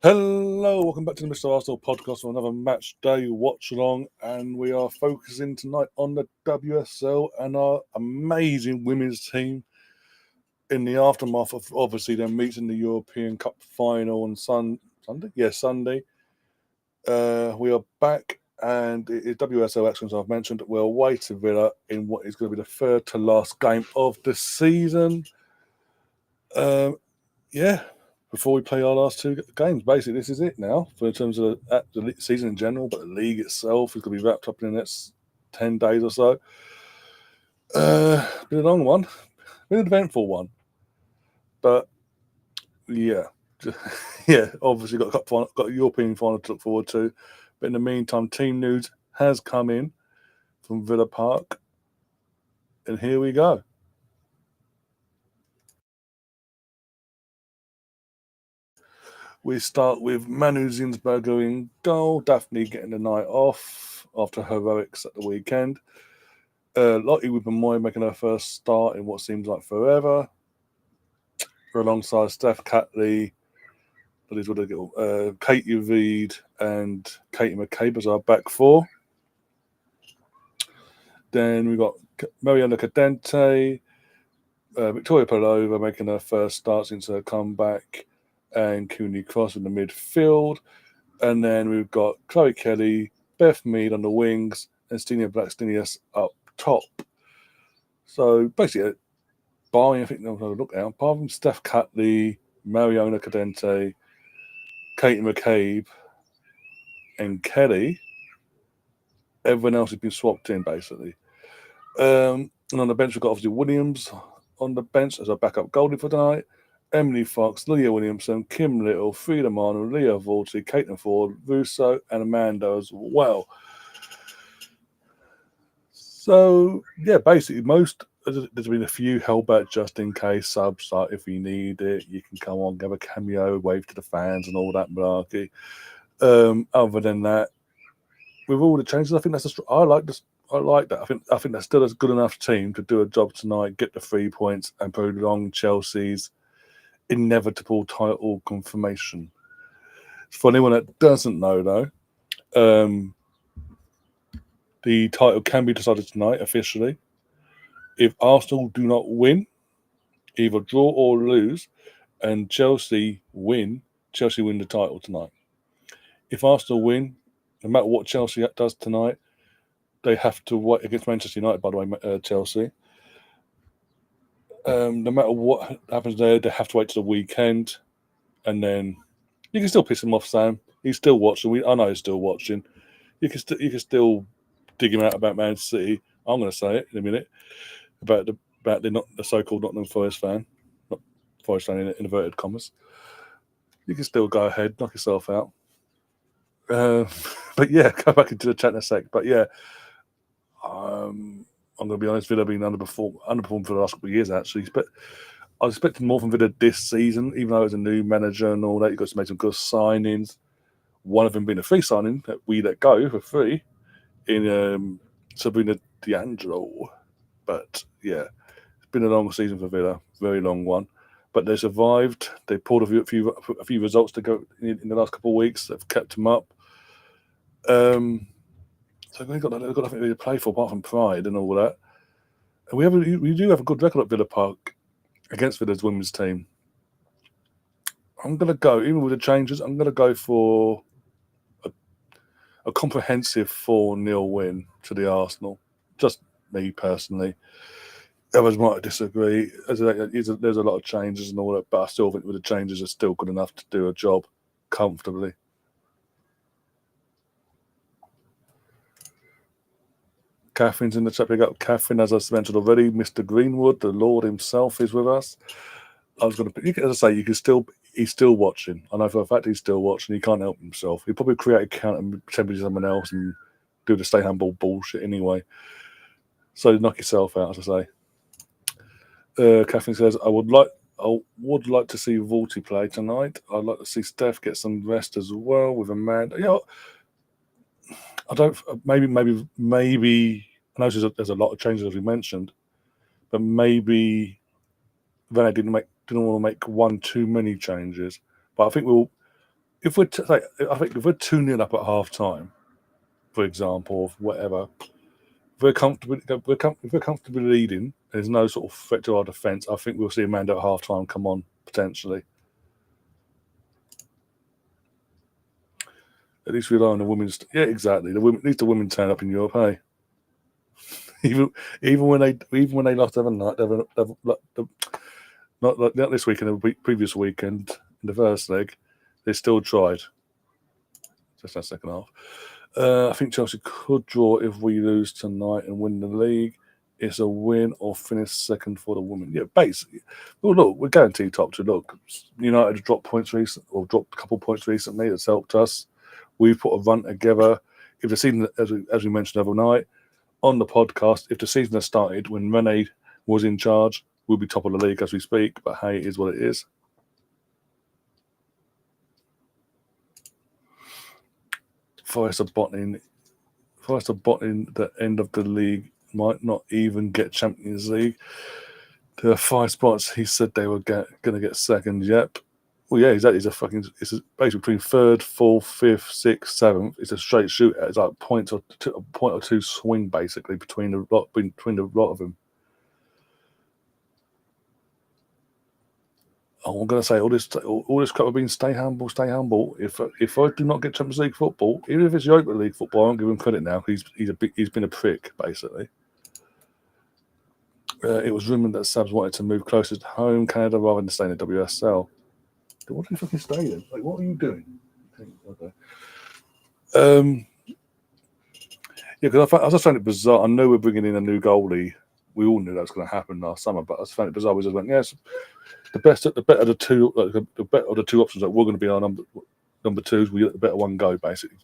Hello, welcome back to the Mr. Arsenal podcast for another match day watch along, and we are focusing tonight on the WSL and our amazing women's team in the aftermath of obviously them meeting the European Cup final on Sunday. Yes, Sunday. We are back, and it is WSL action, as I've mentioned. We're away to Villa in what is going to be the third to last game of the season. Yeah, before we play our last two games. Basically, this is it now for in terms of the season in general, but the league itself is going to be wrapped up in the next 10 days or so. Been a long one, been an eventful one, but yeah, yeah. Obviously, got a cup final, got a European final to look forward to. But in the meantime, team news has come in from Villa Park, and here we go. We start with Manu Zinsberger in goal, Daphne getting the night off after heroics at the weekend. Lottie with Moy making her first start in what seems like forever, alongside Steph Catley, that is what they get, Katie Reed and Katie McCabe as our back four. Then we've got Mariana Cadente, Victoria Palova making her first start since her comeback, and Cooney Cross in the midfield. And then we've got Chloe Kelly, Beth Mead on the wings, and Stina Blackstenius up top. So basically, barring, I think I'm going to look out, apart from Steph Catley, Mariona Cadente, Katie McCabe, and Kelly, everyone else has been swapped in basically. And on the bench, we've got obviously Williams on the bench as a backup goalie for tonight. Emily Fox, Leah Williamson, Kim Little, Frida Manu, Leah Vorty, Caitlin Ford, Russo, and Amanda as well. So, yeah, basically, there's been a few held back just in case subs, like if you need it, you can come on, give a cameo, wave to the fans, and all that malarkey. Other than that, with all the changes, I think I like this. I like that. I think that's still a good enough team to do a job tonight, get the 3 points, and prolong Chelsea's inevitable title confirmation. For anyone that doesn't know, though, the title can be decided tonight officially. If Arsenal do not win, either draw or lose, and Chelsea win the title tonight. If Arsenal win, no matter what Chelsea does tonight, they have to wait against Manchester United, by the way, Chelsea. No matter what happens there, they have to wait till the weekend, and then you can still piss him off, Sam. He's still watching. I know he's still watching. You can still dig him out about Man City. I'm going to say it in a minute about the so-called Nottingham Forest fan, not Forest fan in inverted commas. You can still go ahead, knock yourself out. But yeah, go back into the chat in a sec. But yeah, I'm going to be honest, Villa being underperformed for the last couple of years, actually. But I was expecting more from Villa this season, even though it's a new manager and all that. You've got to make some good signings. One of them being a free signing that we let go for free in Sabrina D'Angelo. But yeah, it's been a long season for Villa, very long one. But they survived. They pulled a few results to go in the last couple of weeks. They've kept them up. So they've got nothing really to play for apart from pride and all that. And we do have a good record at Villa Park against Villa's women's team. I'm going to go, even with the changes, I'm going to go for a comprehensive 4-0 win to the Arsenal. Just me personally. Others might disagree. There's a lot of changes and all that, but I still think the changes are still good enough to do a job comfortably. Catherine's in the chat. Pick up Catherine, as I mentioned already. Mr. Greenwood, the Lord himself, is with us. I was going to, as I say, he's still watching. I know for a fact he's still watching. He can't help himself. He'll probably create an account and pretend to be someone else and do the stay humble bullshit anyway. So knock yourself out, as I say. Catherine says, I would like to see Vorty play tonight. I'd like to see Steph get some rest as well with Amanda. You know, I don't. Maybe. I know there's a lot of changes as we mentioned, but maybe Van didn't want to make one too many changes. But I think if we're I think if we're 2-0 up at half time, for example, or whatever, if we're comfortably leading, there's no sort of threat to our defence. I think we'll see Amanda at half time come on potentially. At least rely on the women's. Yeah, exactly. At least the women turn up in Europe, hey. even when they lost the other night, not this weekend, the previous weekend in the first leg, they still tried. Just that second half. I think Chelsea could draw if we lose tonight and win the league. It's a win or finish second for the women. Yeah, basically. Well, look, we're guaranteed top two. Look, United have dropped points recently, or dropped a couple of points recently. That's helped us. We've put a run together. If the season, as we mentioned overnight on the podcast, if the season had started when Rene was in charge, we'll be top of the league as we speak. But hey, it is what it is. Forest are bottoming the end of the league. Might not even get Champions League. There are 5 spots. He said they were going to get second. Yep. Well, yeah, exactly. It's basically between 3rd, 4th, 5th, 6th, 7th. It's a straight shootout. It's like a point or two swing basically between the lot of them. I'm going to say all this crap of being stay humble, stay humble. If I do not get Champions League football, even if it's Europa League football, I won't give him credit now. He's been a prick basically. It was rumoured that Sabs wanted to move closer to home, Canada, rather than stay in the WSL. What do you fucking stay in? Like, what are you doing? Okay. Yeah, because I just found it bizarre. I know we're bringing in a new goalie. We all knew that was going to happen last summer, but I just found it bizarre. We just went, yes, the better of the two, the better of the two options that we're going to be our number twos. We let the better one go, basically.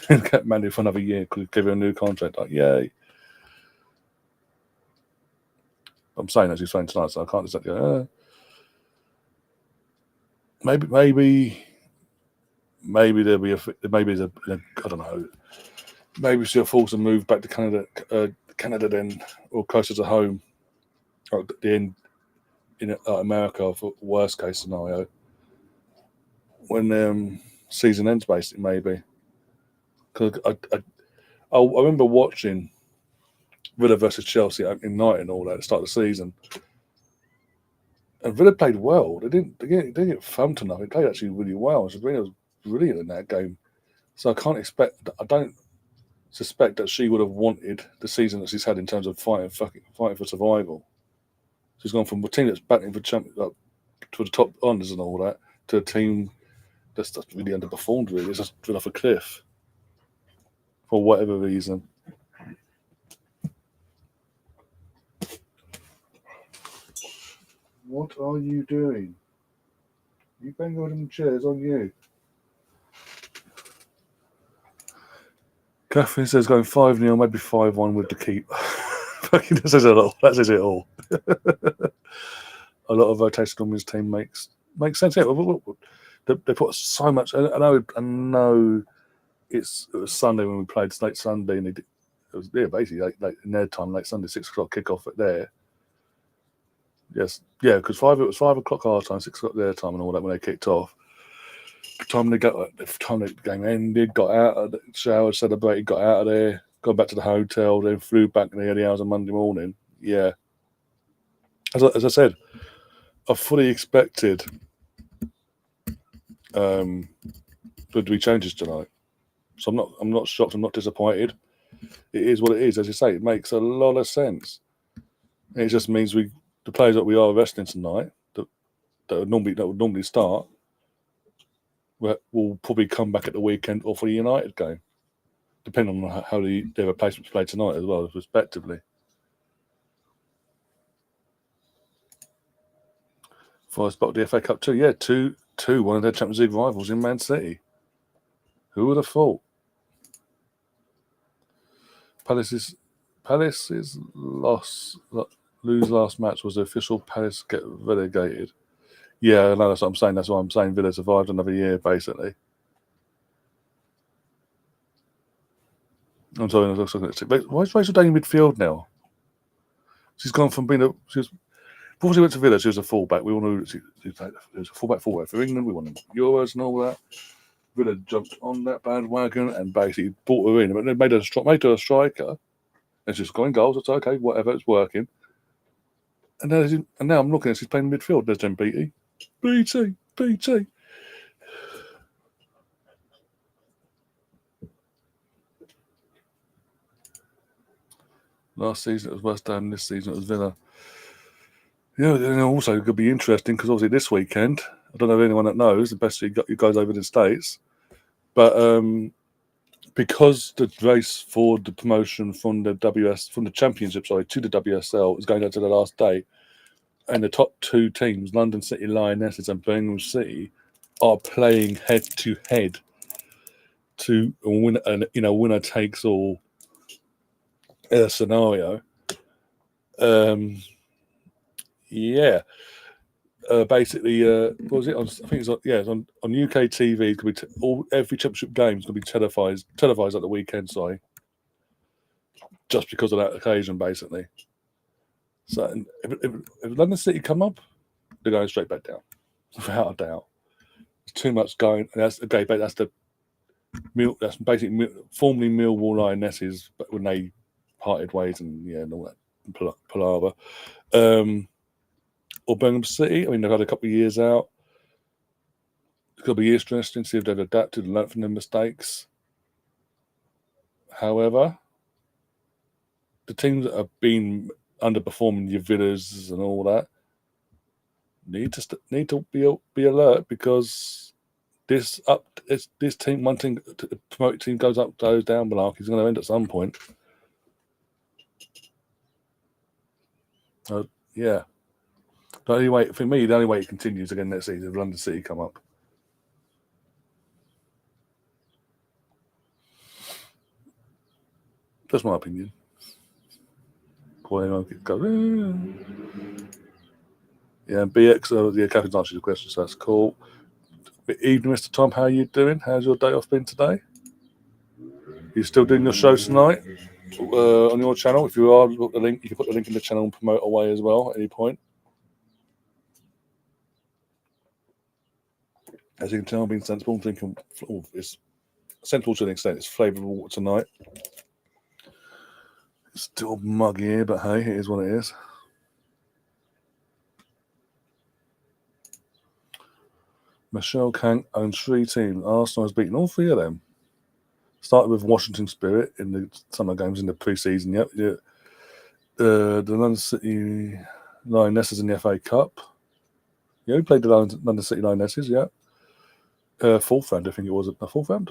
Kept Mandy for another year because we gave her a new contract. Like, yay. I'm saying as you're saying tonight, so I can't just go. Maybe there'll be I don't know. Maybe she'll force a move back to Canada then, or closer to home, or in America for worst case scenario. When season ends, basically, maybe. Because I remember watching Villa versus Chelsea opening night and all that at the start of the season. And Villa played well. They didn't get thumped enough. They played actually really well. Sabrina was brilliant in that game. So I don't suspect that she would have wanted the season that she's had in terms of fighting for survival. She's gone from a team that's battling for to the top honours and all that to a team that's really underperformed. Really, it's just been off a cliff for whatever reason. What are you doing? You bang on them chairs on you. Catherine says going 5-0, maybe 5-1 with the keep. That says it all. That says it all. A lot of rotation on his team makes sense. Yeah, they put so much. I know. It was Sunday when we played late Sunday, and it was basically like in their time, late Sunday, 6 o'clock kickoff at there. Yes, yeah, because it was 5 o'clock our time, 6 o'clock their time, and all that when they kicked off. The time the game ended, got out of the shower, celebrated, got out of there, got back to the hotel, then flew back in the early hours of Monday morning. Yeah, as I said, I fully expected there to be changes tonight, so I'm not shocked. I'm not disappointed. It is what it is. As you say, it makes a lot of sense. It just means the players that we are resting tonight that would normally start will probably come back at the weekend or for the United game, depending on how their replacements play tonight as well, respectively. Forest spot the FA Cup too. Yeah, 2-2, one of their Champions League rivals in Man City. Who would have thought? Palace's lose last match was the official. Palace get relegated. Yeah, no, that's what I'm saying. That's why I'm saying Villa survived another year, basically. I'm sorry, why is Rachel Day in midfield now? She's gone from being before she went to Villa, she was a fullback. We all knew she was a fullback for England. We won Euros and all that. Villa jumped on that bandwagon and basically brought her in. But they made her a striker. And she's scoring goals. It's okay, whatever, it's working. And now I'm looking at she's playing midfield. There's Jen BT. Last season it was West Ham. This season it was Villa. Yeah, and also it could be interesting because obviously this weekend, I don't know if anyone that knows, the best you guys over in the States, but because the race for the promotion from the Championship, to the WSL is going down to the last day, and the top two teams, London City Lionesses and Birmingham City, are playing head to head to win, winner takes all scenario. Yeah. Basically, what was it? I think it's on, it's on UK TV. It's going to be every championship game is going to be televised at the weekend. Sorry, just because of that occasion, basically. So, if London City come up, they're going straight back down, without a doubt. There's too much going. And that's okay, but that's basically formerly Millwall Lionesses, but when they parted ways and all that palaver. Or Birmingham City. I mean, they've had a couple of years out. It's going to be interesting to see if they've adapted and learned from their mistakes. However, the teams that have been underperforming, your Villas and all that, need to be alert because this team, one team, the promoted team goes up, goes down. Malarkey is going to end at some point. Yeah. The only way it continues again next season if London City come up. That's my opinion. Yeah, BX, Captain's answered your question, so that's cool. Good evening, Mr. Tom. How are you doing? How's your day off been today? You still doing your show tonight on your channel? If you are, look the link. You can put the link in the channel and promote away as well at any point. As you can tell, I'm being sensible. I'm thinking it's sensible to an extent. It's flavourable tonight. It's still muggy here, but hey, it is what it is. Michelle Kank owns 3 teams. Arsenal has beaten all 3 of them. Started with Washington Spirit in the summer games in the pre-season. Yep. The London City Lionesses in the FA Cup. Yeah, we played the London City Lionesses. Yeah. 4th round, I think it was. A 4th round.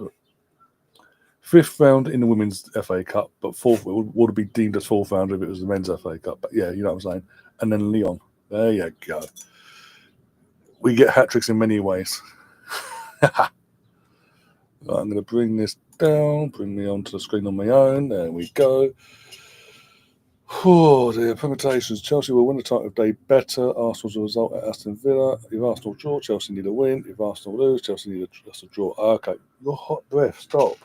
5th round in the Women's FA Cup, but 4th would be deemed as 4th round if it was the Men's FA Cup. But yeah, you know what I'm saying. And then Lyon. There you go. We get hat tricks in many ways. Right, I'm going to bring this down, bring me onto the screen on my own. There we go. Oh, the permutations. Chelsea will win the title if they better. Arsenal's a result at Aston Villa. If Arsenal draw, Chelsea need a win. If Arsenal lose, Chelsea need a draw. Okay, your hot breath. Stop.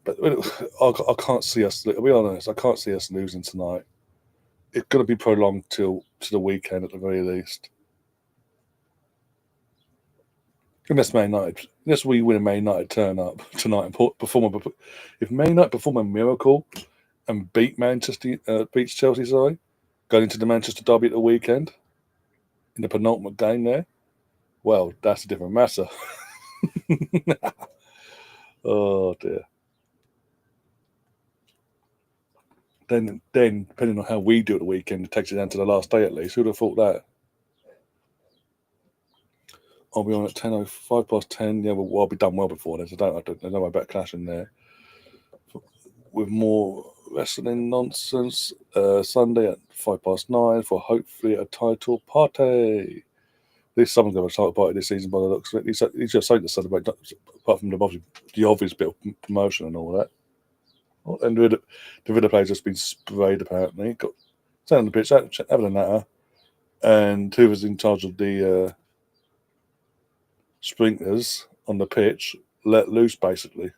But I can't see us. I'll be honest. I can't see us losing tonight. It's going to be prolonged to the weekend at the very least. Unless we win, Man United turn up tonight and perform. If Man United perform a miracle and beats Chelsea, sorry, going into the Manchester derby at the weekend in the penultimate game there, well, that's a different matter. Oh dear. Then depending on how we do at the weekend, it takes it down to the last day at least. Who'd have thought that? I'll be on at 10:05 past 10. Yeah, well, I'll be done well before this. There's no way about clashing there. With more wrestling nonsense, Sunday at 9:05 for hopefully a title party. At least someone's going to have a title party this season by the looks of it. He's just something to celebrate, apart from the obvious bit of promotion and all that. Oh, and the Villa player's just been sprayed, apparently. Got stand on the pitch, having a natter. And whoever's in charge of the sprinklers on the pitch let loose, basically.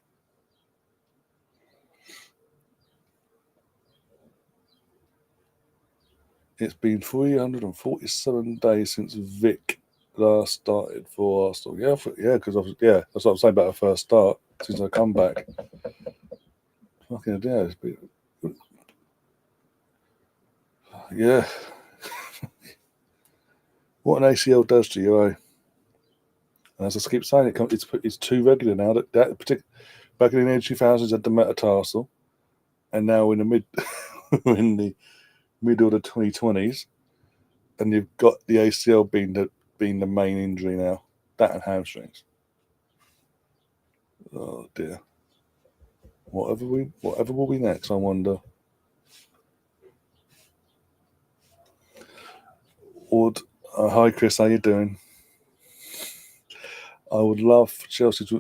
It's been 347 days since Vic last started for Aston. Yeah, because that's what I'm saying about her first start since her comeback. Fucking yeah, yeah. What an ACL does to you, eh? And as I keep saying, it's too regular now. That back in the early 2000s had the metatarsal, and now in the in the middle of the 2020s, and you've got the ACL being the main injury now. That and hamstrings. Oh dear. Whatever will be next, I wonder. Hi Chris, how you doing? I would love for Chelsea's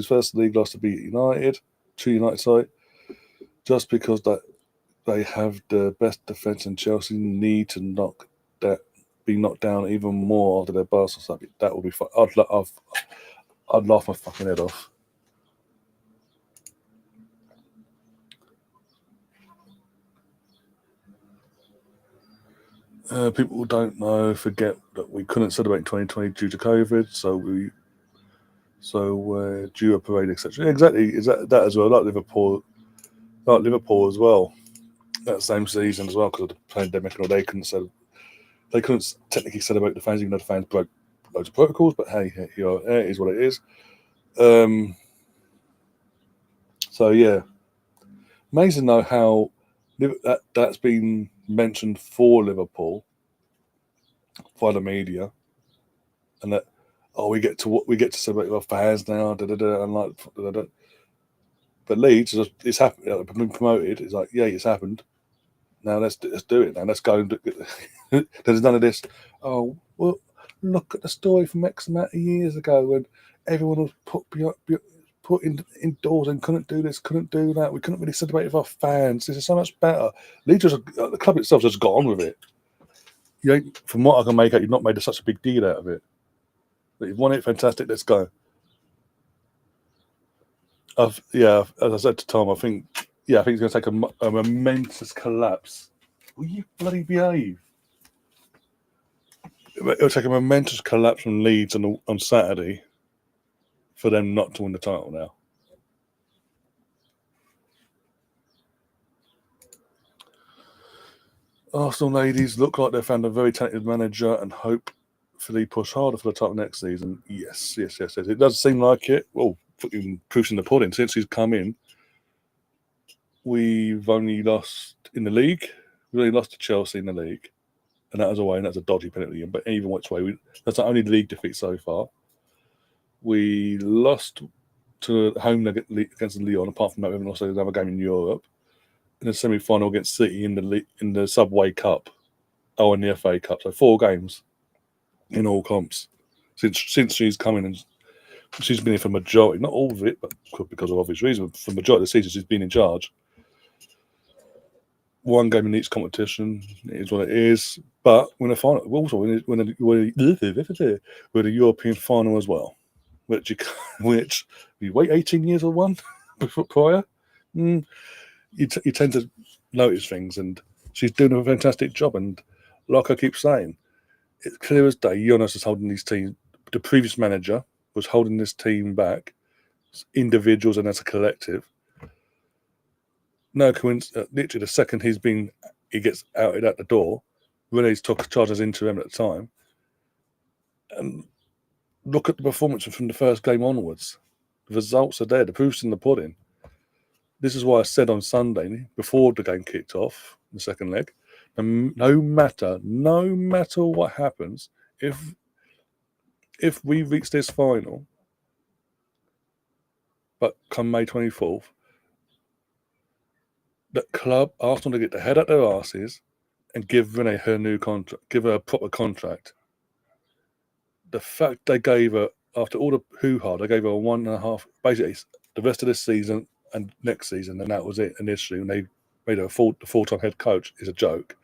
first league loss to be United, to United side, just because they have the best defence and Chelsea need to be knocked down even more after their bust or something. That would be fun. I'd laugh my fucking head off. People don't forget that we couldn't celebrate in 2020 due to COVID, so we're due a parade, etc. Exactly, is that as well? Like Liverpool as well. That same season as well, because of the pandemic, and they couldn't technically celebrate the fans, even though the fans broke loads of protocols. But hey, it is what it is. So yeah, amazing though how that's been mentioned for Liverpool by the media, and that we get to celebrate with our fans now, and like, but Leeds, it's happened. Been promoted. It's like, yeah, it's happened. Now let's do it. Now let's go and do it. There's none of this. Oh well, look at the story from X amount of years ago when everyone was put indoors and couldn't do this, couldn't do that. We couldn't really celebrate with our fans. This is so much better. Leeds the club itself just got on with it. From what I can make out, you've not made such a big deal out of it. But you've won it, fantastic. Let's go. As I said to Tom, I think it's going to take a momentous collapse. Will you bloody behave? It'll take a momentous collapse from Leeds on Saturday for them not to win the title now. Arsenal ladies look like they've found a very talented manager and hopefully push harder for the title next season. Yes. It does seem like it. Well, proof's in the pudding. Since he's come in, we've only lost in the league. We only lost to Chelsea in the league, and that was away, and that's a dodgy penalty. But even which way, that's the only league defeat so far. We lost to home against Lyon. Apart from that, we haven't lost another game in Europe. In the semi-final against City in the Subway Cup, in the FA Cup. So 4 games in all comps since she's come in, and she's been here for majority, not all of it, but because of obvious reasons. For majority of the season, she's been in charge. 1 game in each competition, it is what it is. But when the final, also when the European final as well, which you wait 18 years or one before prior. You tend to notice things, and she's doing a fantastic job. And like I keep saying, it's clear as day. Jonas is holding these teams. The previous manager was holding this team back, individuals and as a collective. No coincidence. Literally, the second he gets outed at the door. Renee's took charge as interim at the time, and look at the performance from the first game onwards. The results are there. The proof's in the pudding. This is why I said on Sunday, before the game kicked off, the second leg, no matter what happens, if we reach this final, but come May 24th, the club, Arsenal, to get the head out their asses and give Renee her new contract, give her a proper contract. The fact they gave her, after all the hoo-ha, they gave her 1.5, basically the rest of this season and next season, and that was it initially, and they made her a full-time head coach, is a joke.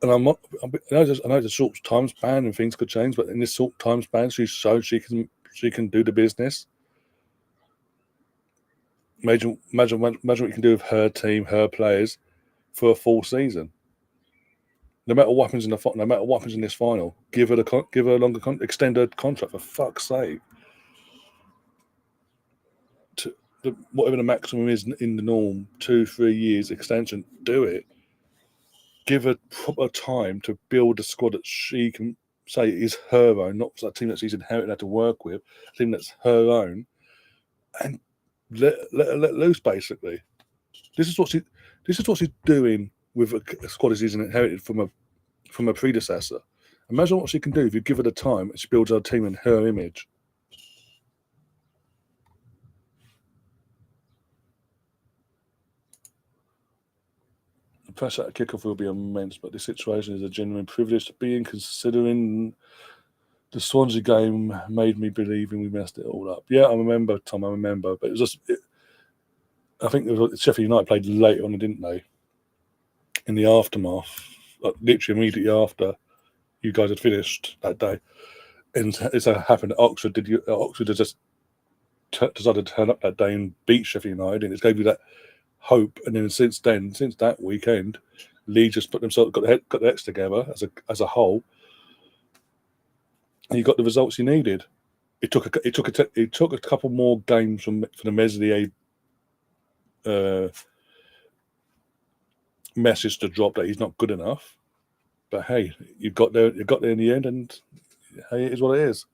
And I know it's a short time span and things could change, but in this short time span, she's shown she can do the business. Imagine what you can do with her team, her players, for a full season. No matter what happens in this final, give her a longer extend her contract, for fuck's sake. Whatever the maximum is in the norm, 2-3 years extension, do it. Give her proper time to build a squad that she can say is her own, not a team that she's inherited had to work with, a team that's her own, and let her let loose. Basically, this is what she's doing with a squad that she's inherited from a predecessor. Imagine what she can do if you give her the time and she builds her team in her image. The pressure at kickoff will be immense, but this situation is a genuine privilege to be in, considering the Swansea game made me believing we messed it all up. Yeah, I remember, Tom, but it was just... I think Sheffield United played later on, didn't they? In the aftermath, like literally immediately after you guys had finished that day. And it's happened at Oxford. Oxford had just decided to turn up that day and beat Sheffield United, and it gave you that hope. And then since that weekend, Leeds just got their heads together as a whole, and you got the results you needed. It took a couple more games for the Meslier message to drop that he's not good enough. But hey, you got there in the end, and hey, it is what it is.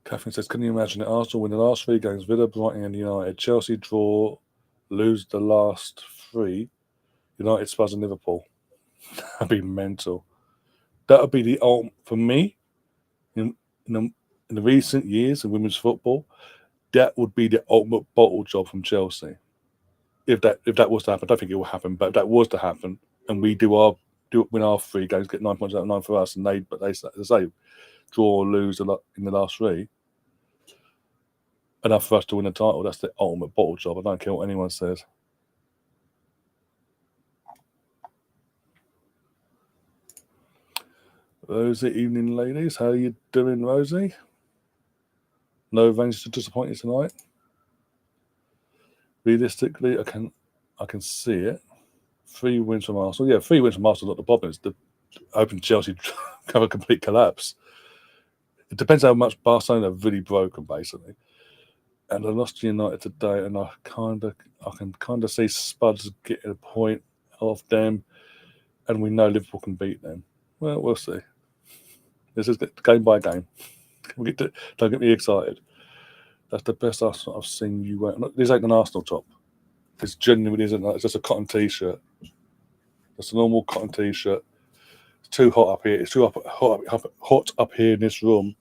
Catherine says, can you imagine it? Arsenal win the last 3 games, Villa, Brighton and United, Chelsea draw, lose the last 3, United, Spurs and Liverpool. That'd be mental. That would be the ultimate, for me, in the recent years in women's football, that would be the ultimate bottle job from Chelsea. If that was to happen, I don't think it will happen, but if that was to happen, and we win our 3 games, get 9 points out of 9 for us, and they say draw or lose a lot in the last 3, enough for us to win a title. That's the ultimate bottle job. I don't care what anyone says. Rosie, evening ladies. How are you doing, Rosie? No Rangers to disappoint you tonight. Realistically, I can see it. 3 wins from Arsenal. Yeah, 3 wins from Arsenal, not the problem. It's the open Chelsea have a complete collapse. It depends how much Barcelona have really broken, basically. And I lost to United today, and I can kind of see Spuds getting a point off them, and we know Liverpool can beat them. Well, we'll see. This is game by game. Don't get me excited. That's the best Arsenal I've seen you wear. This ain't an Arsenal top. This genuinely isn't. It's just a cotton t-shirt. It's a normal cotton t-shirt. It's too hot up here. It's too hot up here in this room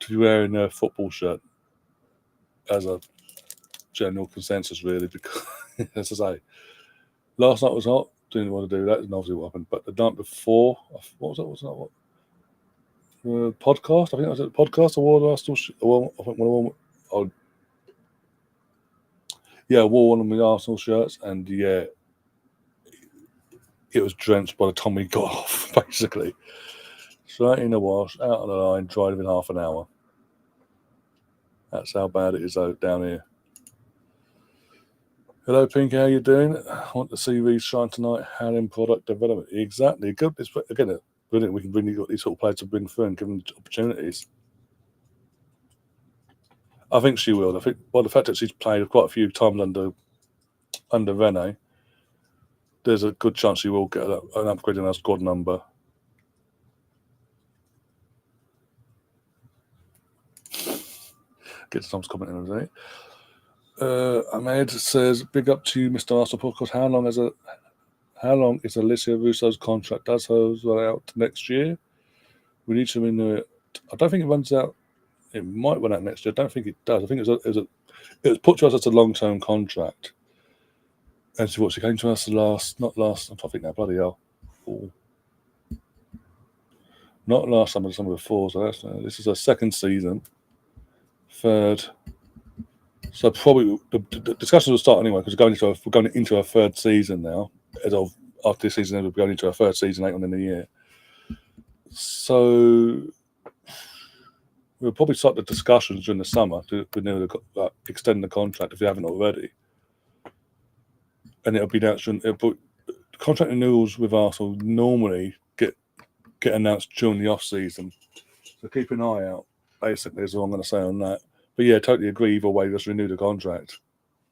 to be wearing a football shirt. As a general consensus, really, because as I say, last night was hot. Didn't want to do that. And obviously what happened. But the night before, what was that? Was that what? Podcast. I think that was a podcast. I wore Arsenal. I think I wore one of my Arsenal shirts, and yeah, it was drenched by the time we got off. Basically, straight in the wash, out on the line, dried within half an hour. That's how bad it is down here. Hello, Pinky. How you doing? I want to see Reece shine tonight. How in product development? Exactly. Good. It's again brilliant. We can bring these sort of players to bring through and give them opportunities. I think she will. I think the fact that she's played quite a few times under Rene, there's a good chance she will get an upgrade in her squad number. Get Tom's comment in a minute. Ahmed says, "Big up to you, Mr. Arsenal podcast. How long is Alicia Russo's contract? Does hers run out next year? We need to renew it. I don't think it runs out. It might run out next year. I don't think it does. I think it was put to us as a long-term contract. And so what, she came to us I'm trying to think now, bloody hell. Not last summer, the summer before. So this is her 2nd season. 3rd. So probably the discussions will start anyway, because we're going into our 3rd season now. After this season, we're going into our 3rd season, 8 on in the year. So we'll probably start the discussions during the summer to extend the contract if we haven't already. and it'll be announced. But contract renewals with Arsenal normally get announced during the off season, so keep an eye out. Basically, is all I'm going to say on that. But yeah, totally agree. Either way, just renew the contract.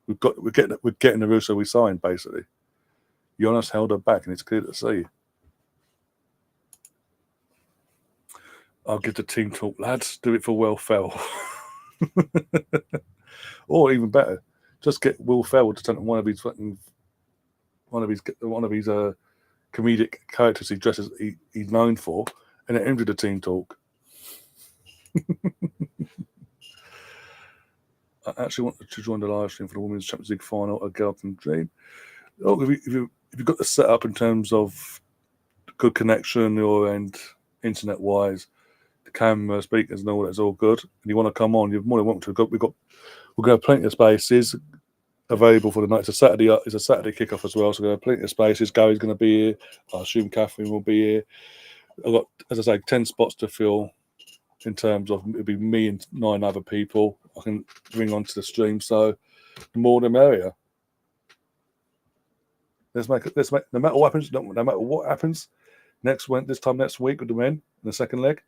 We're getting the Russo we signed. Basically, Jonas held her back, and it's clear to see. I'll give the team talk, lads. Do it for Will Ferrell, or even better, just get Will Ferrell to turn one of his comedic characters he dresses he's known for, and then enter the team talk. I actually want to join the live stream for the Women's Champions League final. A girl can dream. Oh, if you've got the setup in terms of good connection your end, internet wise, the camera, speakers, and all that's all good, and you want to come on, you're more than welcome to. We're going to have plenty of spaces available for the night. It's a Saturday kickoff as well, so we're going to have plenty of spaces. Gary's going to be here. I assume Catherine will be here. I've got, as I say, 10 spots to fill. In terms of it'll be me and 9 other people I can bring onto the stream, so the more the merrier. Let's make no matter what happens this time next week with the men in the second leg.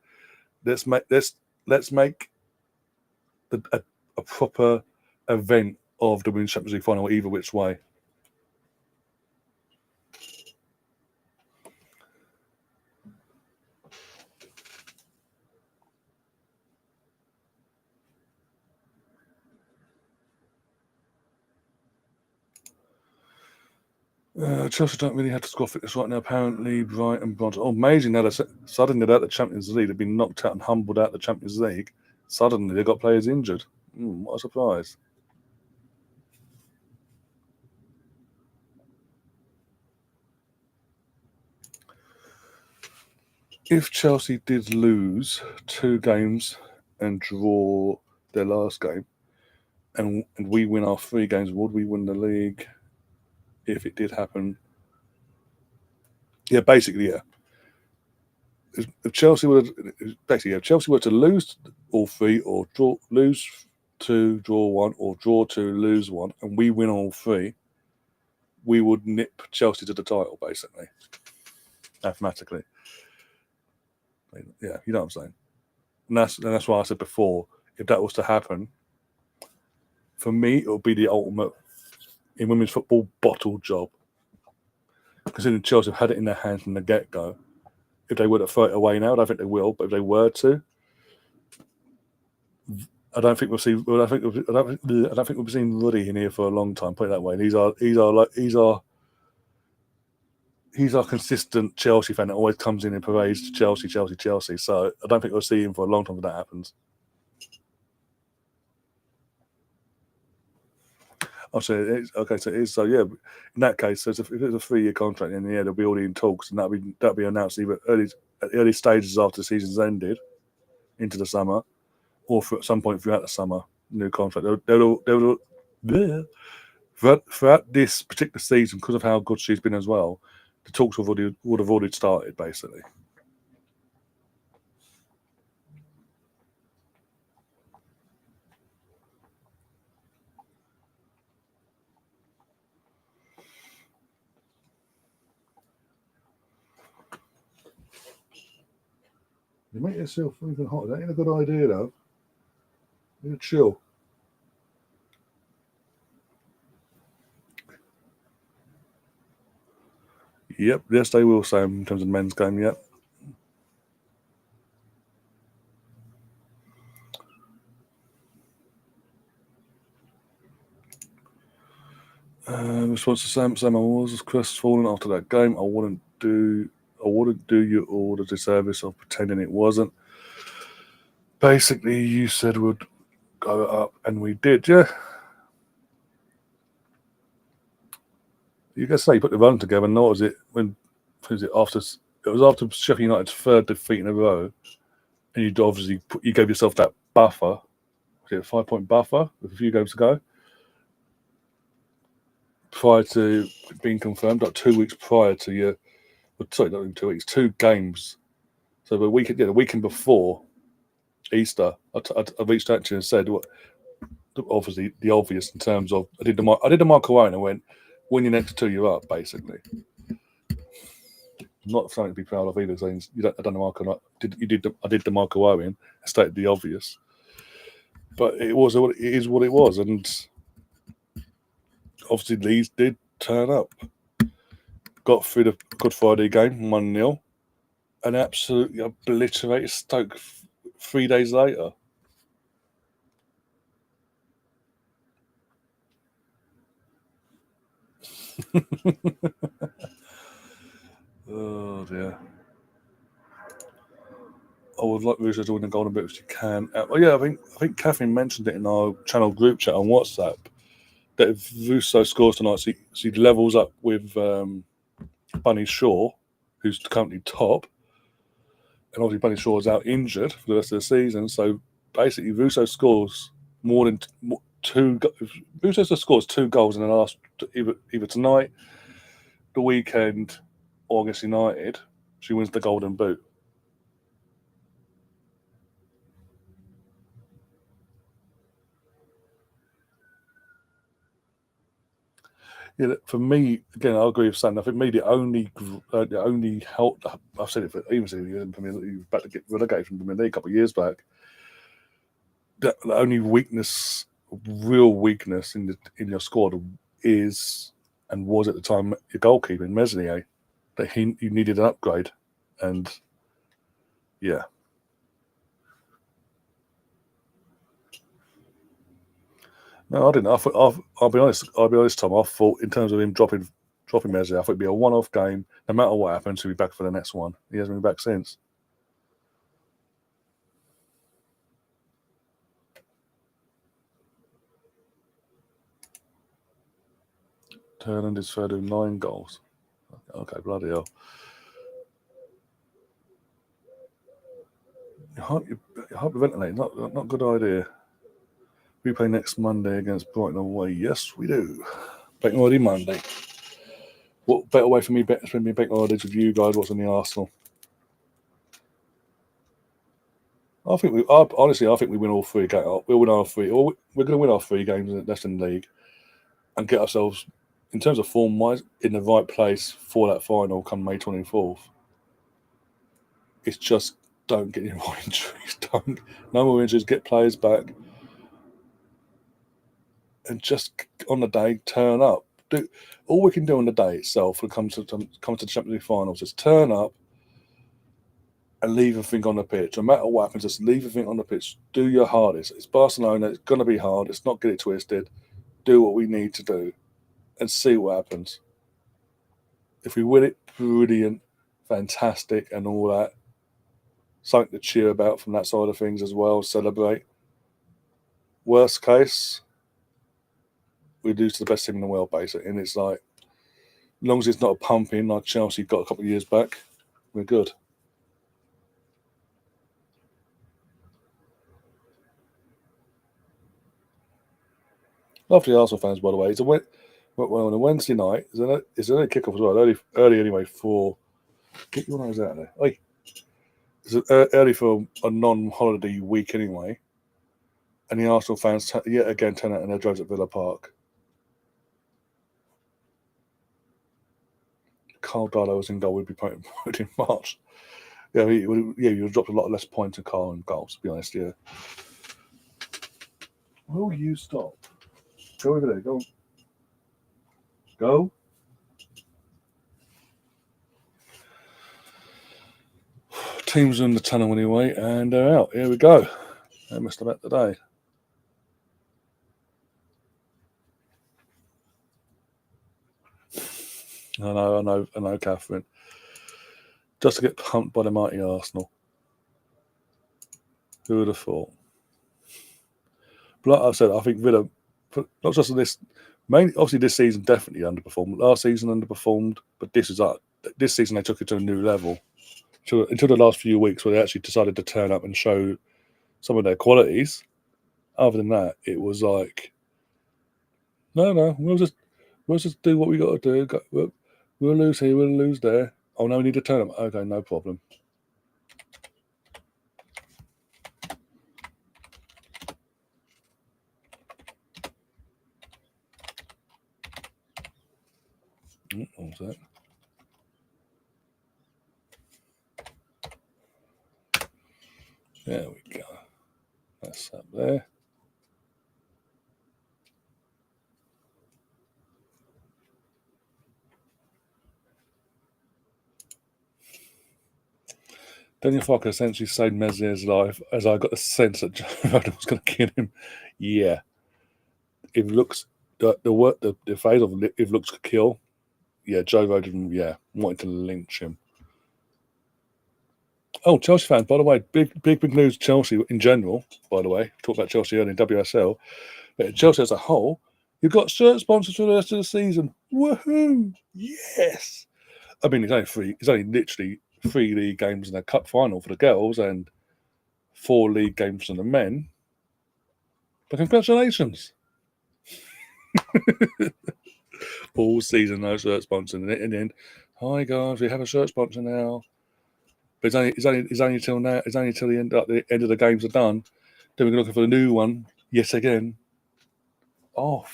Let's make a proper event of the Women's Champions League final either which way. Chelsea don't really have to score fitness right now. Apparently, Brighton, bronze. Oh, amazing! Now suddenly they're out the Champions League. They've been knocked out and humbled out the Champions League. Suddenly they've got players injured. What a surprise! If Chelsea did lose 2 games and draw their last game, and we win our 3 games, would we win the league? If it did happen, yeah, basically, yeah. If Chelsea were to lose all 3, or lose 2, draw 1, or draw 2, lose 1, and we win all 3, we would nip Chelsea to the title, basically, mathematically. Yeah, you know what I'm saying. And that's why I said before, if that was to happen, for me, it would be the ultimate in women's football bottle job. Considering Chelsea have had it in their hands from the get-go. If they were to throw it away now, I don't think they will. But if they were to, I don't think we'll see. I don't think we'll be seeing Ruddy in here for a long time. Put it that way. He's our consistent Chelsea fan that always comes in and parades Chelsea. So I don't think we'll see him for a long time if that happens. I'll say it is. Okay, so it is. So yeah, in that case, so if it's a 3-year contract, then yeah, they'll be already in talks, and that'll be announced either at the early stages after the season's ended, into the summer, or at some point throughout the summer, new contract. Throughout this particular season, because of how good she's been as well, the talks would have already started, basically. You make yourself even hot. That ain't a good idea, though. You chill. Yep, yes, they will say in terms of the men's game, yep. Response to Sam I was crestfallen after that game. I wouldn't do you all the disservice of pretending it wasn't. Basically, you said we'd go up, and we did, yeah. You can say you put the run together, nor was it after Sheffield United's 3rd defeat in a row, and you obviously you gave yourself that buffer. Was it a 5-point buffer with a few games to go? Prior to being confirmed, like 2 weeks prior to your, sorry, not even 2 weeks, 2 games. So the weekend before Easter, I reached out to you and said, obviously the obvious in terms of I did the Michael Owen and went, When you're next to you're up, basically. Not something to be proud of either. Saying I don't know, Marco. I did the Michael Owen. I stated the obvious, but it is what it was, and obviously Leeds did turn up. Got through the Good Friday game 1-0, and absolutely obliterated Stoke 3 days later. Oh dear. I would like Russo to win the Golden Boot if she can. I think Catherine mentioned it in our channel group chat on WhatsApp that if Russo scores tonight, she levels up with Bunny Shaw, who's currently top, and obviously Bunny Shaw is out injured for the rest of the season. So basically, Russo scores more than two. Russo scores 2 goals in the last either tonight, the weekend, or against United. She wins the Golden Boot. Yeah, for me, again, I agree with Sam. I think the only help I've said it for even Premier League, about to get relegated from Premier League a couple of years back. The only real weakness in your squad is and was at the time your goalkeeper in Meslier, that you needed an upgrade, and yeah. No, I didn't. I'll be honest. Tom. I thought in terms of him dropping Meslier, I thought it'd be a one-off game. No matter what happens, he'll be back for the next one. He hasn't been back since. Turnand is fair to 9 goals. Okay, bloody hell. Hyperventilate, not a good idea. We play next Monday against Brighton away. Yes, we do. Bank Holiday Monday. What better way for me to spend my bank holidays with you guys? What's on the Arsenal? I think we win all 3 games. We'll win all 3. We're going to win our 3 games left in the league and get ourselves, in terms of form wise, in the right place for that final come May 24th. It's just don't get any more injuries. No more injuries. Get players back, and just on the day turn up. All we can do on the day itself when it comes to the Champions League finals is turn up and leave everything on the pitch. No matter what happens, just leave everything on the pitch. Do your hardest. It's Barcelona. It's going to be hard. It's not get it twisted. Do what we need to do and see what happens. If we win it, brilliant, fantastic, and all that. Something to cheer about from that side of things as well. Celebrate. Worst case, we lose to the best team in the world, basically. And it's like, as long as it's not a pumping like Chelsea got a couple of years back, we're good. Lovely Arsenal fans, by the way. It's on a Wednesday night. It's an early kickoff as well. Early anyway for. Get your nose out of there. Hey. It's early for a non-holiday week anyway. And the Arsenal fans yet again turn out in their drives at Villa Park. Carl Darlow was in goal. We'd be promoted in March. Yeah, you would have dropped a lot less points to Carl and goals, to be honest, yeah. Will you stop? Go over there, go. Go. Teams are in the tunnel anyway, and they're out. Here we go. They missed about today. I know, Catherine. Just to get pumped by the mighty Arsenal. Who would have thought? But like I've said, I think Villa, not just in this, mainly obviously this season definitely underperformed. Last season underperformed, but this season they took it to a new level. Until the last few weeks where they actually decided to turn up and show some of their qualities. Other than that, it was like, no, we'll just do what we got to do. We'll lose here, we'll lose there. Oh no, we need to turn up. Okay, no problem. What's that? There we go. That's up there. Daniel Farker essentially saved Mezier's life, as I got the sense that Joe Rogan was going to kill him. Yeah. If looks, the phase of if looks could kill, yeah, Joe Rogan, wanted to lynch him. Oh, Chelsea fans, by the way, big news. Chelsea in general, by the way, talk about Chelsea early in WSL, but Chelsea as a whole, you've got shirt sponsors for the rest of the season. Woohoo! Yes. I mean, it's only literally 3 league games and a cup final for the girls and 4 league games for the men. But congratulations! All season, no shirt sponsor, and in the end, hi guys, we have a shirt sponsor now. But it's only till now. It's only till the end of the games are done. Then we're looking for a new one yet again. Oh,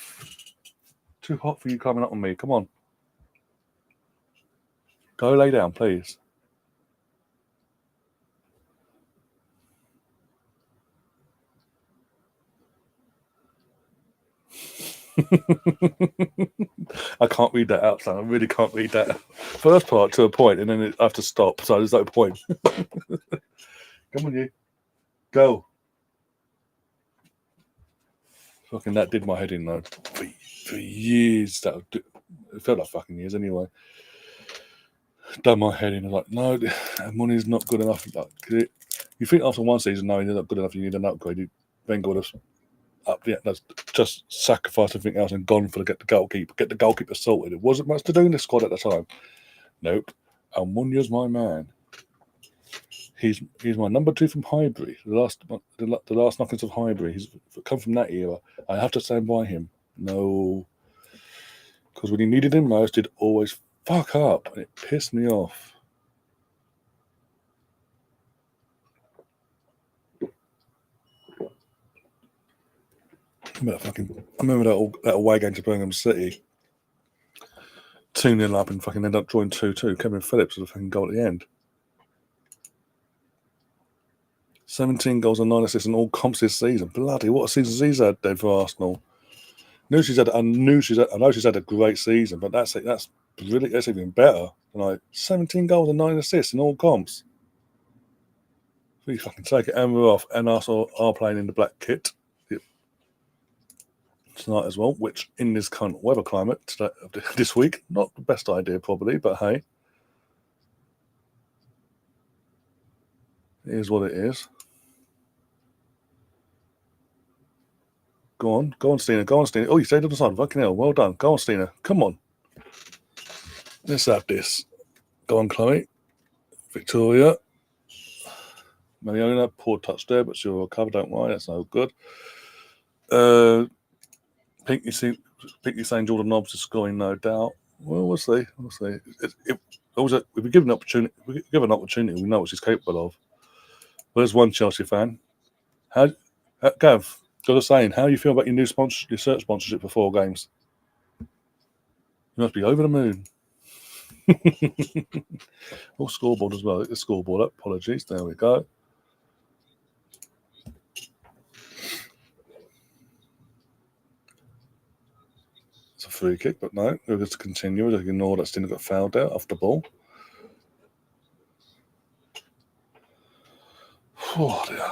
too hot for you coming up on me. Come on, go lay down, please. I can't read that out, son. I really can't read that out. First part to a point, and then I have to stop. So there's no point. Come on, you. Go. Fucking that did my head in though. For years, it felt like fucking years anyway. Done my head in. I'm like, no, money's not good enough. Like, you think after one season, no, you're not good enough. You need an upgrade. Then got us up. Yeah, that's just sacrificed everything else and gone for the goalkeeper. Get the goalkeeper sorted. It wasn't much to do in the squad at the time. Nope. Almunia's my man. He's my number 2 from Highbury. The last knockings of Highbury. He's come from that era. I have to stand by him. No, because when he needed him most, he'd always fuck up, and it pissed me off. I remember that away game to Birmingham City. 2-0 up and fucking end up drawing 2-2. Kevin Phillips with a fucking goal at the end. 17 goals and 9 assists in all comps this season. Bloody, what a season he's had there for Arsenal. I know she's had a great season, but that's brilliant. That's even better. Like 17 goals and 9 assists in all comps. We fucking take it, and we're off. And Arsenal are playing in the black kit tonight as well, which in this kind of weather climate this week, not the best idea probably, but hey, it is what it is. Go on, Stina. Oh, you stayed on the side. Fucking hell, well done. Go on, Stina. Come on. Let's have this. Go on, Chloe. Victoria. Mariona, poor touch there, but she'll recover. Don't worry, that's no good. Pinky saying Jordan Nobbs is scoring, no doubt. Well, we'll see. If we give an opportunity, we know what she's capable of. Well, there's one Chelsea fan. Gav, got a saying, how do you feel about your search sponsorship for 4 games? You must be over the moon. Scoreboard as well. The scoreboard up. Apologies. There we go. It's a free kick, but no. We're going to continue. We're going to ignore that Stina got fouled out off the ball. Oh, dear.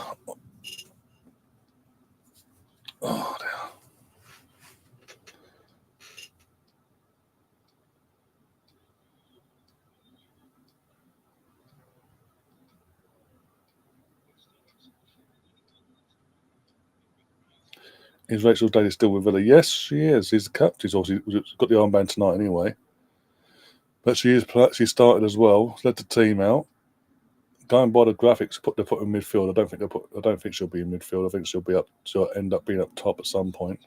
Oh, dear. Is Rachel Daly still with Villa? Yes, she is. She's the captain. She's obviously got the armband tonight anyway. But she started as well. Led the team out. Going by the graphics, they're putting midfield. I don't think she'll be in midfield. I think she'll end up being up top at some point.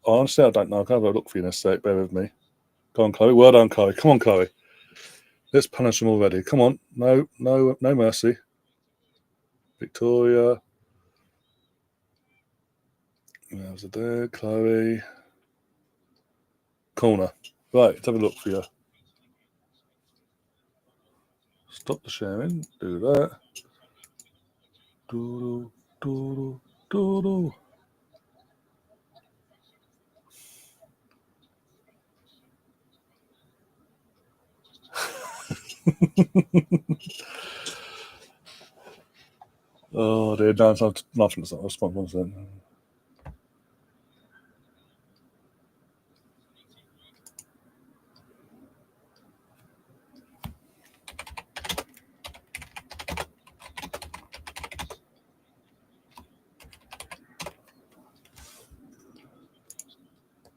Honestly, I don't know. I can have a look for you in a sec. Bear with me. Go on, Chloe. Well done, Chloe. Come on, Chloe. Let's punish them already. Come on. No mercy. Victoria. There's a there, Chloe. corner. Right, let's have a look for you. Stop the sharing. Do that. Do do do do. Oh, dear, no, it's nothing. It's not a response.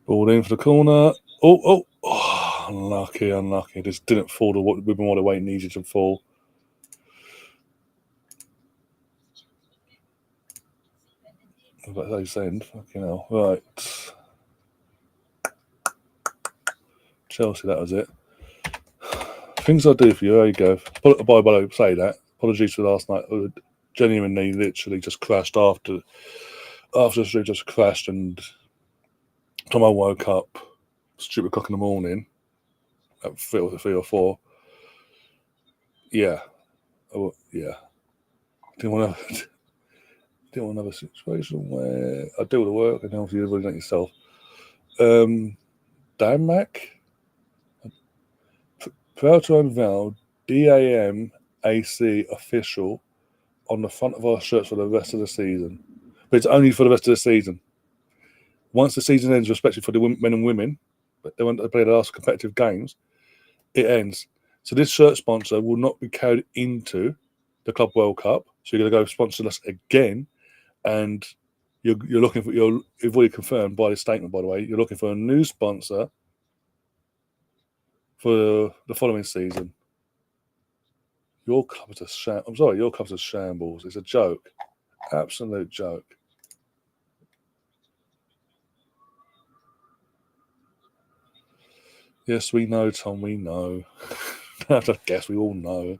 Ball in for the corner. Oh, unlucky. Just didn't fall to what the weight needed to fall. But they saying, fucking hell. Right. Chelsea, that was it. Things I do for you, there you go. By the way, say that. Apologies for last night. I genuinely, literally just crashed after the stream just crashed, and time I woke up, stupid o'clock in the morning, at 3 or 4. Yeah. Yeah. Didn't want to have a situation where I do all the work and obviously everybody like yourself. Denmark, proud to unveil DAMAC official on the front of our shirts for the rest of the season. But it's only for the rest of the season. Once the season ends, respectively for the men and women, but they want to play the last competitive games, it ends. So this shirt sponsor will not be carried into the Club World Cup. So you're going to go sponsor us again, and you're looking for you've already confirmed by this statement, by the way, you're looking for a new sponsor for the following season. Your club is your club's a shambles. It's a joke, absolute joke. Yes, we know, Tom. We know. I guess we all know.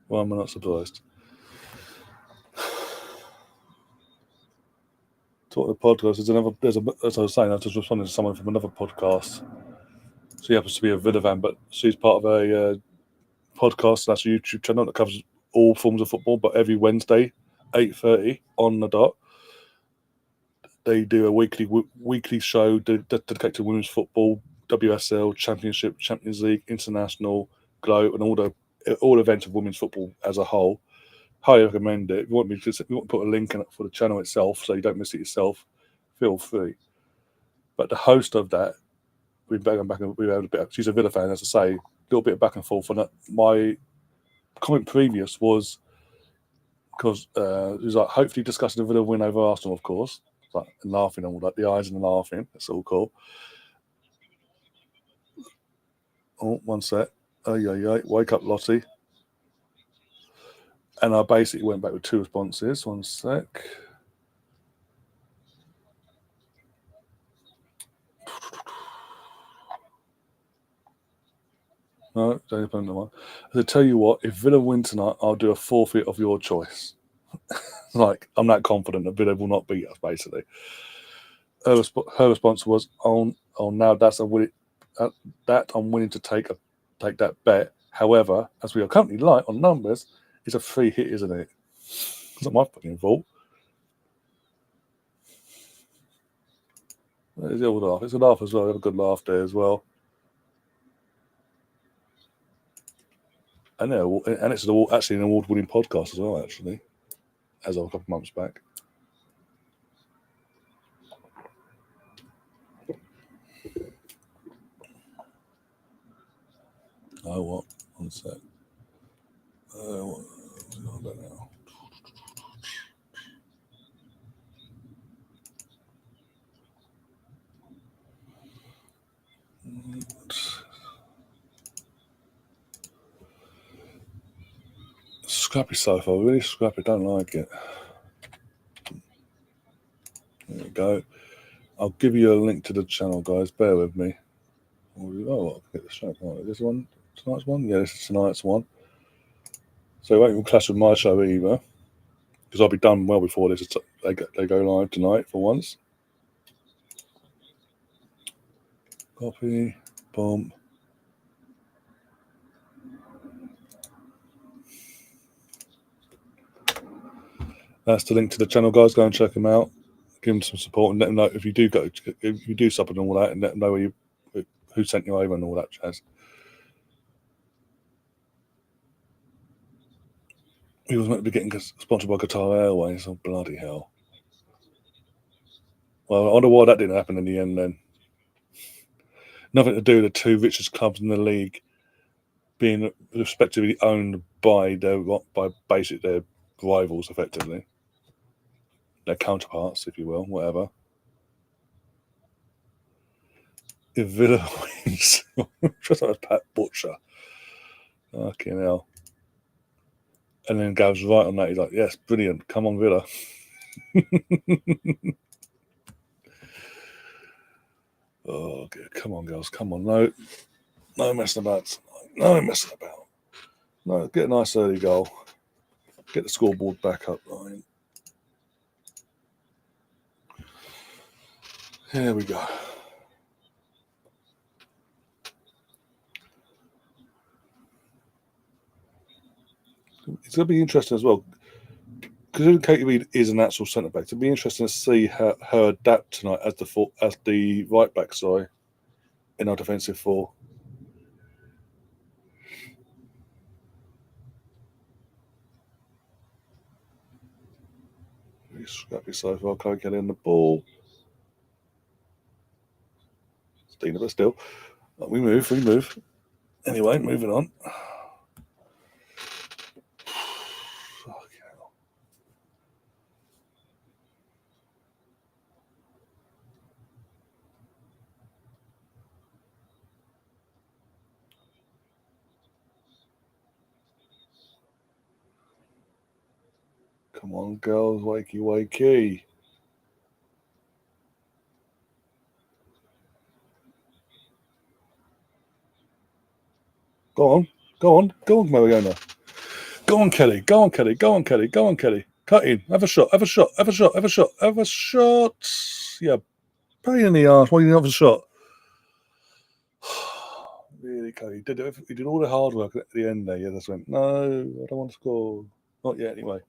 Why am I not surprised? Talk the podcast. As I was saying, I was just responding to someone from another podcast. She happens to be a Villa fan, but she's part of a podcast. That's a YouTube channel that covers all forms of football. But every Wednesday, 8:30 on the dot, they do a weekly show dedicated to women's football, WSL, Championship, Champions League, International, Globe, and all events of women's football as a whole. Highly recommend it. If you want to put a link in it for the channel itself, so you don't miss it yourself, feel free. But the host of that, we've had a bit. She's a Villa fan, as I say, a little bit of back and forth on it. My comment previous was because it was like hopefully discussing the Villa win over Arsenal, of course, like and laughing and all that, the eyes and laughing. That's all cool. Oh, one sec. Oh yeah, wake up, Lottie. And I basically went back with 2 responses. One sec. No, don't open the one. I said, tell you what, if Villa win tonight, I'll do a forfeit of your choice. Like, I'm that confident that Villa will not beat us, basically. Her response was, oh now that's I'm willing to take that bet. However, as we are currently light on numbers, it's a free hit, isn't it? It's not my fucking fault. It's a laugh. It's a laugh as well. Have a good laugh there as well. And it's actually an award-winning podcast as well, actually, as of a couple of months back. Oh, what? One sec. I don't know. Scrappy sofa, really scrappy. Don't like it. There we go. I'll give you a link to the channel, guys. Bear with me. Oh, I'll get the show. This one, tonight's one? Yeah, this is tonight's one. So it won't even clash with my show either, because I'll be done well before this. They go live tonight for once. Copy, boom. That's the link to the channel, guys. Go and check them out. Give them some support and let them know if you do sub and all that, and let them know who sent you over and all that jazz. He was meant to be getting sponsored by Qatar Airways. Oh, bloody hell. Well, I wonder why that didn't happen in the end then. Nothing to do with the two richest clubs in the league being respectively owned by basically their rivals, effectively. Their counterparts, if you will, whatever. If Villa wins, just like Pat Butcher. Fucking hell. And then goes right on that. He's like, yes, brilliant. Come on, Villa. Oh, good. Come on, girls. Come on. No messing about. No messing about. No, get a nice early goal. Get the scoreboard back up. Line. Here we go. It's going to be interesting as well, because Katie Reid is an actual centre back. It'll be interesting to see her adapt tonight as the right back. Sorry, in our defensive four. Really scrappy so far. Chloe Kelly on the ball. Stina, but still, we move. Anyway, moving on. Come on, girls, wakey. Go on, Mariona. Go on, Kelly. Cut in. Have a shot. Yeah, pain in the arse. Why you didn't have a shot? Really, Kelly. He did all the hard work at the end there. Yeah, just went, no, I don't want to score. Not yet, anyway.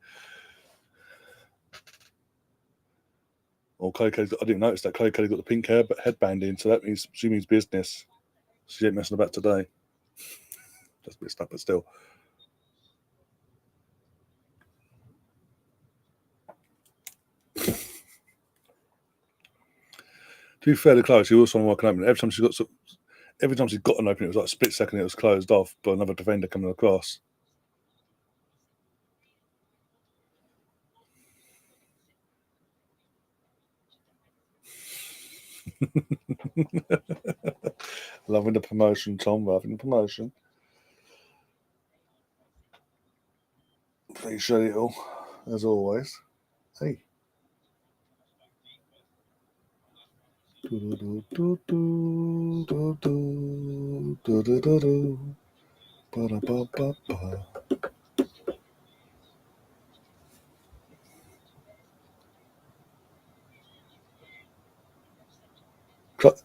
Well, I didn't notice that Chloe Kelly got the pink headband in, so that means she means business. She ain't messing about today. Just a bit stuck, but still. To be fair to Chloe, she was trying to work an opening. Every time she got an opening, it was like a split second. It was closed off by another defender coming across. Loving the promotion, Tom. Loving the promotion. Please show it all, as always. Hey.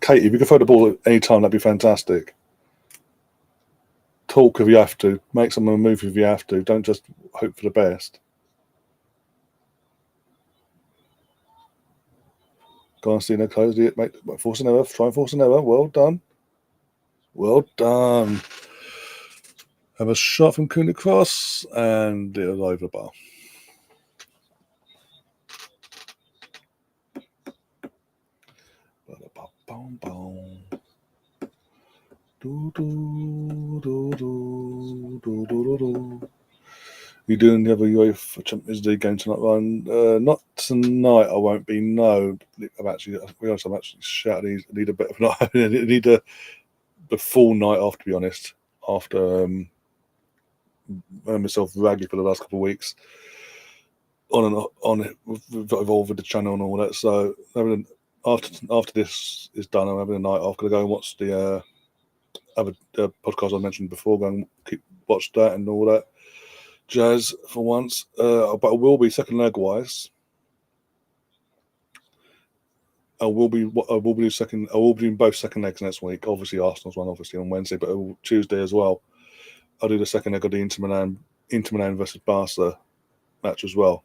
Katie, if you could throw the ball at any time, that'd be fantastic. Talk if you have to. Make someone move if you have to. Don't just hope for the best. Go on, Stina, close it. Force an error. Try and force an error. Well done. Have a shot from Cooney Cross, and it was over the bar. You doing the other UEFA Champions League game tonight, Ryan? Not tonight. I won't be. No, I'm actually shouting. I need a bit of night. I need the full night off, to be honest. After myself raggy for the last couple of weeks, on it, involved with the channel and all that. So after this is done, I'm having a night off. Gonna go and watch the other podcasts I mentioned before. Go and watch that and all that jazz for once. But it will be second leg wise. I will be doing both second legs next week. Obviously, Arsenal's one obviously on Wednesday, but Tuesday as well. I'll do the second leg of the Inter Milan versus Barca match as well.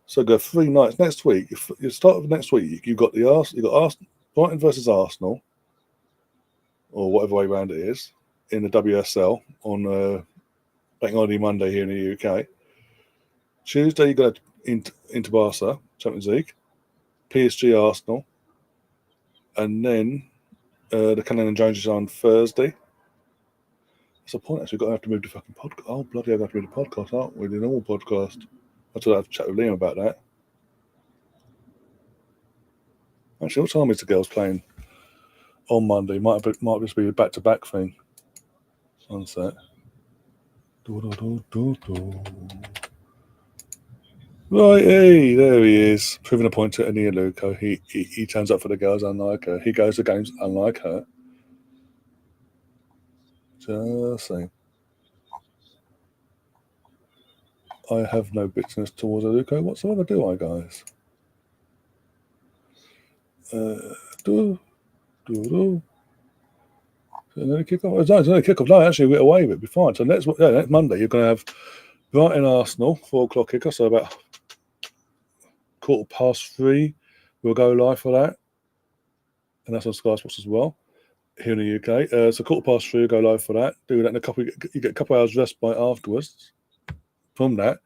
So go 3 nights next week. You start of next week. You've got Brighton versus Arsenal, or whatever way round it is, in the WSL on Bank Holiday Monday here in the UK. Tuesday you got into Barca Champions League, PSG Arsenal, and then the Cannon and Joneses on Thursday. That's the point. Actually, we've got to have to move the fucking podcast. Oh bloody hell, we have to move the podcast, aren't we? The normal podcast. I have to chat with Liam about that. Actually, what time is the girls playing on Monday? Might just be a back-to-back thing. One sec. Right, hey, there he is. Proving a point to Ania Luco. He turns up for the girls, unlike her. He goes to games, unlike her. Just saying. I have no bitterness towards Luco whatsoever, do I, guys? Another kickoff? It's another kickoff. No, actually, we'll get away with it. It'll be fine. So next Monday, you're going to have Brighton Arsenal, 4:00 kickoff. So about 3:15, we'll go live for that. And that's on Sky Sports as well, here in the UK. So 3:15, we'll go live for that. Do that in you get a couple hours respite afterwards from that,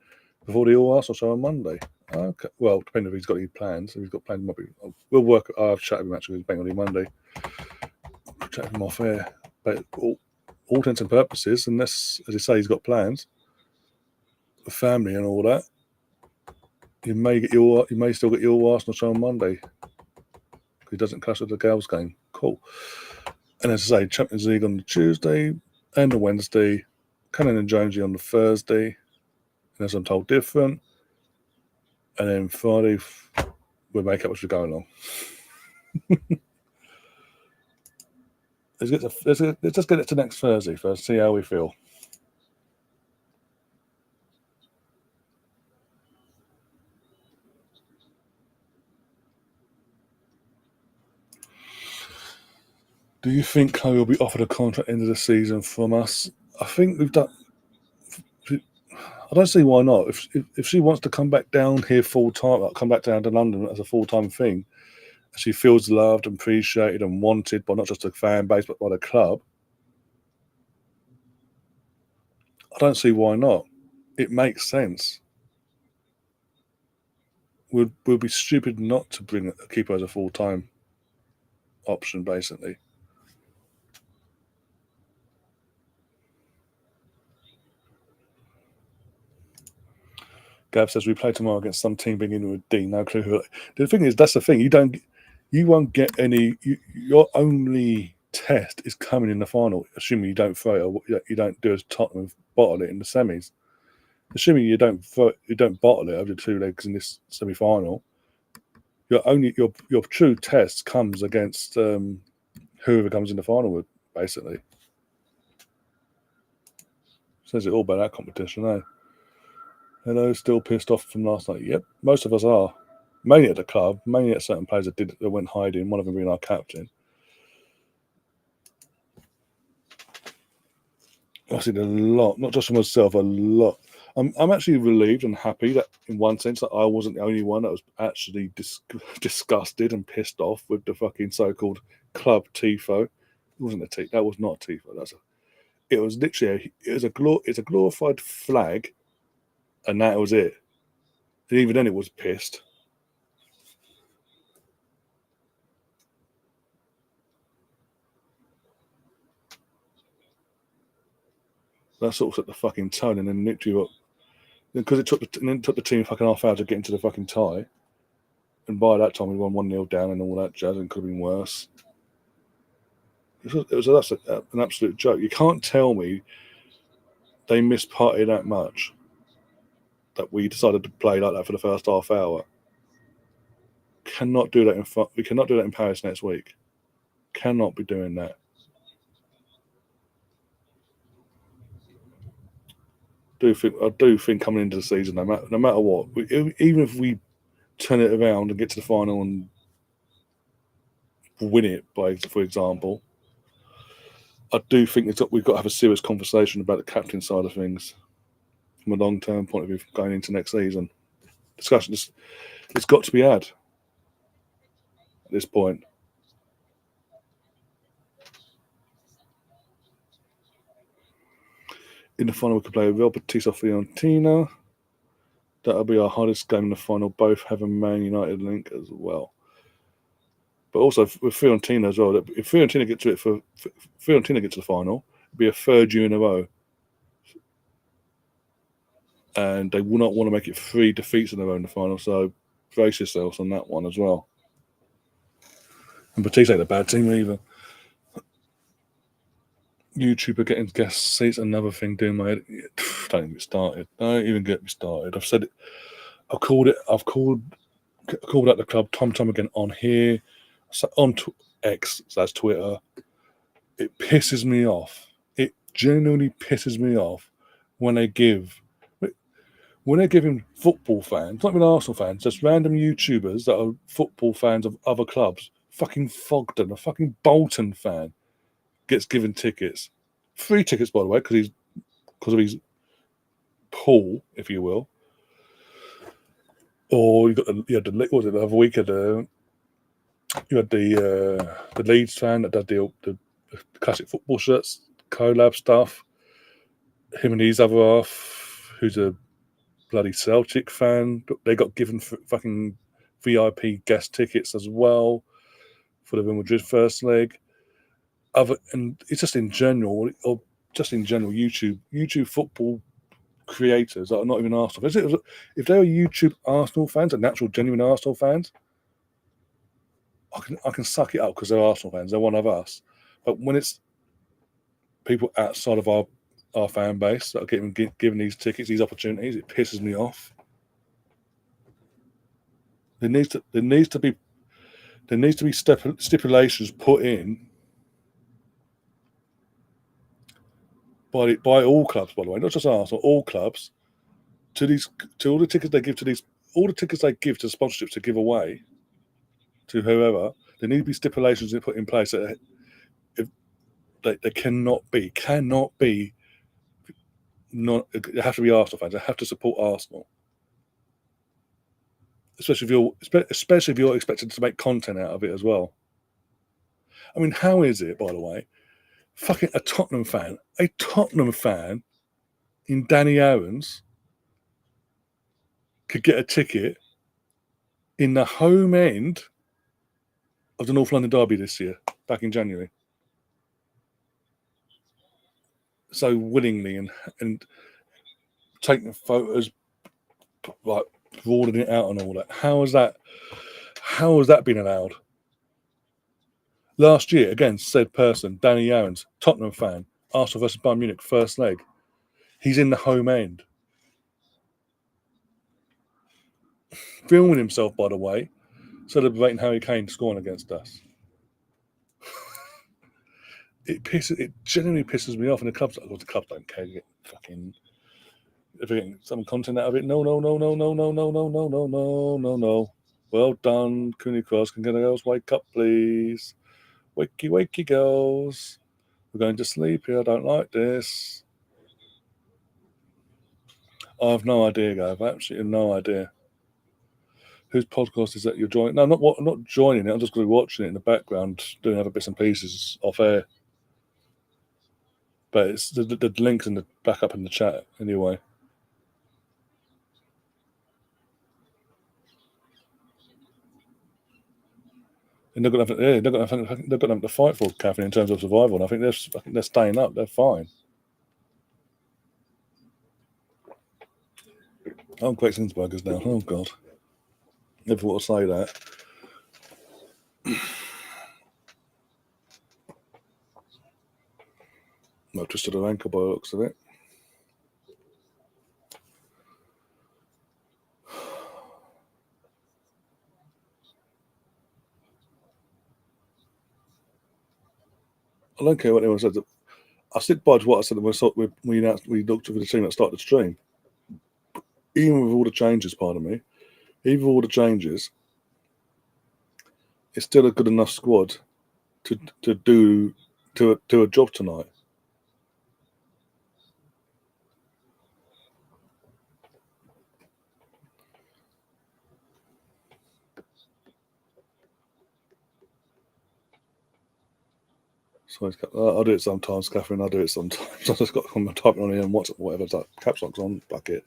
before the All Arsenal show on Monday. Okay. Well, depending if he's got any plans. If he's got plans, we'll work. I'll chat with him actually with Bank on Monday. Chat with him off air. But all intents and purposes, unless, as you say, he's got plans, the family and all that, you may still get your Arsenal show on Monday. He doesn't clash with the girls' game. Cool. And as I say, Champions League on the Tuesday and the Wednesday, Cannon and Jonesy on the Thursday, and as I'm told, different. And then Friday, we'll make up as we go along. Let's just get it to next Thursday first, see how we feel. Do you think Chloe will be offered a contract at the end of the season from us? I think we've done. I don't see why not. If she wants to come back down here full time, come back down to London as a full time thing, she feels loved and appreciated and wanted by not just the fan base but by the club. I don't see why not. It makes sense. We'll be stupid not to keep her as a full time option, basically. Gav says we play tomorrow against some team beginning with D. No clue who. The thing is, that's the thing. You won't get any. Your only test is coming in the final, assuming you don't throw it or you don't do as Tottenham and bottle it in the semis. Assuming you don't bottle it over the 2 legs in this semi-final, your true test comes against whoever comes in the final with, basically. Says it all about that competition, eh? Hello, still pissed off from last night. Yep, most of us are. Mainly at the club, mainly at certain players that went hiding, one of them being our captain. I've seen a lot, not just for myself, a lot. I'm actually relieved and happy that, in one sense, that I wasn't the only one that was actually disgusted and pissed off with the fucking so-called club tifo. It wasn't a tifo. That was not a tifo. It was literally it's a glorified flag, and that was it. And even then, it was pissed. That sort of set the fucking tone, and then literally, because it took the team fucking half hour to get into the fucking tie, and by that time we won 1-0 down and all that jazz, and could have been worse. That's an absolute joke. You can't tell me they missed party that much that we decided to play like that for the first half hour. We cannot do that in Paris next week. cannot be doing that. I do think coming into the season, no matter what, even if we turn it around and get to the final and win it, for example, I do think we've got to have a serious conversation about the captain side of things from a long-term point of view going into next season. Discussion, it's got to be had at this point. In the final, we could play Real Betis or Fiorentina. That'll be our hardest game in the final. Both have a Man United link as well. But also with Fiorentina as well. If Fiorentina get to the final, it'll be a third year in a row. And they will not want to make it 3 defeats in a row in the final. So brace yourselves on that one as well. And Betis ain't a bad team either. YouTuber getting guest seats, another thing doing my head. Don't even get started. Don't even get me started. I've said it. I've called out the club time again on here, on X, so that's Twitter. It pisses me off. It genuinely pisses me off when they're giving football fans, not even Arsenal fans, just random YouTubers that are football fans of other clubs. Fucking Fogden, a fucking Bolton fan, gets given tickets, free tickets by the way, because of his pull, if you will. Or you had the other week you had the Leeds fan that did the classic football shirts collab stuff. Him and his other half, who's a bloody Celtic fan, they got given fucking VIP guest tickets as well for the Real Madrid first leg. And it's just in general, YouTube football creators that are not even Arsenal fans. If they were YouTube Arsenal fans and natural genuine Arsenal fans, I can suck it up because they're Arsenal fans. They're one of us. But when it's people outside of our fan base that are given these tickets, these opportunities, it pisses me off. There needs to be stipulations put in by all clubs, by the way, not just Arsenal, all clubs, to all the tickets they give to the sponsorships to give away to whoever. There need to be stipulations put in place that they cannot be. Not, they have to be Arsenal fans. They have to support Arsenal, especially if you're expected to make content out of it as well. I mean, how is it, by the way, fucking a Tottenham fan in Danny Owens could get a ticket in the home end of the North London Derby this year, back in January, so willingly and taking photos, like broadening it out and all that. How has that been allowed? Last year, again, said person, Danny Owens, Tottenham fan, Arsenal versus Bayern Munich, first leg. He's in the home end. Filming himself, by the way, celebrating Harry Kane scoring against us. It genuinely pisses me off, and the clubs don't care. Fucking, if they're getting some content out of it, no. Well done, Cooney Cross. Can girls wake up, please? Wakey, girls. We're going to sleep here. I don't like this. I have no idea, guys. I have absolutely no idea. Whose podcast is that you're joining? No, I'm not joining it. I'm just going to be watching it in the background, doing other bits and pieces off air. But it's the link's in the back up in the chat anyway. And they're going to have to fight for Catherine in terms of survival. And I think they're staying up. They're fine. I'm Greg Sinsberger's now. Oh God, never want to say that. I've twisted her ankle by the looks of it. I don't care what anyone says. I stick by to what I said when we looked at the team that started the stream. Even with all the changes, pardon me, even with all the changes, it's still a good enough squad to do a job tonight. So I'll do it sometimes, Catherine. I'll do it sometimes. I just got to type it on here and whatever caps lock's on, bucket.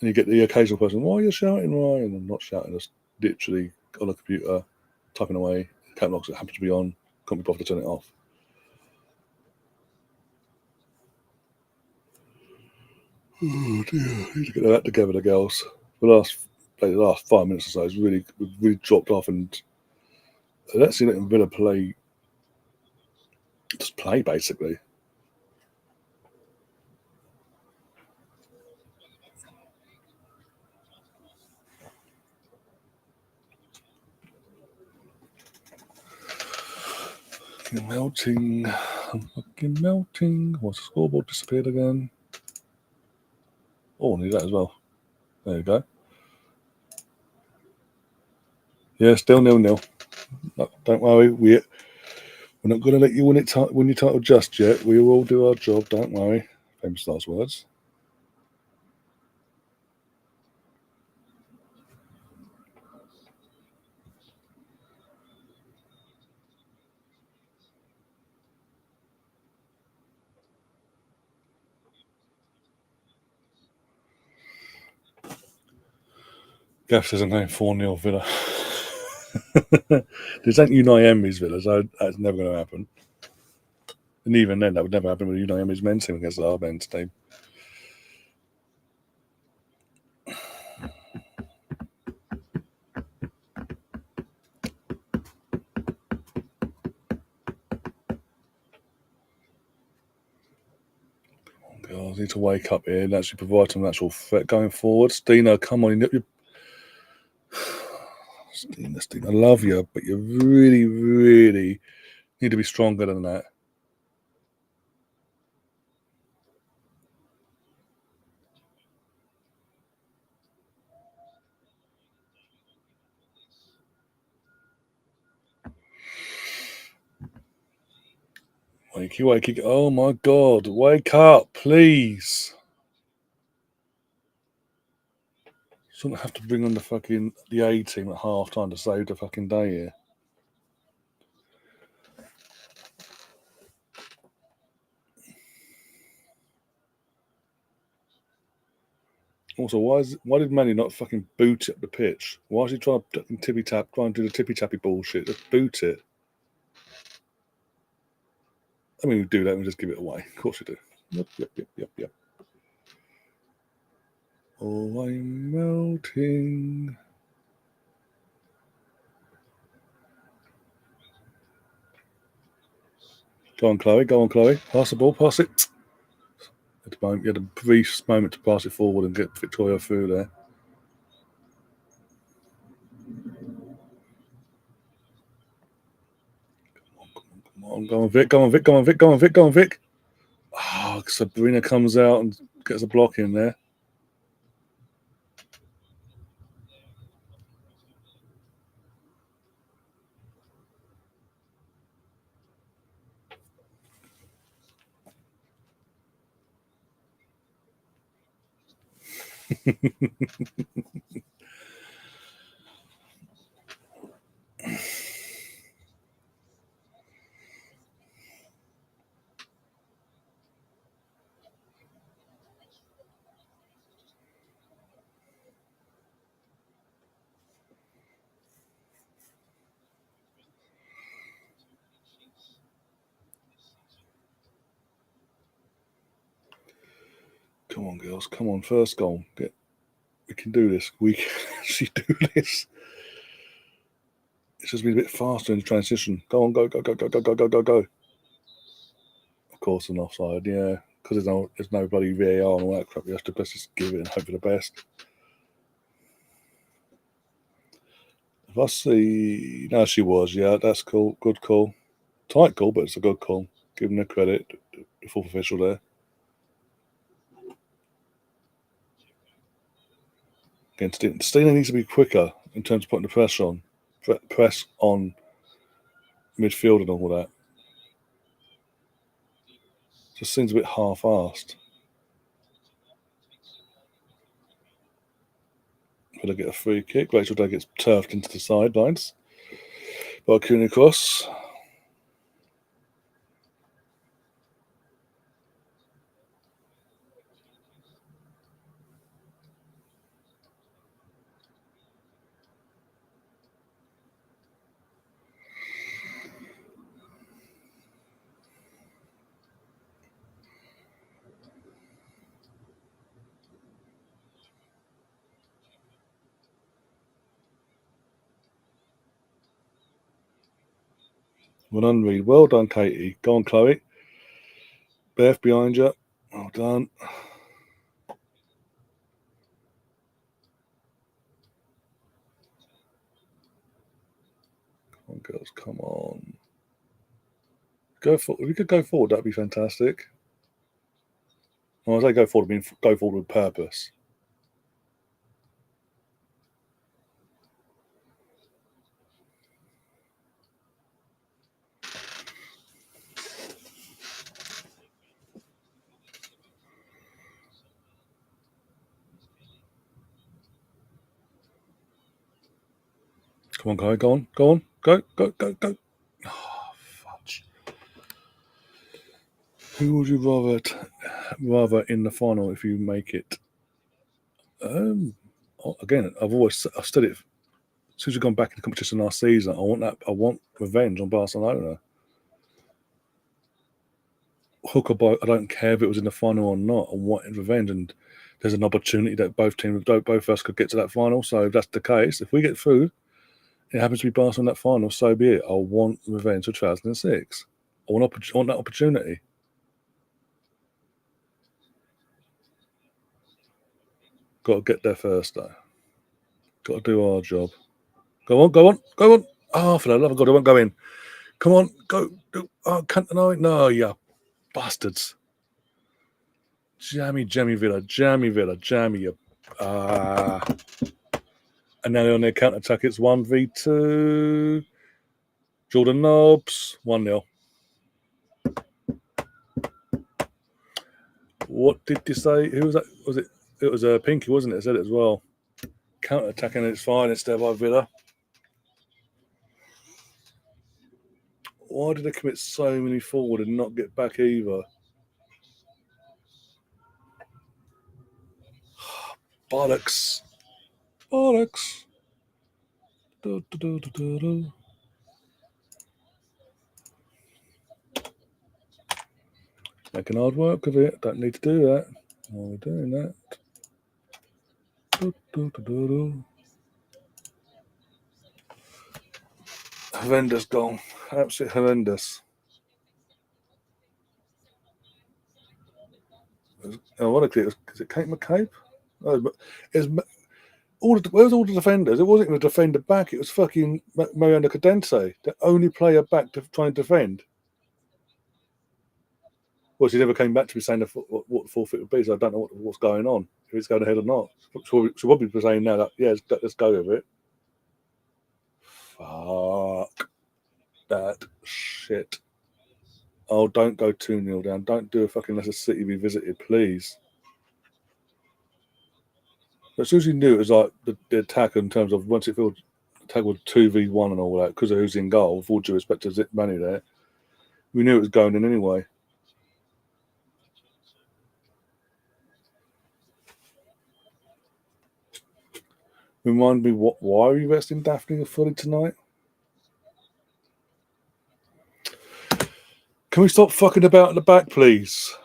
And you get the occasional person, why are you shouting, Ryan? And I'm not shouting, just literally on a computer, typing away, cap locks that happens to be on, can't be bothered to turn it off. Oh dear, I need to get that together, the girls. The last 5 minutes or so has really dropped off, and let's see letting Villa play, just play basically. Melting. I'm fucking melting. What's the scoreboard disappeared again? Oh, I need that as well. There you go. Yeah, still 0-0. No, don't worry, we're not going to let you win your title just yet. We will do our job. Don't worry. Famous last words. Gaff says I'm going 4-0 Villa. This ain't Unai Emery's Villa, so that's never going to happen. And even then, that would never happen with Unai Emery's men's team against our men's team. Girls need to wake up here and actually provide some actual threat going forward. Stina, come on. Stina, I love you, but you really, really need to be stronger than that. Wakey. Oh my God, wake up, please. Shouldn't have to bring on the A team at half time to save the fucking day here. Also, why did Manny not fucking boot it up the pitch? Why is he trying to try and do the tippy tappy bullshit? Just boot it. I mean, we do that and we just give it away. Of course we do. Yep. Oh, I'm melting. Go on, Chloe. Pass the ball, pass it. At the moment, you had a brief moment to pass it forward and get Victoria through there. Come on, go on, Vic. Oh, Sabrina comes out and gets a block in there. Come on, girls. Come on. First goal. We can do this. We can actually do this. It's just been a bit faster in the transition. Go on, go. Of course, an offside, yeah. Because there's no bloody VAR and all that crap. We have to just give it and hope for the best. If I see, no, she was. Yeah, that's cool. Good call. Tight call, but it's a good call. Give him the credit. The fourth official there. Again, Steiner needs to be quicker in terms of putting the press on midfield and all that. Just seems a bit half-assed. Gonna get a free kick. Rachel Day gets turfed into the sidelines by Cooney Cross. Well done, Reed. Well done, Katie. Go on, Chloe. Beth behind you. Well done. Come on, girls. Come on. Go for. If we could go forward, that'd be fantastic. When I say go forward, I mean go forward with purpose. Come on, guy. Go on. Go on. Go. Go. Go. Go. Oh, fudge. Who would you rather in the final if you make it? Again, I've studied it since we've gone back in the competition last season. I want revenge on Barcelona. Hook or by, I don't care if it was in the final or not. I want revenge, and there's an opportunity that both of us could get to that final. So if that's the case, if we get through, it happens to be Barcelona in that final. So be it. I want revenge for 2006. I want that opportunity. Got to get there first, though. Got to do our job. Go on, go on, go on. Oh, for the love of God, I won't go in. Come on, go. Oh, can't deny. No, you bastards. Jammy Villa, you. And now on their counter attack, it's 1v2. Jordan Nobbs, 1-0. What did you say? Who was that? Was it? It was Pinky, wasn't it? I said it as well. Counter attacking its finest there by Villa. Why did they commit so many forward and not get back either? Bollocks. Bollocks. Making hard work of it. Don't need to do that. While we're doing that. Horrendous goal. Absolutely horrendous. Ironically, is it Kate McCabe? Oh, but where's all the defenders? It wasn't even a defender back. It was fucking Mariana Cadence, the only player back to try and defend. Well, she never came back to me saying what the forfeit would be, so I don't know what's going on, if it's going ahead or not. She'll probably be saying now that, yeah, let's go with it. Fuck that shit. Oh, don't go 2-0 down. Don't do a fucking Leicester City revisited, please. As soon as you knew it was like the attack in terms of once it felt attack was 2v1 and all that, because of who's in goal, with all due respect to Zip Manny there, we knew it was going in anyway. Remind me, why are you resting Daphne fully tonight? Can we stop fucking about at the back, please?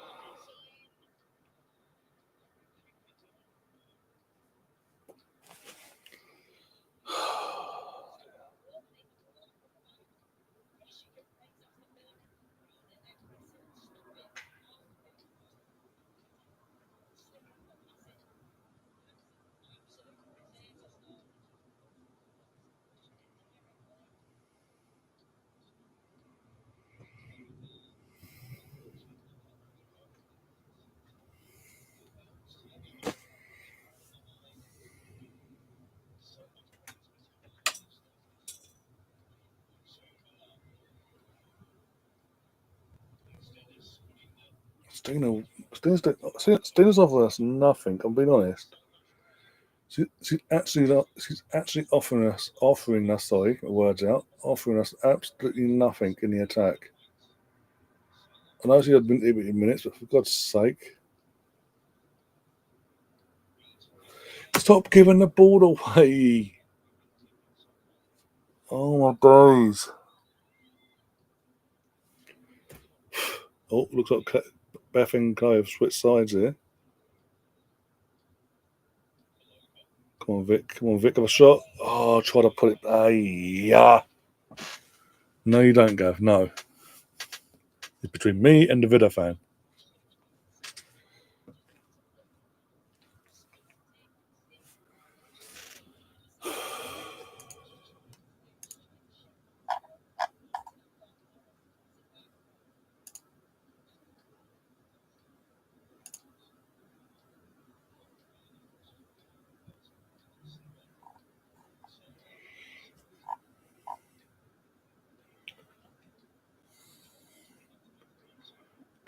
Stina's offering us nothing. I'm being honest. She's actually offering us absolutely nothing in the attack. I know she had been in minutes, but for God's sake, stop giving the ball away. Oh my days. Oh, looks like Beth and Kai have switched sides here. Come on, Vic, have a shot. Oh, try to put it. Yeah. No, you don't, Gav. No. It's between me and the Vida fan.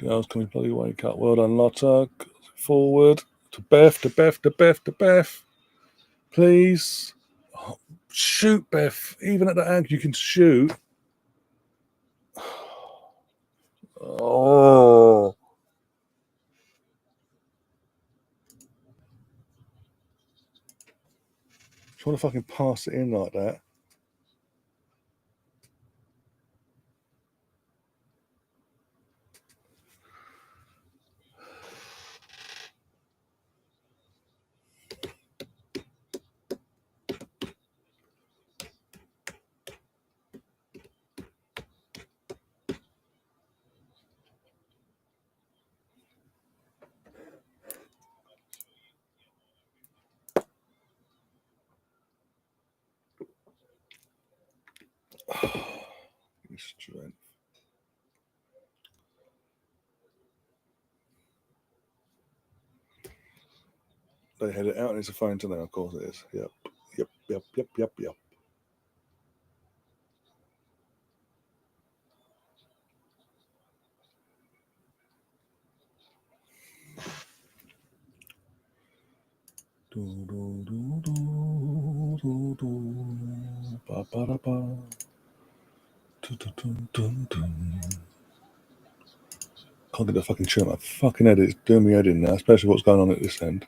Girls, can we bloody wake up? Well done, Lotta. Forward to Beth. Please. Oh, shoot, Beth. Even at the angle, you can shoot. Oh. Trying to fucking pass it in like that. Strength. They head it out and it's a phone to them, of course it is. Yep. Can't get the fucking tune. My fucking head is doing me head in now, especially what's going on at this end.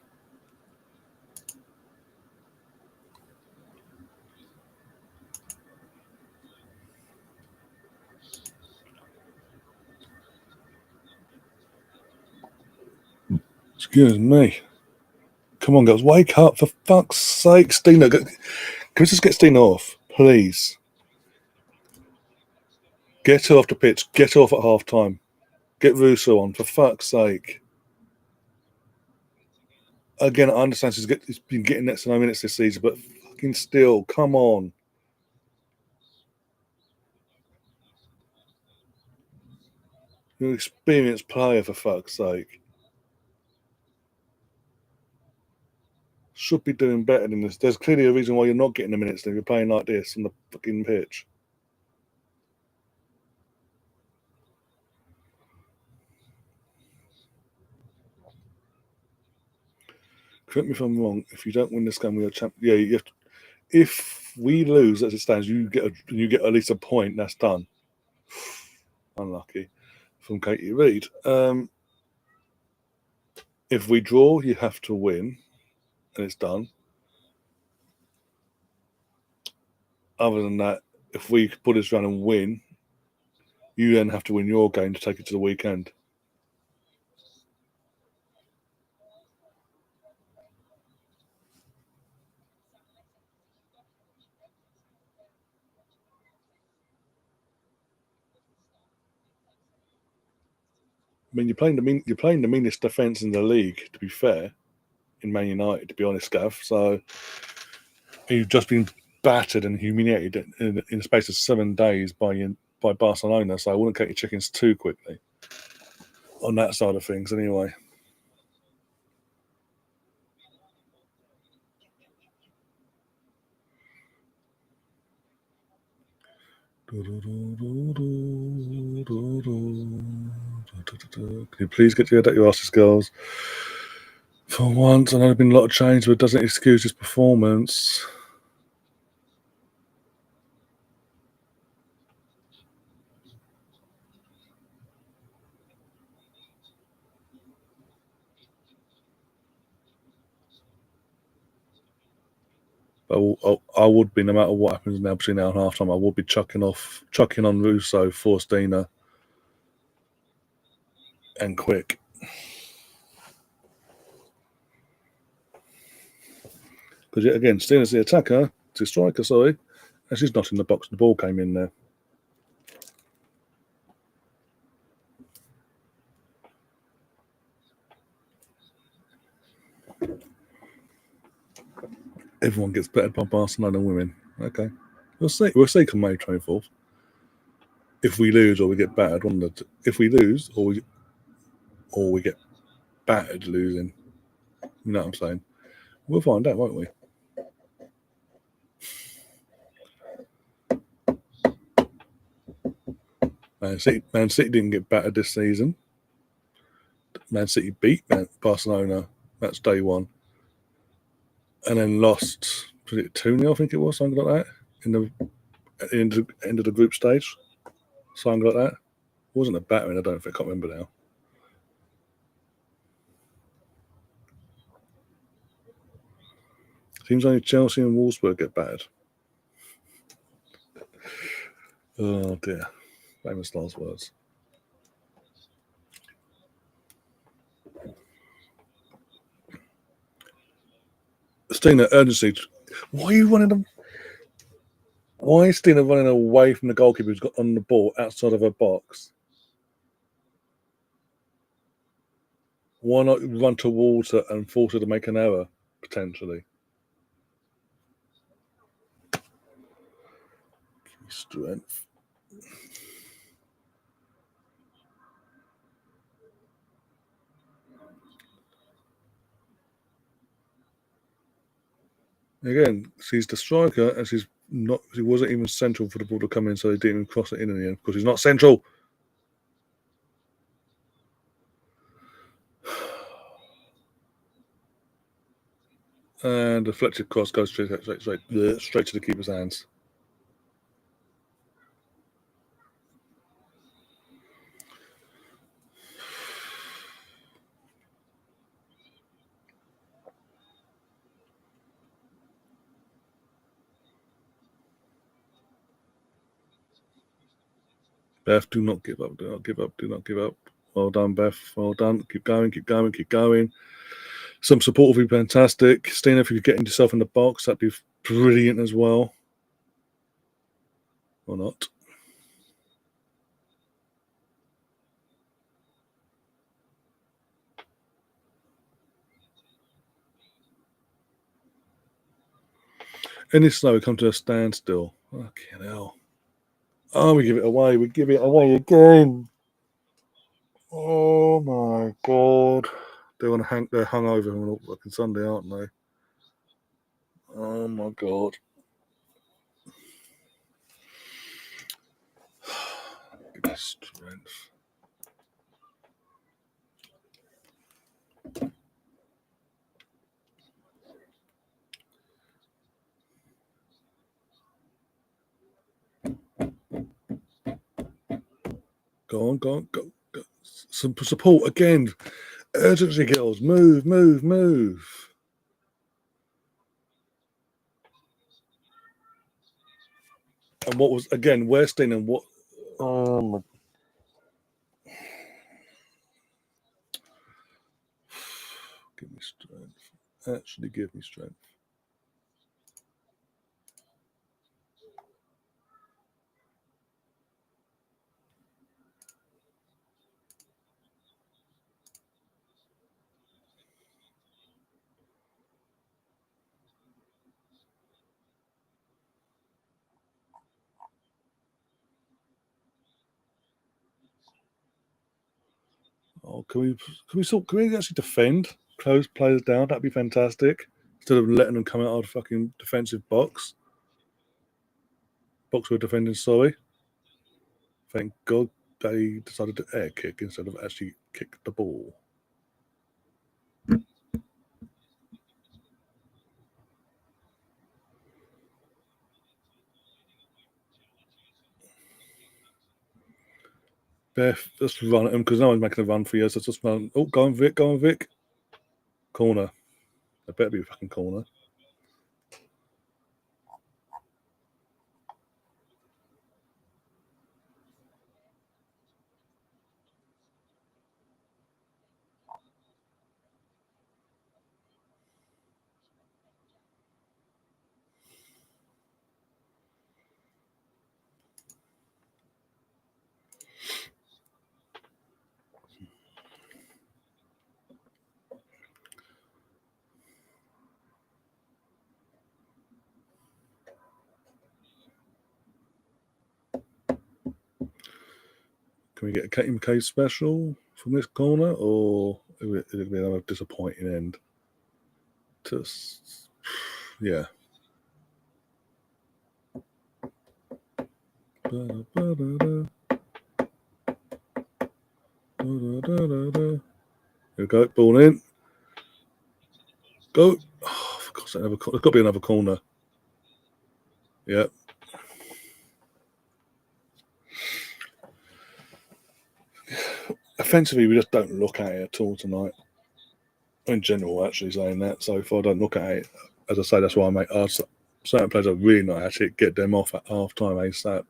Excuse me. Come on, girls, wake up for fuck's sake, Stina. Can we just get Stina off, please? Get her off the pitch. Get her off at half time. Get Russo on, for fuck's sake. Again, I understand he's been getting next to 9 minutes this season, but fucking still, come on. You're an experienced player, for fuck's sake. Should be doing better than this. There's clearly a reason why you're not getting the minutes if you're playing like this on the fucking pitch. Correct me if I'm wrong. If you don't win this game, we are champ. Yeah, you have to, if we lose as it stands, you get at least a point. That's done. Unlucky from Katie Reid. If we draw, you have to win, and it's done. Other than that, if we put this round and win, you then have to win your game to take it to the weekend. I mean, you're playing the meanest defence in the league. To be fair, in Man United, to be honest, Gav. So you've just been battered and humiliated in the space of 7 days by Barcelona. So I wouldn't cut your chickens too quickly on that side of things, anyway. Can you please get your Arsenal skills? For once, I know there's been a lot of change, but it doesn't excuse his performance. I would be, no matter what happens now between now and half time, I would be chucking on Russo, Forstina, and Quick. Because yet again, Stina's the attacker, it's the striker, sorry, and she's not in the box. The ball came in there. Everyone gets bettered by Barcelona women. Okay, we'll see. We'll see come May 24th. If we lose or we get battered, if we lose or we get battered losing, you know what I'm saying? We'll find out, won't we? Man City didn't get battered this season. Man City beat Barcelona. That's day one, and then lost. Was it 2-0? I think it was something like that at the end of the group stage. Something like that. It wasn't a battering. I don't think. I can't remember now. Seems only Chelsea and Wolfsburg get battered. Oh dear. Famous last words. Stina, urgency. Why are you running them? Why is Stina running away from the goalkeeper who's got on the ball outside of her box? Why not run towards her and force her to make an error, potentially? Strength. Again, she's the striker, and she's not. She wasn't even central for the ball to come in, so they didn't even cross it in the end because he's not central. And the deflected cross goes straight to the keeper's hands. Beth, do not give up. Do not give up. Do not give up. Well done, Beth. Well done. Keep going. Keep going. Keep going. Some support would be fantastic. Stina, if you could get yourself in the box, that'd be brilliant as well. Or not. Any slow, we come to a standstill. Fucking hell. Oh, we give it away. We give it away again. Oh my god. They're hungover on fucking Sunday, aren't they? Oh my god. Give me strength. Go on, go on, go. Some support again. Urgency, girls. Move, move, move. And what was, again, Westin and what? Oh my. Give me strength. Actually, give me strength. Oh, can we actually defend? Close players down. That'd be fantastic. Instead of letting them come out of the fucking defensive box. Box we're defending, sorry. Thank God. they decided to air kick instead of actually kick the ball. Beth, just run at him because no one's making a run for you. So just run. Oh, go on, Vic. Go on, Vic. Corner. There better be a fucking corner. Can we get a KMK special from this corner, or is it going to be another disappointing end? Just, yeah. Here we go, ball in. Go. Oh, for God's sake, there's got to be another corner. Yeah. Offensively, we just don't look at it at all tonight. In general, actually saying that. So if I don't look at it, as I say, that's why I make certain players are really not at it, get them off at half time ASAP.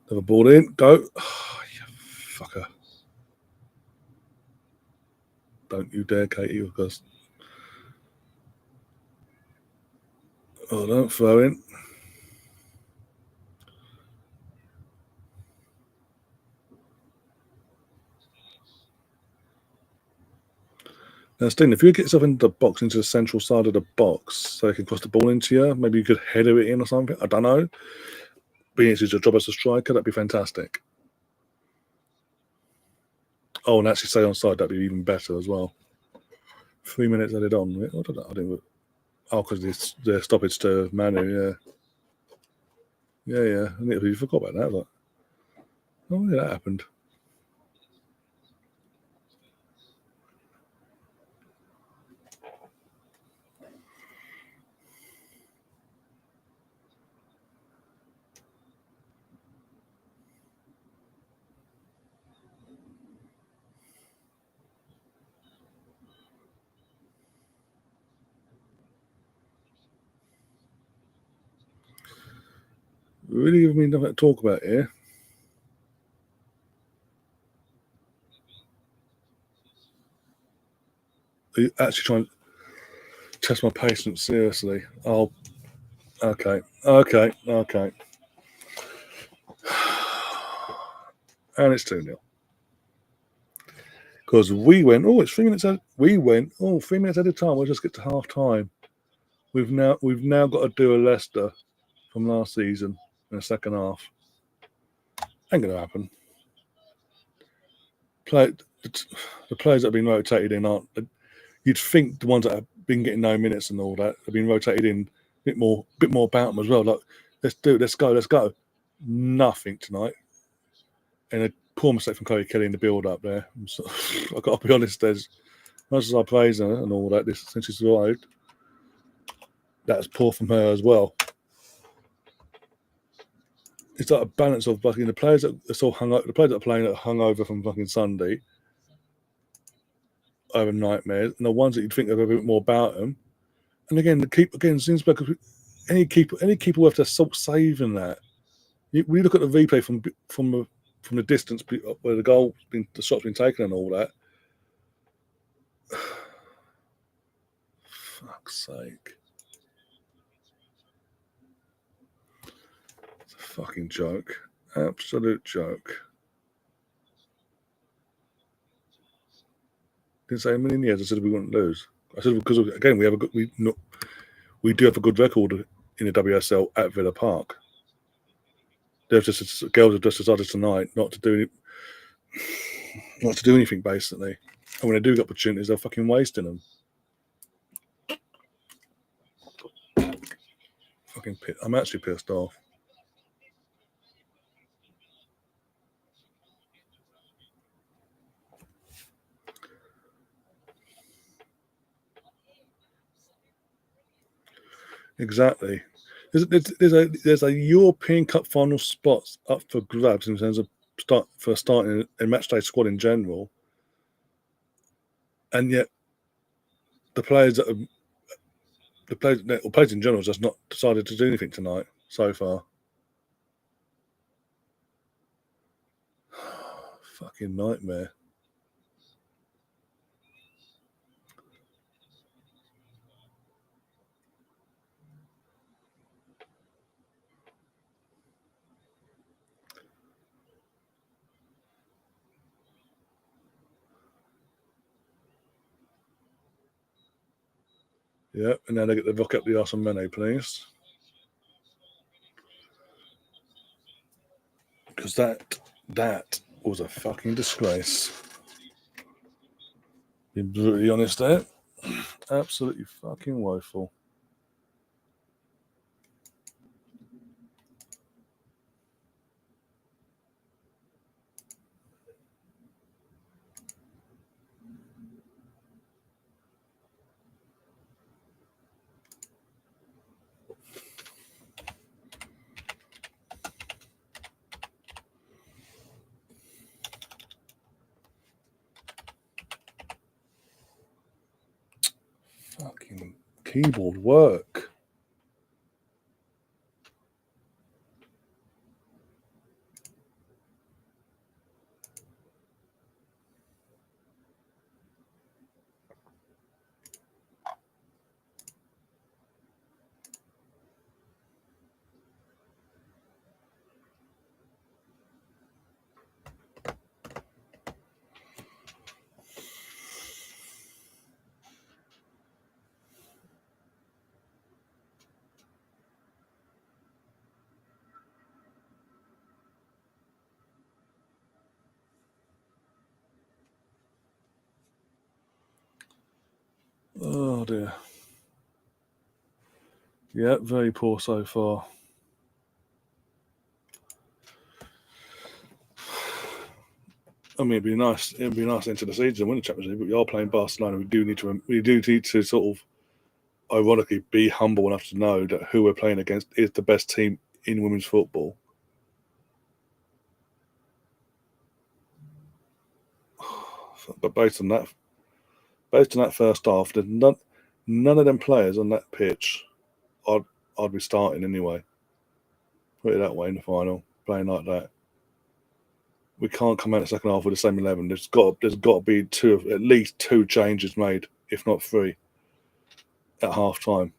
Another ball in. Go. Oh, you fucker. Don't you dare, Katie, because... Oh, don't throw in. Now, Steen, if you get yourself into the box, into the central side of the box, so they can cross the ball into you, maybe you could header it in or something. I don't know. Being it's your job as a striker, that'd be fantastic. Oh, and actually stay on side, that'd be even better as well. 3 minutes added on. I don't know. I didn't. Oh, because the stoppage to Manu, yeah. Yeah. I nearly forgot about that. Like, oh, yeah, that happened. Really giving me nothing to talk about here. Are you actually trying to test my patience seriously? Oh, okay. And it's 2-0. Because we went, it's 3 minutes. We went, 3 minutes at a time. We'll just get to half time. We've now got to do a Leicester from last season in the second half. Ain't going to happen. The players that have been rotated in aren't. You'd think the ones that have been getting no minutes and all that have been rotated in a bit more about them as well. Like, let's do it, let's go. Nothing tonight. And a poor mistake from Chloe Kelly in the build up there. I've got to be honest, there's much as I praise her and all that since she's arrived, that's poor from her as well. It's like a balance of fucking the players that are so the players that are playing that are hungover from fucking Sunday, over nightmares, and the ones that you'd think have a bit more about them. And again, seems like any keeper worth their salt saving that. We look at the replay from the distance where the shot's been taken and all that. Fuck's sake. It's a fucking joke. Absolute joke. Didn't say a million years I said we wouldn't lose. I said because again we do have a good record in the WSL at Villa Park. Girls have just decided tonight not to do it. not to do anything, basically. And when they do get opportunities, they're fucking wasting them. I'm actually pissed off. Exactly. There's a European Cup final spot up for grabs in terms of starting a match day squad in general, and yet the players in general has just not decided to do anything tonight so far. Fucking nightmare. Yeah, and now they get the rock up the arse on Mane, please. Because that was a fucking disgrace. Being brutally honest there. Absolutely fucking woeful. Fucking keyboard work. Oh dear. Yeah, very poor so far. I mean, it'd be nice. It'd be nice into the season, win the Champions League. But we are playing Barcelona. We do need to sort of, ironically, be humble enough to know that who we're playing against is the best team in women's football. But based on that first half, there's none of them players on that pitch. I'd be starting anyway. Put it that way in the final, playing like that. We can't come out in the second half with the same 11. There's got to be at least two changes made, if not three, at half time.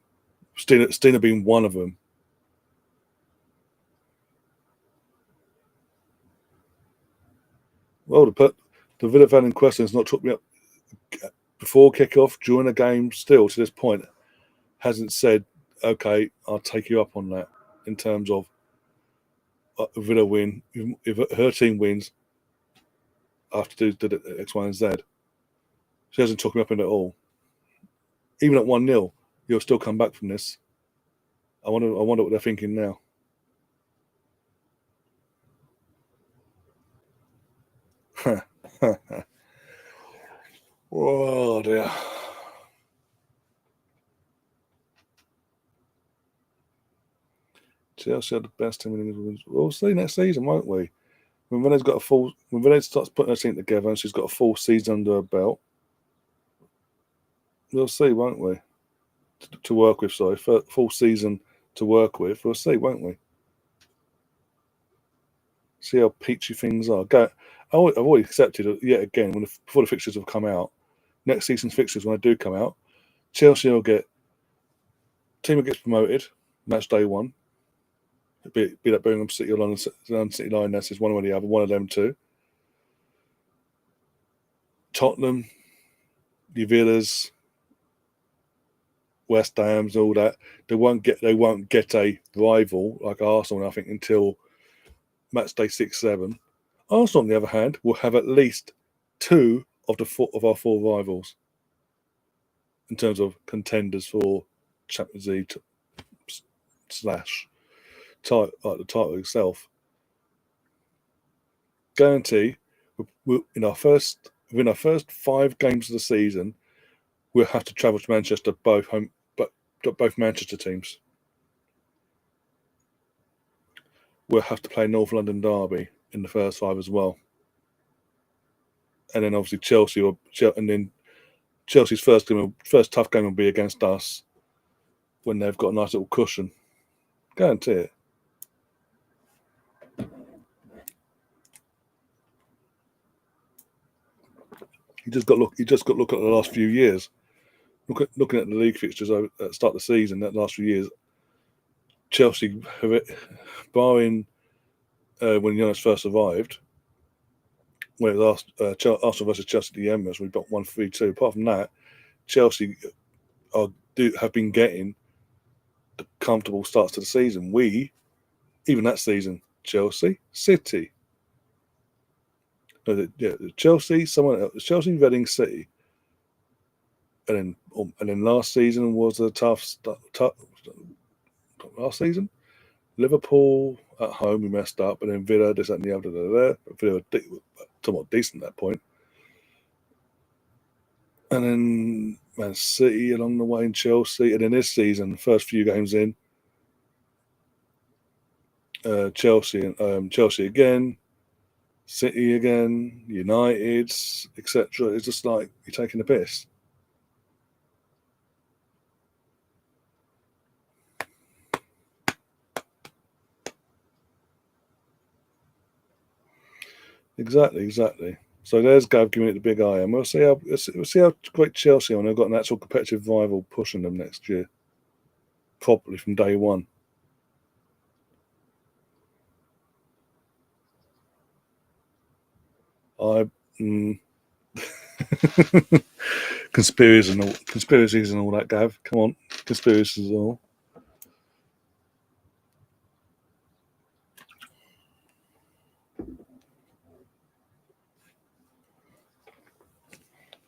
Stina being one of them. Well, the Villa fan in question has not took me up before kickoff, during the game, still to this point, hasn't said, okay, I'll take you up on that in terms of Villa win. If her team wins, I have to do X, Y, and Z. She hasn't took me up in it all. Even at 1-0, you'll still come back from this. I wonder what they're thinking now. Oh dear. Chelsea are the best team in England. We'll see next season, won't we? When Renee starts putting her team together and she's got a full season under her belt, we'll see, won't we? To work with, sorry, full season to work with. We'll see, won't we? See how peachy things are. I've already accepted it yet again before the fixtures have come out. Next season's fixtures, when they do come out, Chelsea will get team that gets promoted, match day one. Be that Birmingham City or London City Lionesses, is one or the other, one of them two. Tottenham, the Villas, West Ham's, all that. They won't get a rival like Arsenal, I think, until match day 6-7. Arsenal, on the other hand, will have at least 2 of our 4 rivals in terms of contenders for Champions League slash title, like the title itself. Guarantee, within our first 5 games of the season, we'll have to travel to Manchester, both Manchester teams. We'll have to play North London Derby in the first 5 as well, and then obviously Chelsea's first tough game will be against us when they've got a nice little cushion. Guarantee it. You just got to look at the last few years. Looking at the league fixtures at the start of the season, that last few years, Chelsea, barring when Jonas first arrived, when it was Arsenal versus Chelsea at the Emirates, we got 1-3-2. Apart from that, Chelsea have been getting the comfortable starts to the season. Even that season, Chelsea, City, Chelsea, someone else, Chelsea, Reading, City, and then last season was a tough last season. Liverpool at home, we messed up, and then Villa, this, that, and the other. Villa were somewhat decent at that point. And then Man City along the way, and Chelsea. And then this season, first few games in, Chelsea again, City again, United, etc. It's just like you're taking the piss. Exactly. So there's Gav giving it the big eye, and we'll see how great Chelsea are. And they've got an actual competitive rival pushing them next year, probably from day one. Conspiracies and all that, Gav. Come on, conspiracies and all.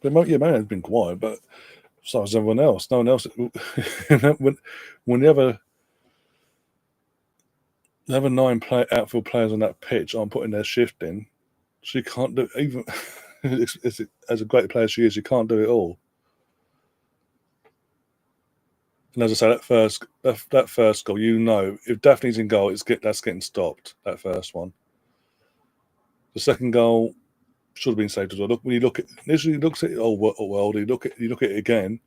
But man has been quiet, but so has everyone else. No one else. when the other 9 outfield players on that pitch aren't putting their shift in, she can't do even. As a great player she is, she can't do it all. And as I say, that first goal, if Daphne's in goal, that's getting stopped. That first one. The second goal should have been saved as well. When you look at initially, looks at it, you look at it again.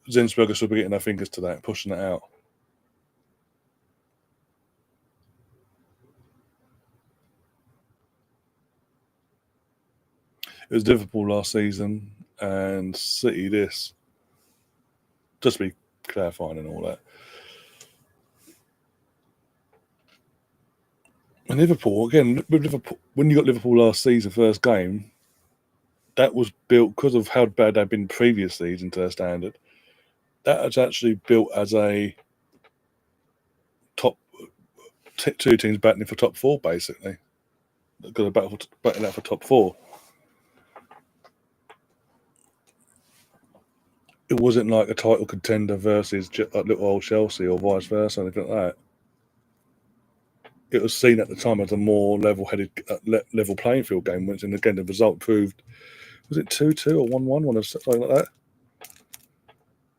Zinsberger should be getting her fingers to that, pushing it out. It was Liverpool last season and City this. Just to be clarifying and all that. And Liverpool, again, when you got Liverpool last season, first game, that was built because of how bad they'd been previous season to their standard. That was actually built as a top 2 teams battling for top 4, basically. They've got to battle out for top 4. It wasn't like a title contender versus little old Chelsea or vice versa, anything like that. It was seen at the time as a more level-headed, level playing field game, which, and again, the result proved, was it 2-2 or 1-1, or something like that?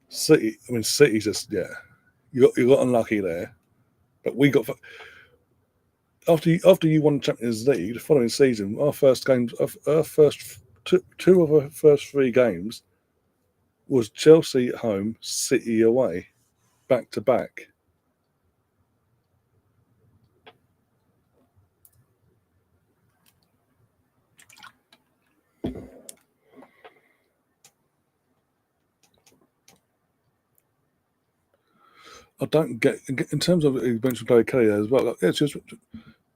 City's just, you got unlucky there, but we got after you won the Champions League the following season. Our first games, our first 2 of our first 3 games was Chelsea at home, City away, back to back. I don't get, in terms of, you mentioned Chloe Kelly there as well. It's just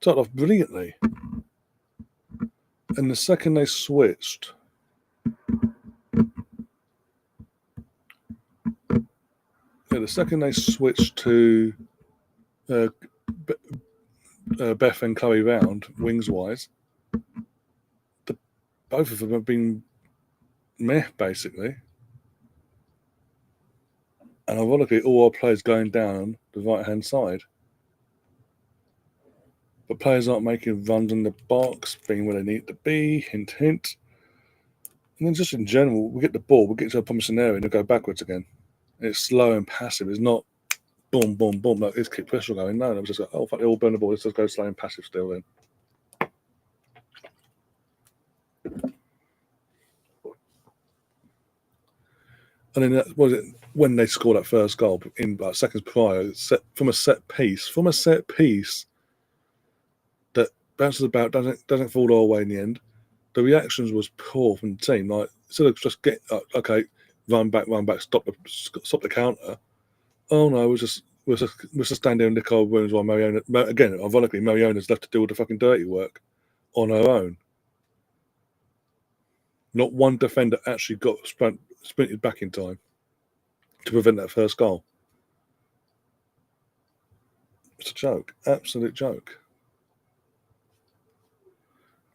started off brilliantly, and the second they switched, to Beth and Chloe round, wings-wise, both of them have been meh, basically. And ironically, all our players going down the right-hand side. But players aren't making runs in the box, being where they need to be, hint, hint. And then just in general, we get the ball, we get to a promising area and we go backwards again. It's slow and passive. It's not boom, boom, boom, like it's kick pressure going. No, it was just like, oh, fuck, they all burn the ball. Let's just go slow and passive still then. And then that was it when they scored that first goal in like seconds prior, from a set piece that bounces about, doesn't fall all the way in the end. The reactions was poor from the team. Like instead of just get okay, run back, stop the counter. Oh no, we're just stand there and lick our wounds while Mariona again. Ironically, Mariona's left to do all the fucking dirty work on her own. Not one defender actually got sprinted back in time to prevent that first goal. It's a joke, absolute joke.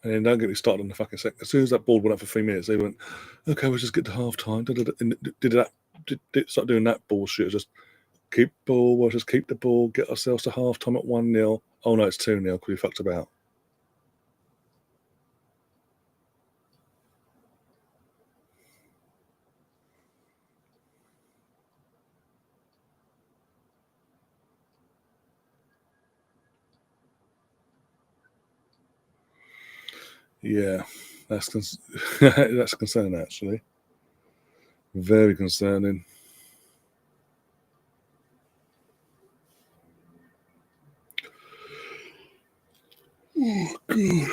And then don't get me started on the fucking second. As soon as that ball went up for 3 minutes, they went, okay, we'll just get to half time. Did start doing that bullshit. Just keep ball, we'll just keep the ball, get ourselves to half time at 1-0. Oh no, it's 2-0 because we fucked about. Yeah, that's concerning actually. Very concerning. Oh, God.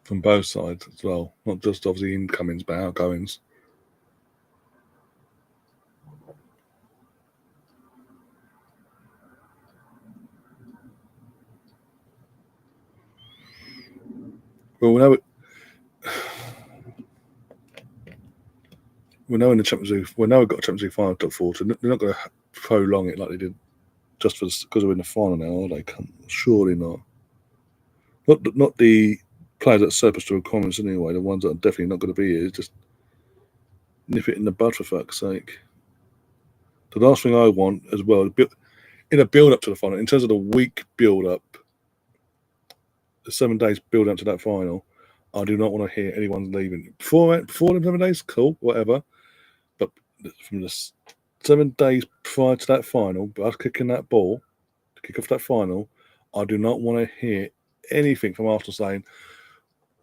From both sides as well, not just obviously incomings but outgoings. Well, we know in the Champions League, we know we've got a Champions League final top 4, so they're not going to prolong it like they did just because we're in the final now, are they? Surely not. Not the players that surplus to requirements anyway. The ones that are definitely not going to be here, just nip it in the bud for fuck's sake. The last thing I want as well, in a build-up to the final, in terms of the week build-up, the 7 days build-up to that final, I do not want to hear anyone's leaving. Before the 7 days, cool, whatever. But from the 7 days prior to that final, us kicking that ball to kick off that final, I do not want to hear anything from Arsenal saying,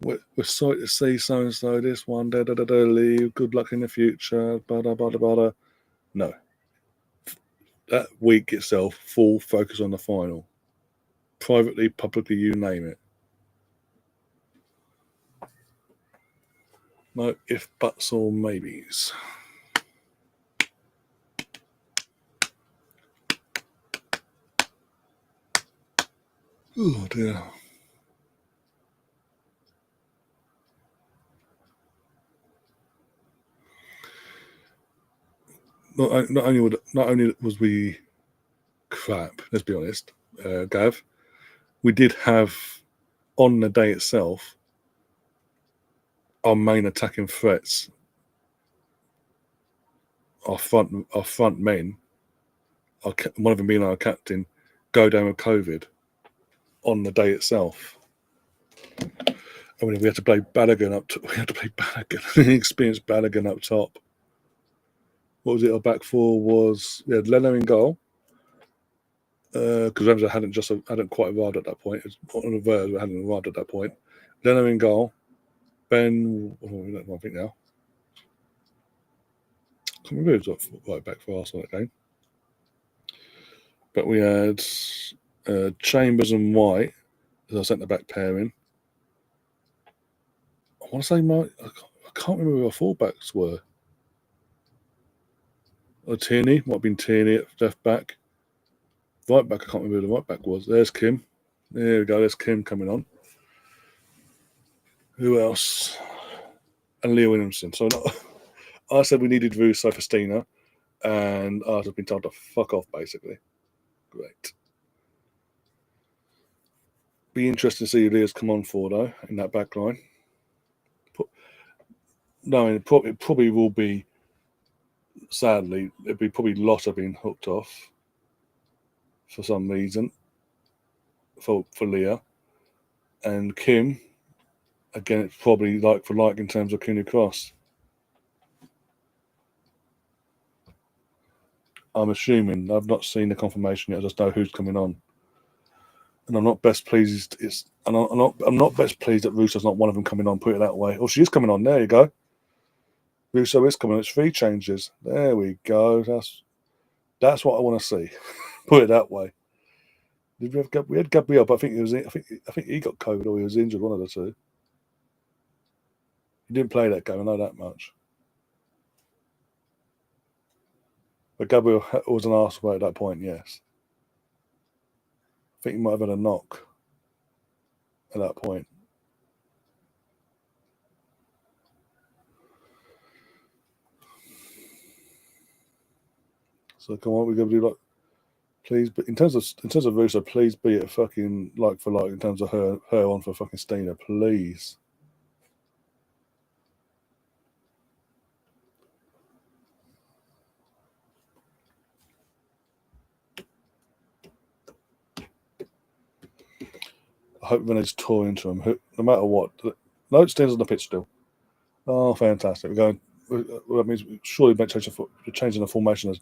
we're sorry to see so-and-so this one, leave, good luck in the future, bada, bada, bada. No. That week itself, full focus on the final. Privately, publicly, you name it. No if, buts, or maybes. Oh dear. Not only was we crap, let's be honest, Gav, we did have on the day itself our main attacking threats, our front men, one of them being our captain, go down with COVID on the day itself. I mean, we had to play Balogun an inexperienced Balogun up top. What was it? Our back four was we had Leno in goal because Ramsey hadn't quite arrived at that point. It was on the verge, but hadn't arrived at that point. Leno in goal. Ben, I think now. I can't remember who was right back for Arsenal that game. But we had Chambers and White as our centre back pairing. I want to say I can't remember who our fullbacks were. Tierney, might have been Tierney at left back. Right back, I can't remember who the right back was. There's Kim. There we go, there's Kim coming on. Who else? And Leo Williamson. So I said we needed Russo for Stina, and I've been told to fuck off, basically. Great. Be interesting to see who Leah's come on for, though, in that back line. No, it probably will be, sadly, it'd be probably Lotta being hooked off for some reason for Leah. And Kim, again, it's probably like for like in terms of Cooney Cross. I'm assuming. I've not seen the confirmation yet. I just know who's coming on. And I'm not best pleased. I'm not best pleased that Russo's not one of them coming on. Put it that way. Oh, she is coming on. There you go. Russo is coming on. It's 3 changes. There we go. That's what I want to see. Put it that way. Did we had Gabriel, but I think he got COVID or he was injured. One of the two. He didn't play that game. I know that much. But Gabriel was an Arsenal at that point. Yes. I think he might have had a knock at that point. So come on, we're gonna do like, please. But in terms of Russo, please be it fucking like for like in terms of her on for fucking Stina, please. I hope Renee's tore into him. No matter what. No, Stina's on the pitch still. Oh, fantastic! We're going. That means surely we're changing the formation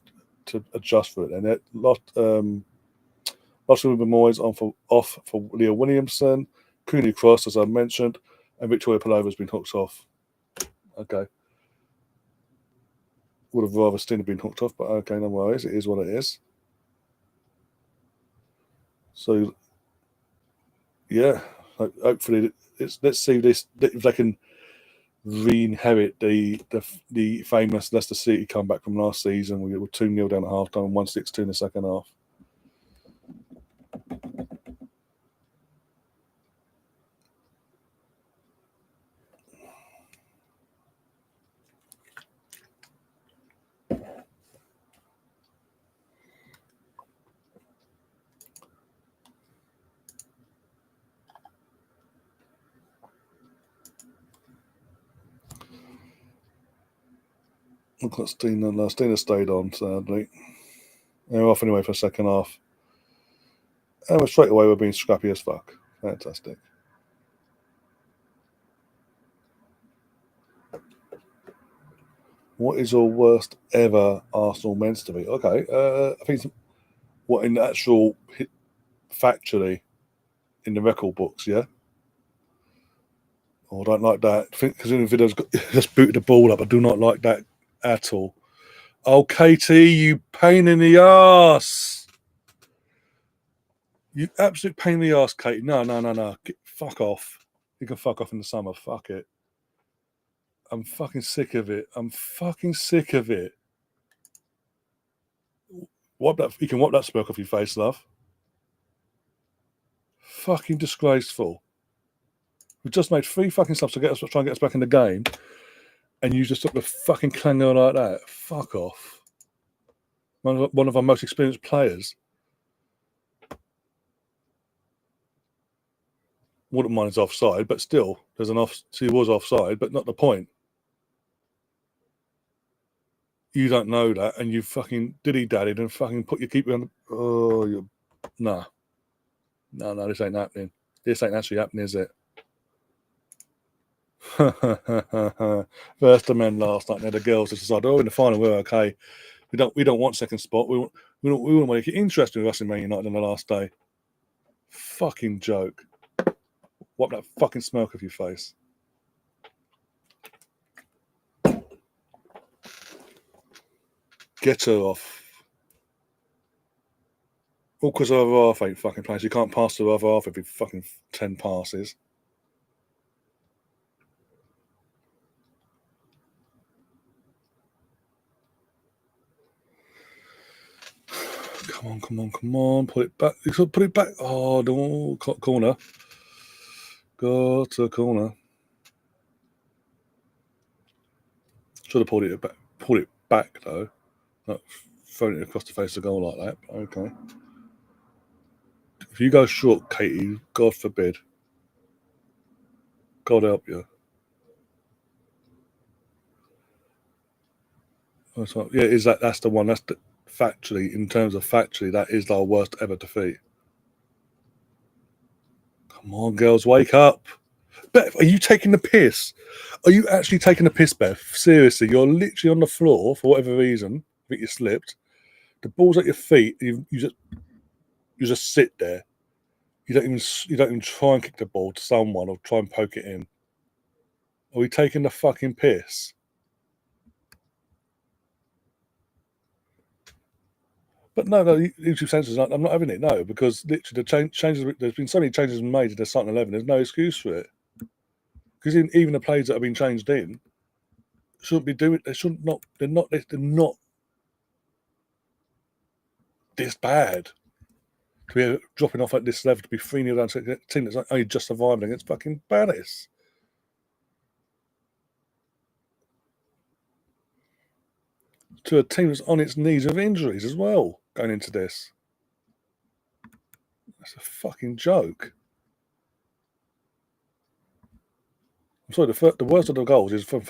to adjust for it. And it lost Ruben Moyes off for Leah Williamson, Cooney Cross, as I mentioned, and Victoria Palova's been hooked off. Okay. Would have rather Stina been hooked off, but okay, no worries. It is what it is. So, yeah, hopefully, let's see if they can re-inherit the famous Leicester City comeback from last season. We were 2-0 down at half time and 1-6-2 in the second half. Look at Stina. Stina stayed on, sadly. They're off anyway for the second half. And straight away we're being scrappy as fuck. Fantastic. What is your worst ever Arsenal meant to be? Okay, I think what in the actual factually in the record books, yeah. Oh, I don't like that. Because in the video's just booted the ball up. I do not like that at all. Oh, KT, you pain in the ass. You absolute pain in the ass, Katie. No. Fuck off. You can fuck off in the summer. Fuck it. I'm fucking sick of it. You can wipe that smirk off your face, love. Fucking disgraceful. We've just made 3 fucking subs to try and get us back in the game, and you just took the fucking clanger like that. Fuck off. One of our most experienced players. Wouldn't mind his offside, but still, there's an off. So he was offside, but not the point. You don't know that, and you fucking diddy-daddied and fucking put your keeper on. Oh, you're nah. No, this ain't happening. This ain't actually happening, is it? First the men last night. Now the girls just decided, in the final we're okay. We don't want second spot. We want to make it interesting with us in Man United on the last day. Fucking joke. Wipe that fucking smoke off your face. Get her off. All because of other half ain't fucking playing. You can't pass to the other half every fucking 10 passes. Come on. Put it back. Put it back. Oh, no. Corner. Go to the corner. Should have pulled it back though. Not throwing it across the face of the goal like that. Okay. If you go short, Katie, God forbid. God help you. Yeah, that's the one. That's factually, in terms of factually, that is our worst ever defeat. Come on, girls, wake up. Beth, are you taking the piss? Are you actually taking the piss, Beth? Seriously, you're literally on the floor for whatever reason. I think you slipped. The ball's at your feet. You just sit there. You don't even try and kick the ball to someone or try and poke it in. Are we taking the fucking piss? But no, YouTube censors. I'm not having it. No, because literally the changes. There's been so many changes made to the starting 11. There's no excuse for it. Because even the players that have been changed in shouldn't be doing. They shouldn't not. They're not. They're not this bad. To be dropping off at this level to be 3-0 down to a team that's only just surviving against fucking Palace. To a team that's on its knees with injuries as well going into this. That's a fucking joke. I'm sorry, the worst of the goals is from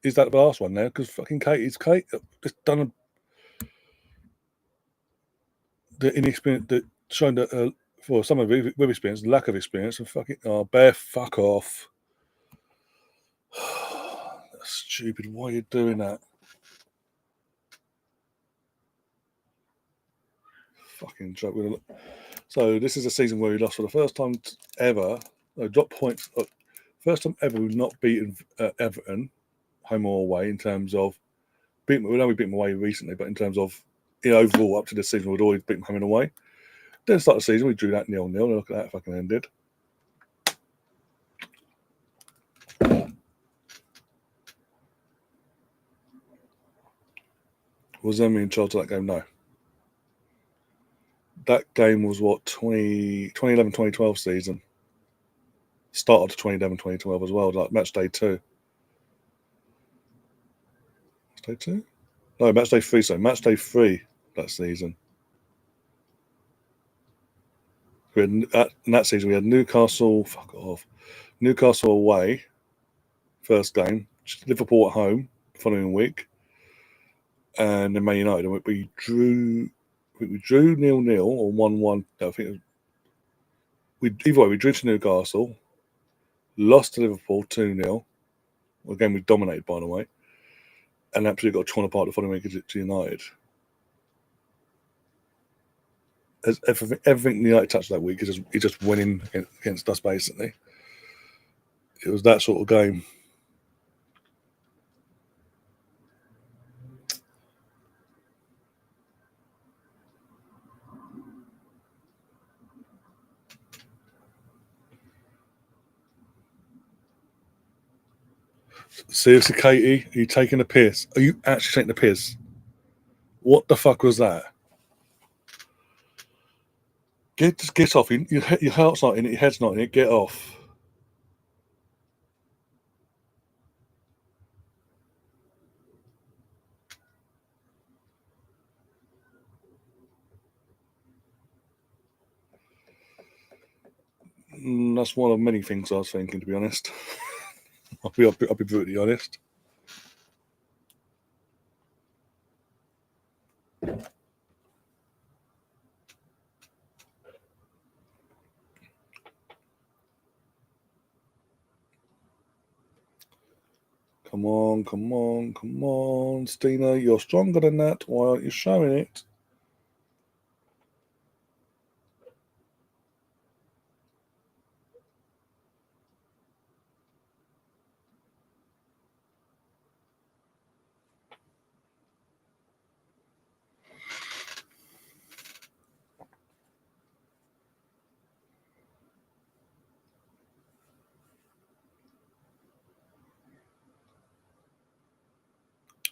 is that the last one now, because fucking Kate just done the inexperience, showing that for some of it with experience, lack of experience, and fucking bear fuck off. That's stupid. Why are you doing that? Fucking joke. So this is a season where we lost for the first time ever. Dropped points. First time ever we've not beaten Everton, home or away, in terms of we know we beat them away recently, but in terms of overall up to this season, we'd always beat them home and away. Then start the season, we drew that 0-0. Look at that, fucking ended. Was Emily in charge of that game? No. That game was what, 2011-2012 season. Start of 2011-2012 as well, like match day 2. Match day 2? No, match day 3, so match day 3 that season. In that season, we had Newcastle, fuck off. Newcastle away, first game. Liverpool at home, following week. And then Man United. And we drew 0-0 or 1-1. I think either way, we drew to Newcastle, lost to Liverpool 2-0. Again, we dominated, by the way. And absolutely got torn apart the following week to United. As everything United touched that week is just winning against us, basically. It was that sort of game. Seriously, Katie, are you taking the piss? Are you actually taking the piss? What the fuck was that? Just get off. Your heart's not in it, your head's not in it. Get off. That's one of many things I was thinking, to be honest. I'll be brutally honest. Come on, Stina. You're stronger than that. Why aren't you showing it?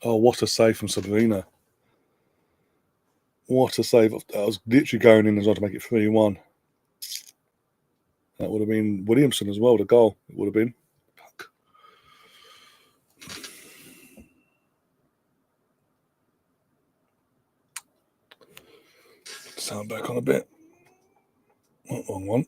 Oh, what a save from Sabrina. What a save. I was literally going in as well to make it 3-1. That would have been Williamson as well, the goal. It would have been. Fuck. Sound back on a bit. Wrong one.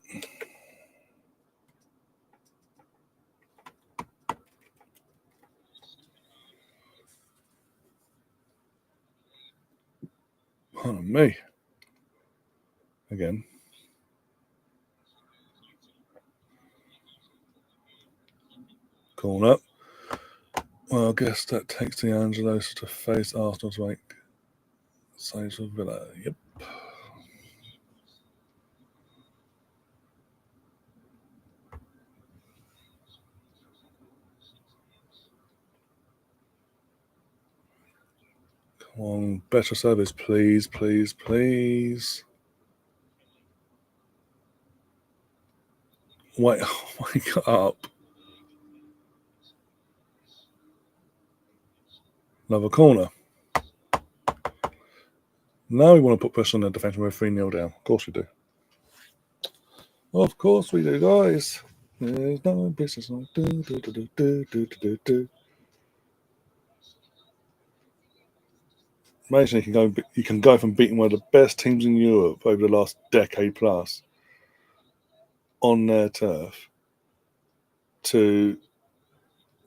Pardon me. Again. Corner. Well, I guess that takes the Angelos to face Arsenal to make saves for Villa. Yep. Come on, better service, please, please, please. Wait, wake up. Another corner. Now we want to put pressure on the defence when we're 3-0 down. Of course we do. Of course we do, guys. There's no business like do. Amazing, you can go from beating one of the best teams in Europe over the last decade plus on their turf to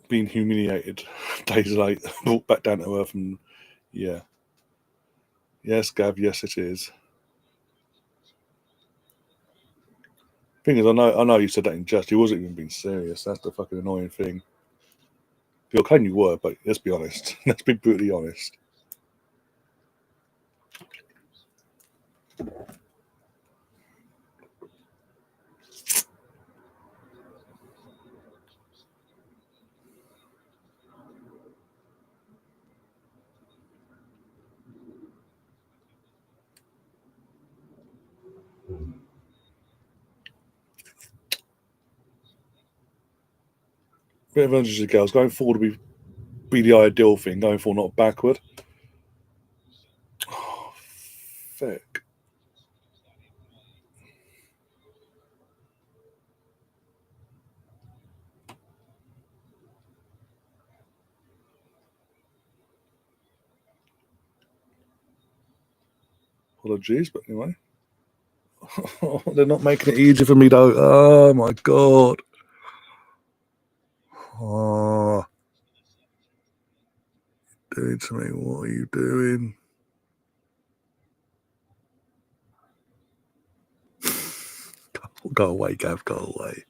being humiliated days later, brought back down to earth, and yeah. Yes, Gav, yes it is. Thing is, I know you said that in jest. You wasn't even being serious. That's the fucking annoying thing. You're claiming you were, but let's be honest. Let's be brutally honest. Bit of energy, girls. Going forward would be the ideal thing. Going forward, not backward. Oh, fuck. Apologies, but anyway. Oh, they're not making it easy for me, though. Oh, my God. Oh, doing to me. What are you doing? Go away, Gav. Go away.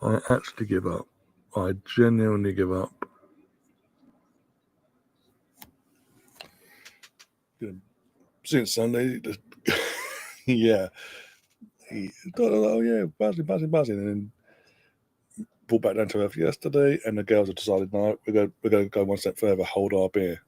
I actually give up. I genuinely give up. Since Sunday, yeah. Oh, yeah, buzzing. And then brought back down to earth yesterday, and the girls have decided, no, we're going to go one step further, hold our beer.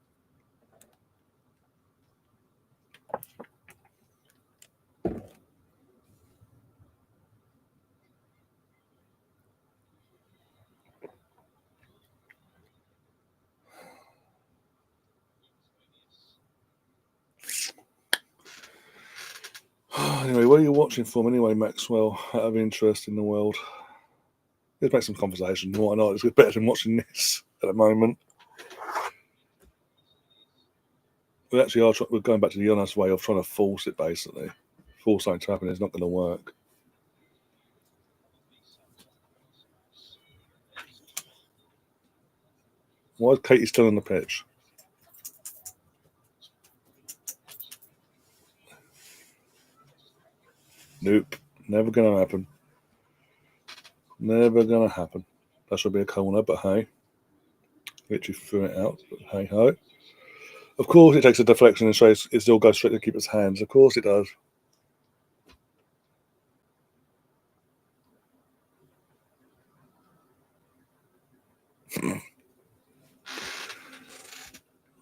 Anyway, what are you watching from anyway, Maxwell, out of interest in the world? Let's make some conversation. Why not? It's better than watching this at the moment. We actually are we're going back to the honest way of trying to force it, basically. Force something to happen. It's not going to work. Why is Katie still on the pitch? Nope. Never going to happen. Never going to happen. That should be a corner, but hey. Literally threw it out, but hey ho. Of course, it takes a deflection and it still goes straight to the keeper's hands. Of course, it does.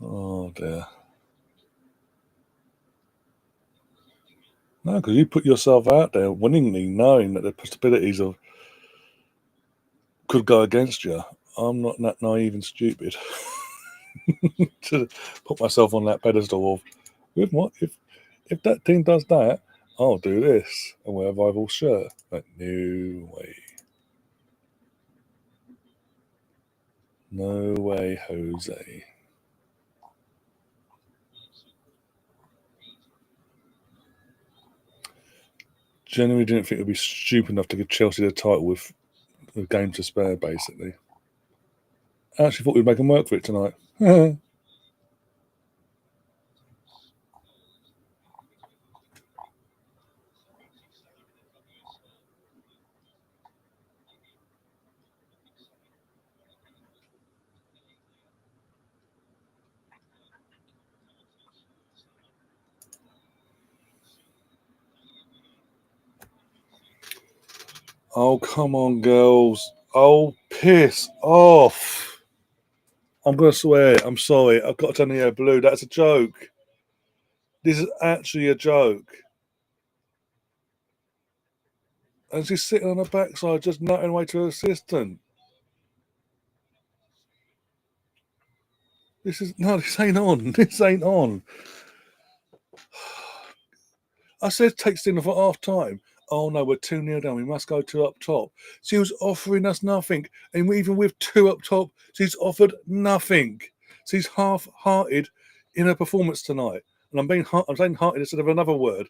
Oh dear. No, because you put yourself out there winningly, knowing that the possibilities of could go against you. I'm not that naive and stupid to put myself on that pedestal of, with what if that team does that, I'll do this and wear a rival shirt. Like, no way. No way, Jose. genuinely didn't think it would be stupid enough to give Chelsea the title with a game to spare, basically. I actually thought we'd make them work for it tonight. Oh, come on, girls. Oh, piss off. I'm going to swear. I'm sorry. I've got to turn the air blue. That's a joke. This is actually a joke. And she's sitting on her backside just nutting away to her assistant. This ain't on. This ain't on. I said take Stina for half time. Oh no, we're 2-0 down. We must go 2 up top. She was offering us nothing. And even with 2 up top, she's offered nothing. She's half-hearted in her performance tonight. And I'm saying hearted instead of another word.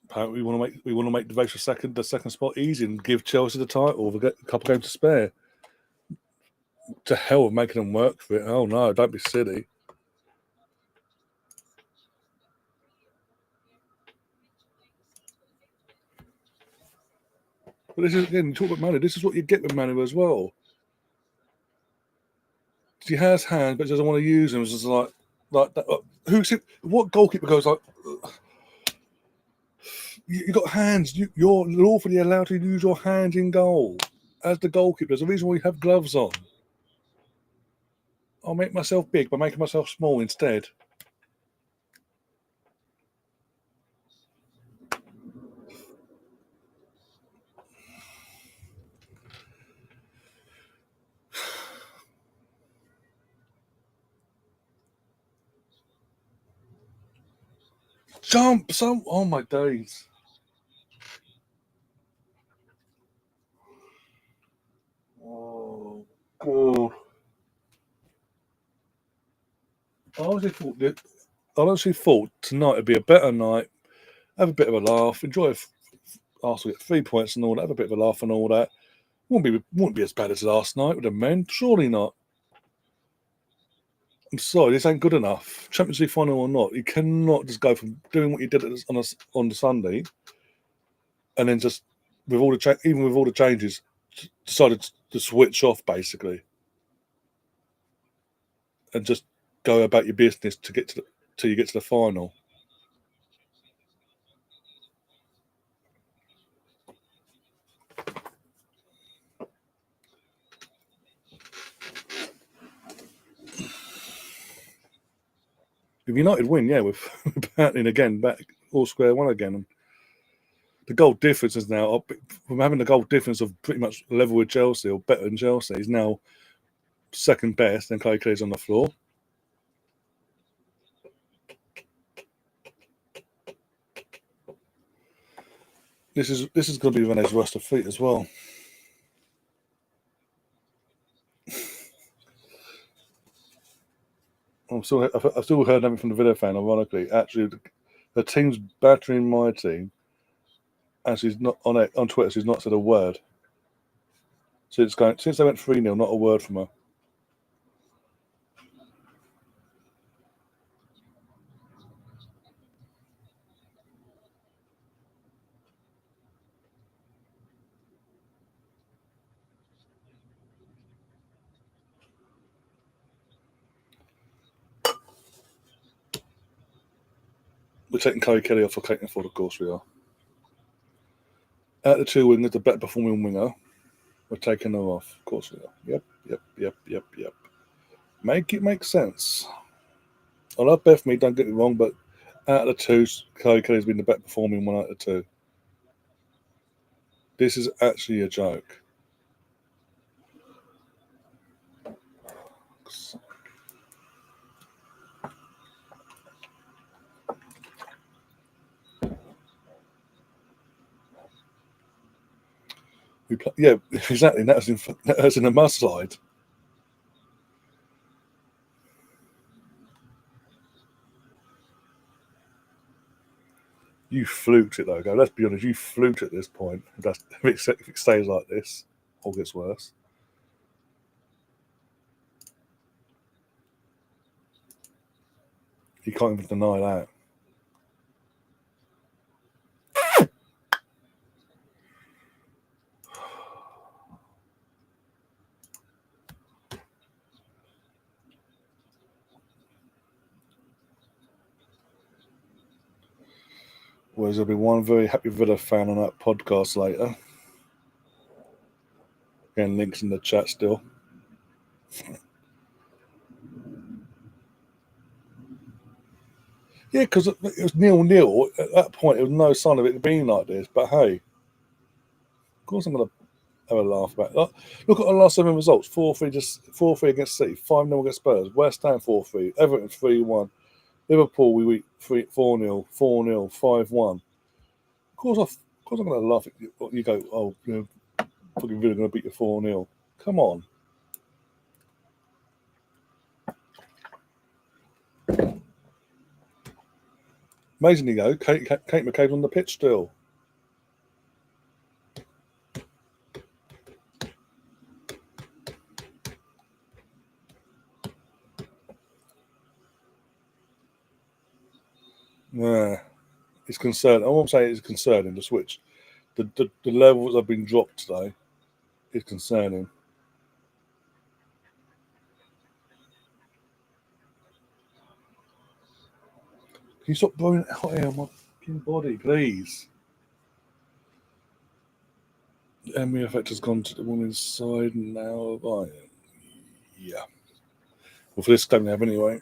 Apparently we want to make the second spot easy and give Chelsea the title with a couple games to spare. To hell with making them work for it. Oh no, don't be silly. But this is, again, you talk about Manu. This is what you get with Manu as well. She has hands, but she doesn't want to use them. It's just like that. What goalkeeper goes like? You got hands. You're lawfully allowed to use your hands in goal as the goalkeeper. There's a reason why you have gloves on. I'll make myself big by making myself small instead. Jump! Oh my days. Oh, God. I honestly thought tonight would be a better night. Have a bit of a laugh. Enjoy Arsenal get 3 points and all that. Have a bit of a laugh and all that. Wouldn't be as bad as last night with the men. Surely not. I'm sorry, this ain't good enough. Champions League final or not, you cannot just go from doing what you did on the Sunday, and then just with all the changes, decided to switch off basically, and just go about your business till you get to the final. If United win, yeah, we're battling again, back all square one again. And the goal difference is now from having the goal difference of pretty much level with Chelsea or better than Chelsea is now second best. And Chloe Clay's on the floor. This is going to be Rene's worst defeat as well. I've still heard nothing from the video fan. Ironically, actually, the team's battering my team, and she's not on Twitter. She's not said a word. So it's going since they went 3-0, not a word from her. We're taking Chloe Kelly off for Clayton Ford, of course we are. Out of the 2 wingers, the better performing winger, we're taking her off. Of course we are. Yep. Make it make sense. I love Bethany, don't get me wrong, but out of the 2, Chloe Kelly's been the better performing one out of the 2. This is actually a joke. Yeah, exactly. That's in a mudslide. You fluked it though, go. Let's be honest, you fluked at this point. If it stays like this, or gets worse. You can't even deny that. Well, there'll be one very happy Villa fan on that podcast later. Again, links in the chat still. Yeah, because it was 0-0. At that point, there was no sign of it being like this. But hey, of course I'm going to have a laugh about it. Look at our last 7 results. 4-3 against City, 5-0 against Spurs, West Ham 4-3, Everton 3-1, Liverpool we beat 4-0, 4-0, 5-1. Of course I'm going to laugh at you. You go, oh, fucking Villa going to beat you 4-0. Come on. Amazingly, though, Kate McCabe's on the pitch still. Yeah, it's concerning. I won't say it's concerning, the switch. The levels have been dropped today is concerning. Can you stop blowing hot air on my fucking body, please? The Emery effect has gone to the women's side now. Yeah. Well, for this game they have anyway.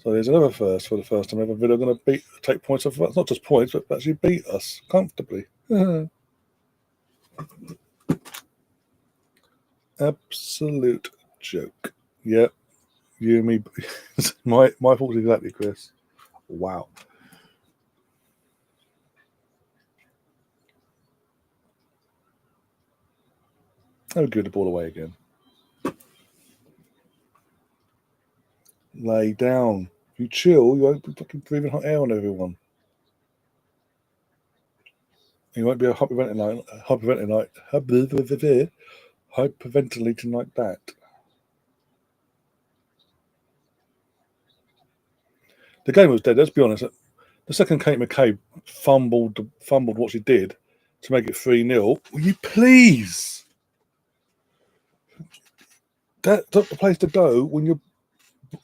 So there's another first for the first time ever. Villa are going to take points off us. Not just points, but actually beat us comfortably. Absolute joke. Yep. You and me. my fault exactly, Chris. Wow. I would give the ball away again. Lay down. If you chill, you won't be fucking breathing hot air on everyone. You won't be hyperventilating like that. The game was dead. Let's be honest. The second Kate McCabe fumbled what she did to make it 3-0. Will you please? That's not the place to go when you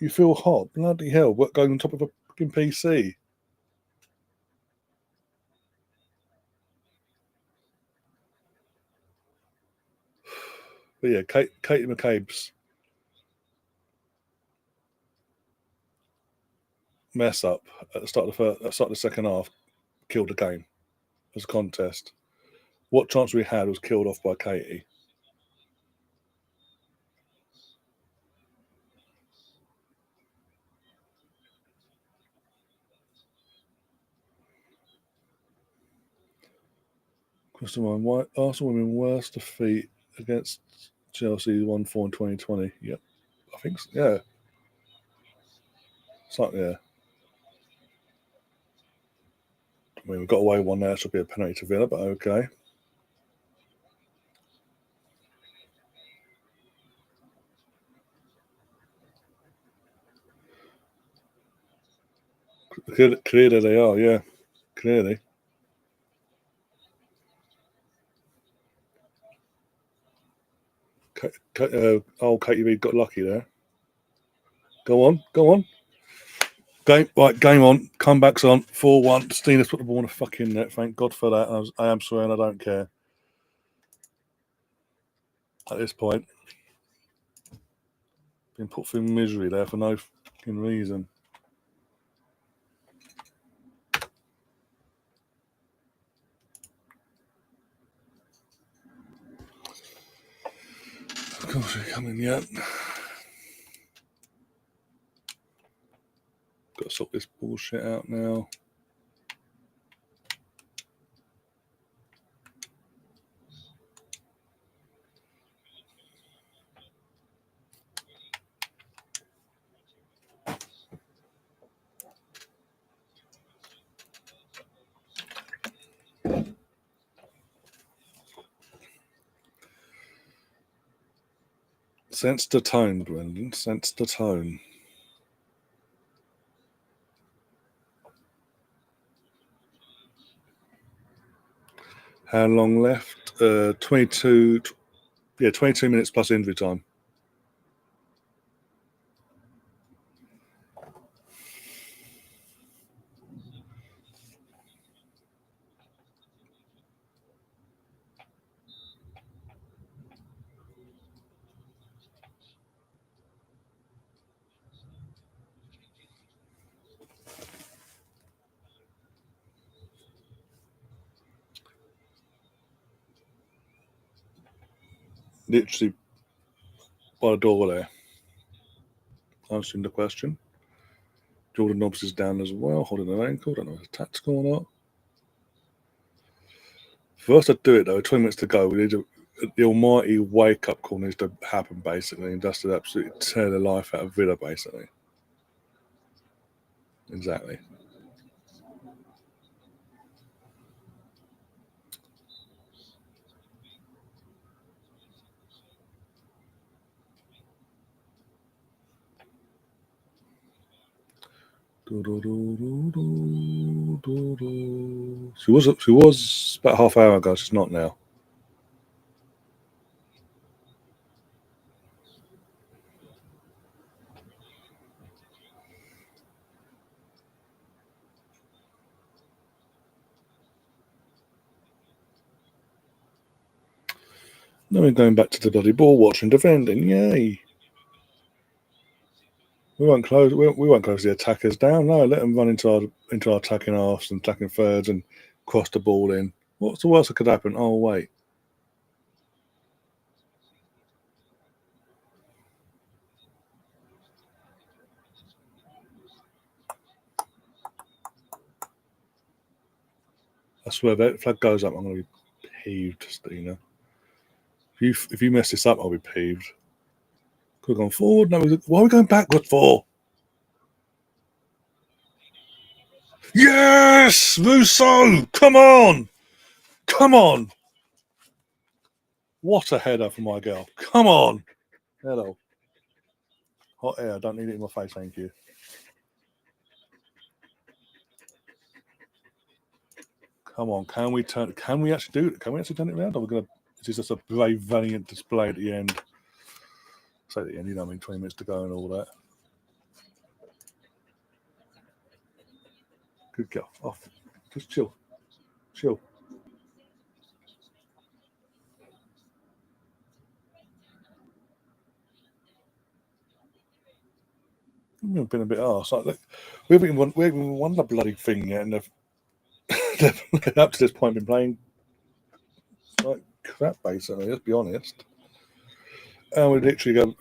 feel hot. Bloody hell! What, going on top of a fucking PC? But yeah, Katie McCabe's mess up at the start of the second half killed the game. It was a contest. What chance we had was killed off by Katie. Question 1. Why Arsenal women worst defeat against Chelsea 1-4 in 2020? Yep. I think so. Yeah. It's like, yeah. I mean, we've got away one there. It should be a penalty to Villa, but okay. Clearly they are, yeah. Clearly. KTV got lucky there. Go on. Game on. Comebacks on. 4-1. Steener's put the ball in the fucking net. Thank God for that. I am swearing I don't care. At this point. Been put through misery there for no fucking reason. Of course we're coming yet. Got to sort this bullshit out now. Sense the tone, Brendan. Sense the tone. How long left? 22. Yeah, 22 minutes plus injury time. Literally by the door there. Answering the question. Jordan Nobbs is down as well, holding an ankle. Don't know if it's tactical or not. For us to do it though, 20 minutes to go, we need the almighty wake-up call needs to happen basically, and just to absolutely tear the life out of Villa basically. Exactly. She was about half hour ago. She's not now. Then we're going back to the bloody ball watching, defending. Yay! We won't close. We won't close the attackers down. No, let them run into our attacking halves and attacking thirds and cross the ball in. What's the worst that could happen? Oh wait. I swear, if that flag goes up, I'm going to be peeved, Stina. If you mess this up, I'll be peeved. Could have gone forward. No, why are we going backward for? Yes, Rousseau! Come on! Come on! What a header for my girl. Come on! Hello. Hot air. Don't need it in my face, thank you. Come on, can we actually do it? Can we actually turn it around? Or we're gonna is this just a brave, valiant display at the end? Say at the end, 20 minutes to go and all that. Good girl. Off. Just chill. Chill. We've been a bit arse. Like, we haven't even won the bloody thing yet, and they've up to this point been playing like crap, basically. Let's be honest. And we literally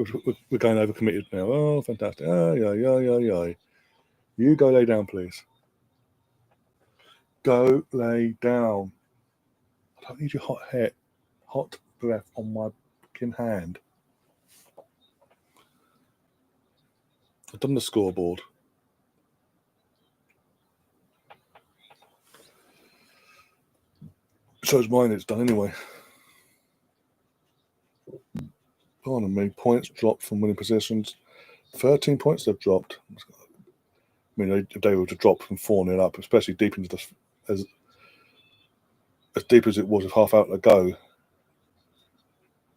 we're going over committed now. Oh, fantastic. Oh, yeah. You go lay down, please. Go lay down. I don't need your hot breath on my fucking hand. I've done the scoreboard. So it's mine, it's done anyway. Pardon me, points dropped from winning positions. 13 points they've dropped. I mean, they were to drop from 4-0 up, especially deep into as deep as it was with half out to go.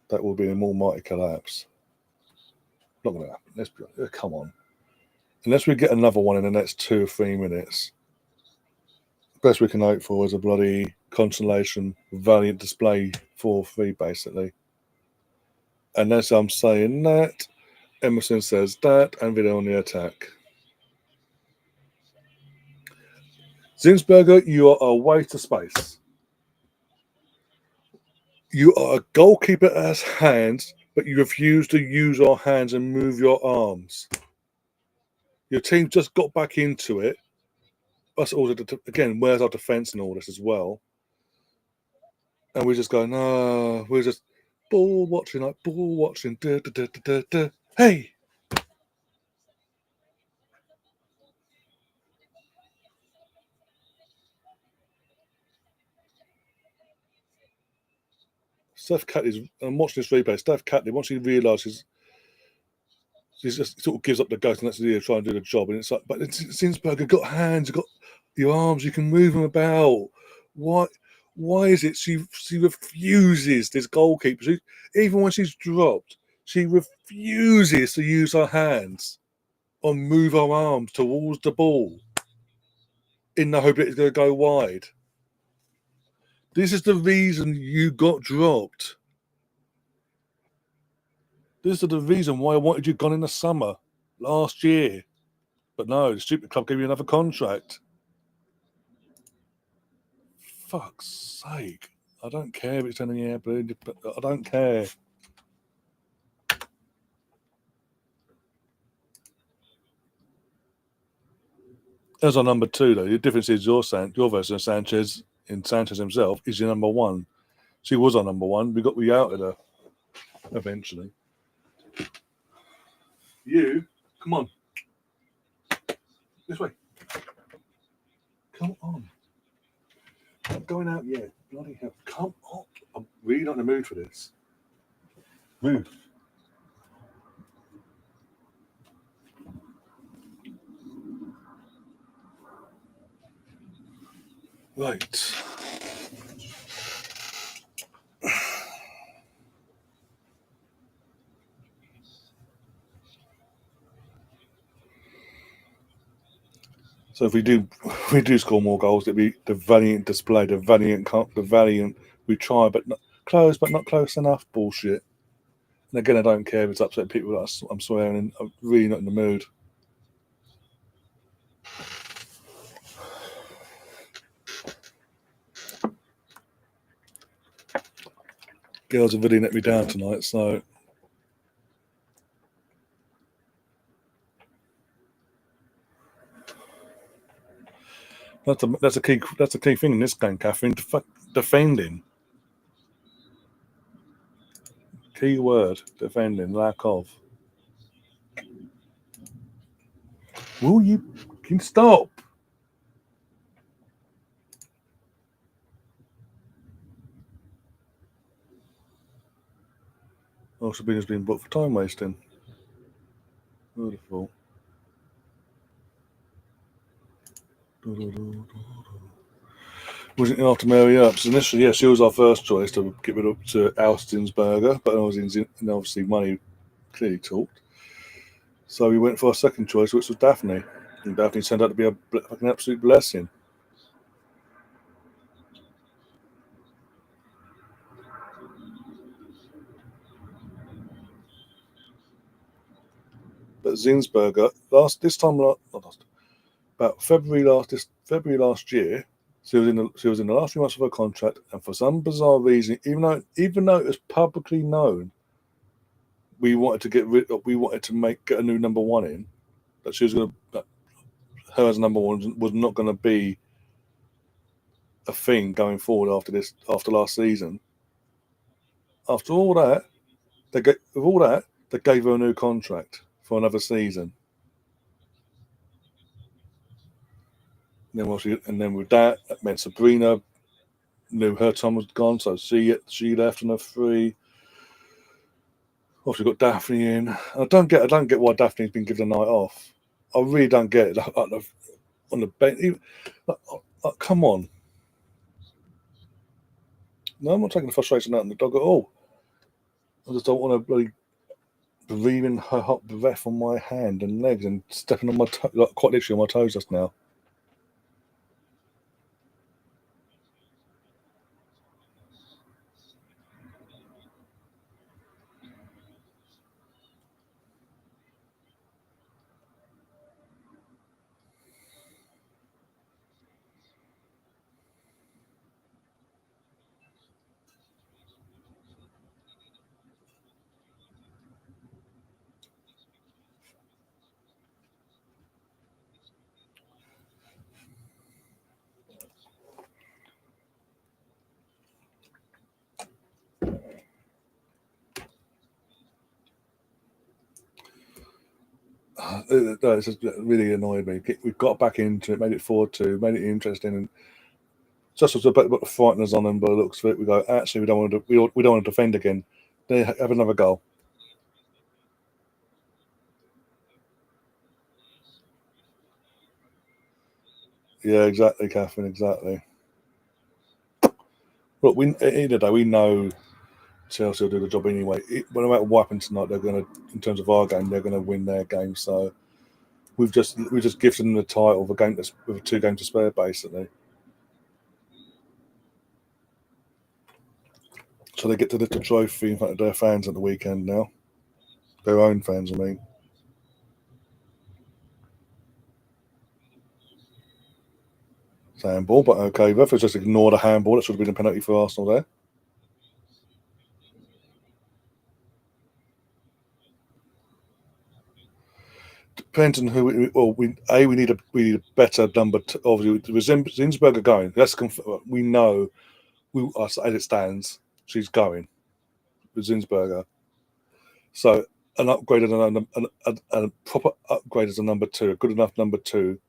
That will be an almighty collapse. Not going to happen. Let's be honest. Come on. Unless we get another one in the next 2 or 3 minutes, the best we can hope for is a bloody consolation, valiant display 4-3, basically. Unless I'm saying that, Emerson says that, and Villa on the attack. Zinsberger, you are a waste of space. You are a goalkeeper that has hands, but you refuse to use your hands and move your arms. Your team just got back into it. Us all again, where's our defence and all this as well? And we're just going, no, we're just ball watching. Duh, duh, duh, duh, duh. Hey! Steph Catley's, I'm watching this replay. Steph Catley, once he realises He just sort of gives up the ghost and lets the try and do the job. And it's like, but Zinsberger got hands, got your arms, you can move them about. Why is it she refuses, this goalkeeper? Even when she's dropped, she refuses to use her hands or move her arms towards the ball in the hope that it's going to go wide. This is the reason you got dropped. This is the reason why I wanted you gone in the summer last year. But no, the stupid club gave you another contract. Fuck's sake. I don't care if it's 10 a year, but I don't care. As our number 2, though, the difference is your version of Sanchez, in Sanchez himself, is your number 1. She was our number 1. We outed her eventually. You, come on. This way. Come on. I'm not going out yet. Bloody hell. Come on. I'm really not in the mood for this. Move. Right. So if we do score more goals, it'd be the valiant display, the valiant. We try, but not close, but not close enough. Bullshit. And again, I don't care if it's upset people that I'm swearing, and I'm really not in the mood. Girls have really let me down tonight, so that's a key thing in this game, Catherine. Defending. Key word: defending. Lack of. Will you can stop? Oh, Sabina's been booked for time wasting. Beautiful. Wasn't after Mary Ups initially? Yeah, she was our first choice to get rid of to Austinsberger, but obviously money clearly talked. So we went for our second choice, which was Daphne, and Daphne turned out to be an absolute blessing. But Zinsberger about February last year, she was in the last few months of her contract, and for some bizarre reason, even though it was publicly known, we wanted to get a new number 1 in, that she was going to, her as number 1 was not going to be a thing going forward after last season. After all that, they gave her a new contract for another season. And then with that meant Sabrina knew her time was gone, so she left on a free. Obviously got Daphne in. I don't get why Daphne's been given a night off. I really don't get it. On the bench, come on. No, I'm not taking the frustration out on the dog at all. I just don't want to bloody breathing her hot breath on my hand and legs and stepping on my quite literally on my toes just now. It just really annoyed me. We got back into it, made it 4-2, made it interesting, and just as about to frighten us on them by the looks of it, we go, actually, we don't want to defend again. They have another goal. Yeah, exactly, Catherine, exactly. Look, we at the end of the day, we know Chelsea will do the job anyway. No matter what happens tonight, they're going to, in terms of our game, they're going to win their game. So we've just gifted them the title of a game with 2 games to spare, basically. So they get to lift the trophy in front of their fans at the weekend now. Their own fans, I mean. It's handball, but okay. Referees just ignore the handball. That should have been a penalty for Arsenal there. Depends on who. We need a better number. Obviously, with Zinsberger going, we know. As it stands, she's going with Zinsberger. So an upgrade and a proper upgrade as a number 2, a good enough number 2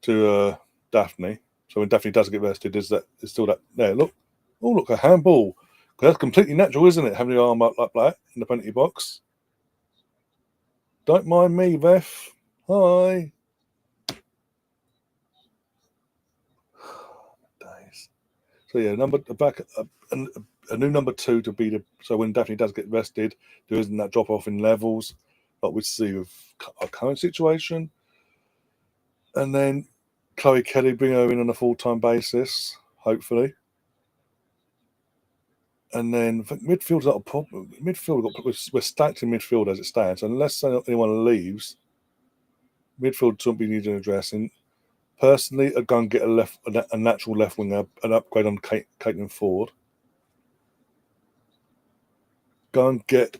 to Daphne. So when Daphne does get rested, is still that there? Look, a handball. That's completely natural, isn't it? Having the arm up like that in the penalty box. Don't mind me, ref. Hi. Days. So yeah, a new number 2 to be the. So when Daphne does get rested, there isn't that drop off in levels, like we see with our current situation. And then Chloe Kelly, bring her in on a full-time basis, hopefully. And then midfield's not a problem. We're stacked in midfield as it stands. Unless anyone leaves, midfield shouldn't be needing addressing. Personally, I'd go and get a natural left winger, an upgrade on Caitlin Ford. Go and get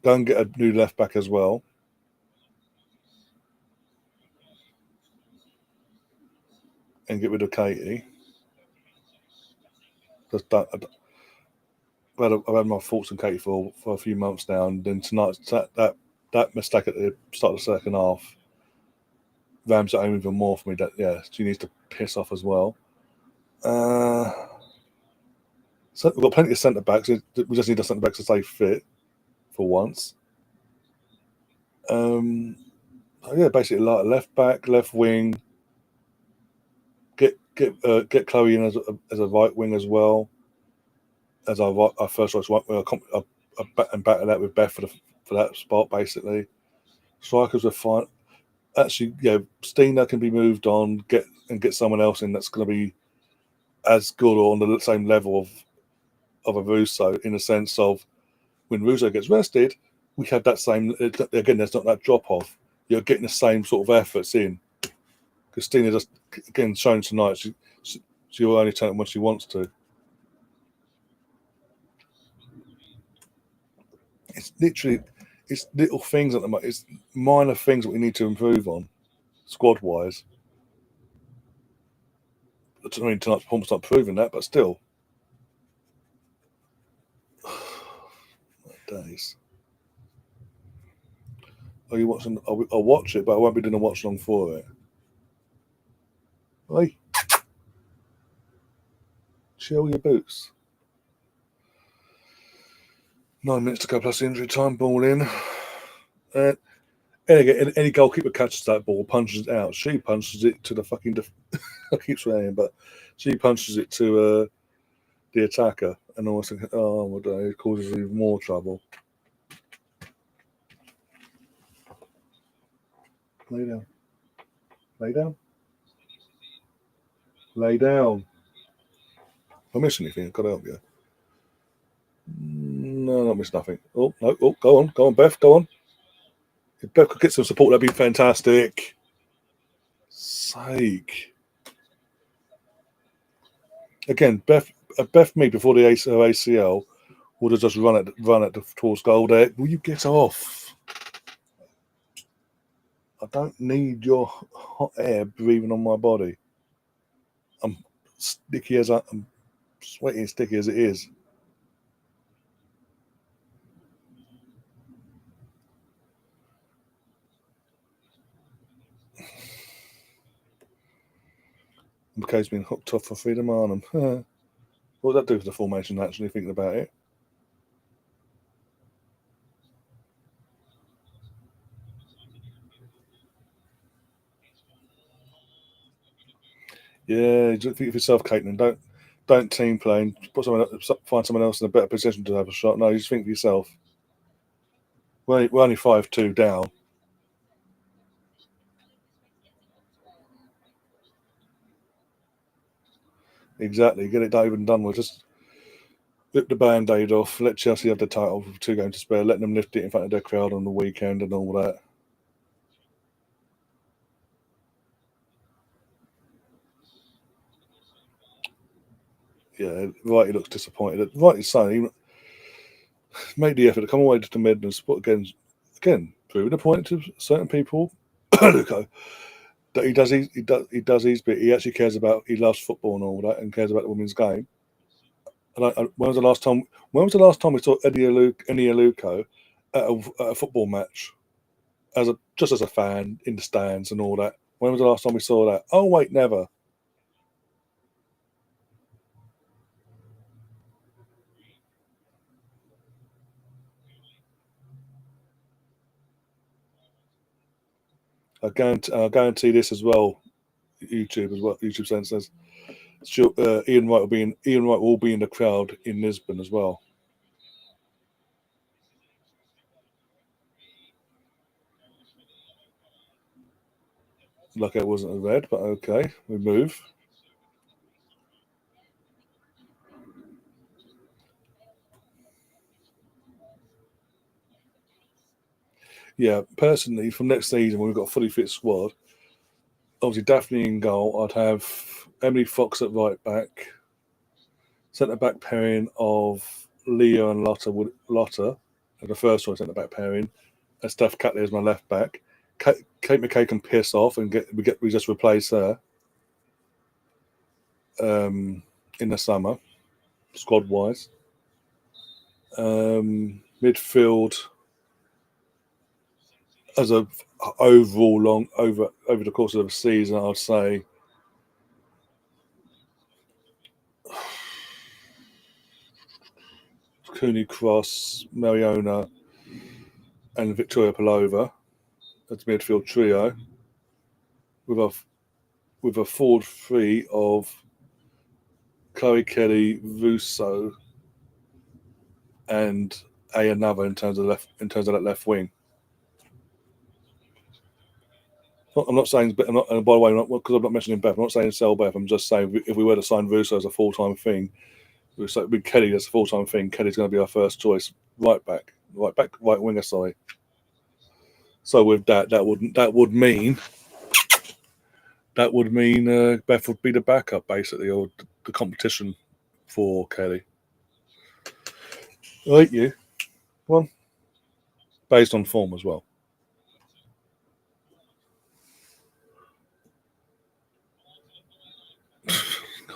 a new left back as well. And get rid of Katie. I've had my thoughts on Katie for a few months now, and then tonight that mistake at the start of the second half rams it home even more for me. That she needs to piss off as well. So we've got plenty of centre backs. We just need the centre backs to stay fit for once. Basically like left back, left wing. Get Chloe in as a right wing as well. As our first choice right wing, and battle that with Beth for that spot basically. Strikers are fine. Actually, Stina can be moved on. Get someone else in that's going to be as good or on the same level of a Russo, in the sense of when Russo gets rested, we have that same. Again, there's not that drop off. You're getting the same sort of efforts in. Because Stina just again shown tonight, she will only turn it when she wants to. It's literally, it's little things at the moment. It's minor things that we need to improve on, squad wise. I mean, tonight's performance not proving that, but still. Days. Are you watching? I'll watch it, but I won't be doing a watch long for it. Hey, chill your boots. 9 minutes to go plus injury time. Ball in. And again, any goalkeeper catches that ball, punches it out. She punches it to the fucking. I keep saying, but she punches it to the attacker, and almost think, oh my god, it causes even more trouble. Lay down. Lay down. Lay down. If I miss anything, I've got to help you. No, not miss nothing. Oh, no. Oh, go on, Beth, go on. If Beth could get some support, that'd be fantastic. Sake. Again, Beth me before the ACL would have just run it towards goal there. Will you get off? I don't need your hot air breathing on my body. I'm sweaty and sticky as it is. McKay's been hooked off for Freedom Arnhem. What would that do for the formation, actually, thinking about it? Yeah, just think of yourself, Caitlin. Don't team play. Find someone else in a better position to have a shot. No, you just think of yourself. We're only 5-2 down. Exactly. Get it over and done with. Just rip the band-aid off. Let Chelsea have the title with 2 games to spare. Let them lift it in front of their crowd on the weekend and all that. Yeah, right. He looks disappointed. Rightly so. He made the effort to come away to the mid and spot again, proving a point to certain people. Luco, that he does his bit. He actually cares about. He loves football and all that, and cares about the women's game. And when was the last time? When was the last time we saw Eddie Aluko at a football match just as a fan in the stands and all that? When was the last time we saw that? Oh wait, never. I guarantee this as well. YouTube as well. YouTube says Ian Wright will be in the crowd in Lisbon as well. Like it wasn't a red, but okay, we move. Yeah, personally, from next season when we've got a fully fit squad, obviously Daphne in goal. I'd have Emily Fox at right back, centre back pairing of Leo and Lotta, and the first choice centre back pairing, and Steph Catley as my left back. Kate McKay can piss off and we just replace her in the summer, squad wise. Midfield as a overall over the course of the season, I'd say Cooney Cross, Mariona, and Victoria Pelova as midfield trio with a forward three of Chloe Kelly, Russo, and another in terms of that left wing. I'm not saying, but by the way, because I'm not mentioning Beth, I'm not saying sell Beth. I'm just saying if we were to sign Russo as a full time thing, with Kelly as a full time thing, Kelly's going to be our first choice right winger. Sorry. So with that would mean Beth would be the backup basically, or the competition for Kelly. Right, you one based on form as well.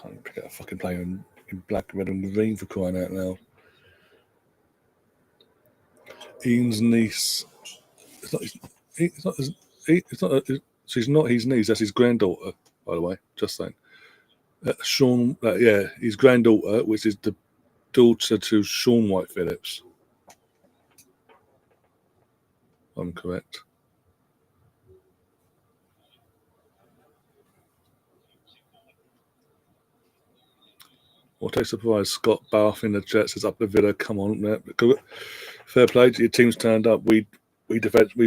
Can't pick out a fucking player in black, red, and green for crying out loud. Ian's niece. It's not. It's not. It's not. She's not his niece. That's his granddaughter, by the way. Just saying. Sean. Yeah, his granddaughter, which is the daughter to Sean White Phillips. I'm correct. What a surprise! Scott Bath in the Jets is up the Villa. Come on, man. Fair play. Your team's turned up. We've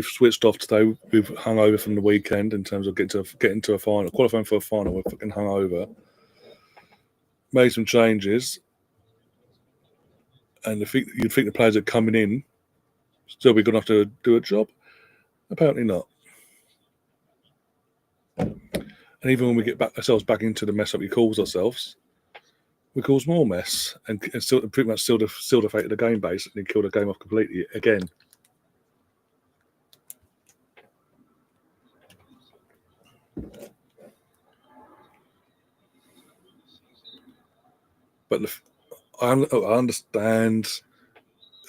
switched off today. We've hung over from the weekend in terms of getting to a final, qualifying for a final. We're fucking hung over. Made some changes, and you'd think the players are coming in still be good enough to do a job. Apparently not. And even when we get ourselves back into the mess that we cause ourselves, we cause more mess and still pretty much still the fate of the game basically, kill the game off completely again. But I understand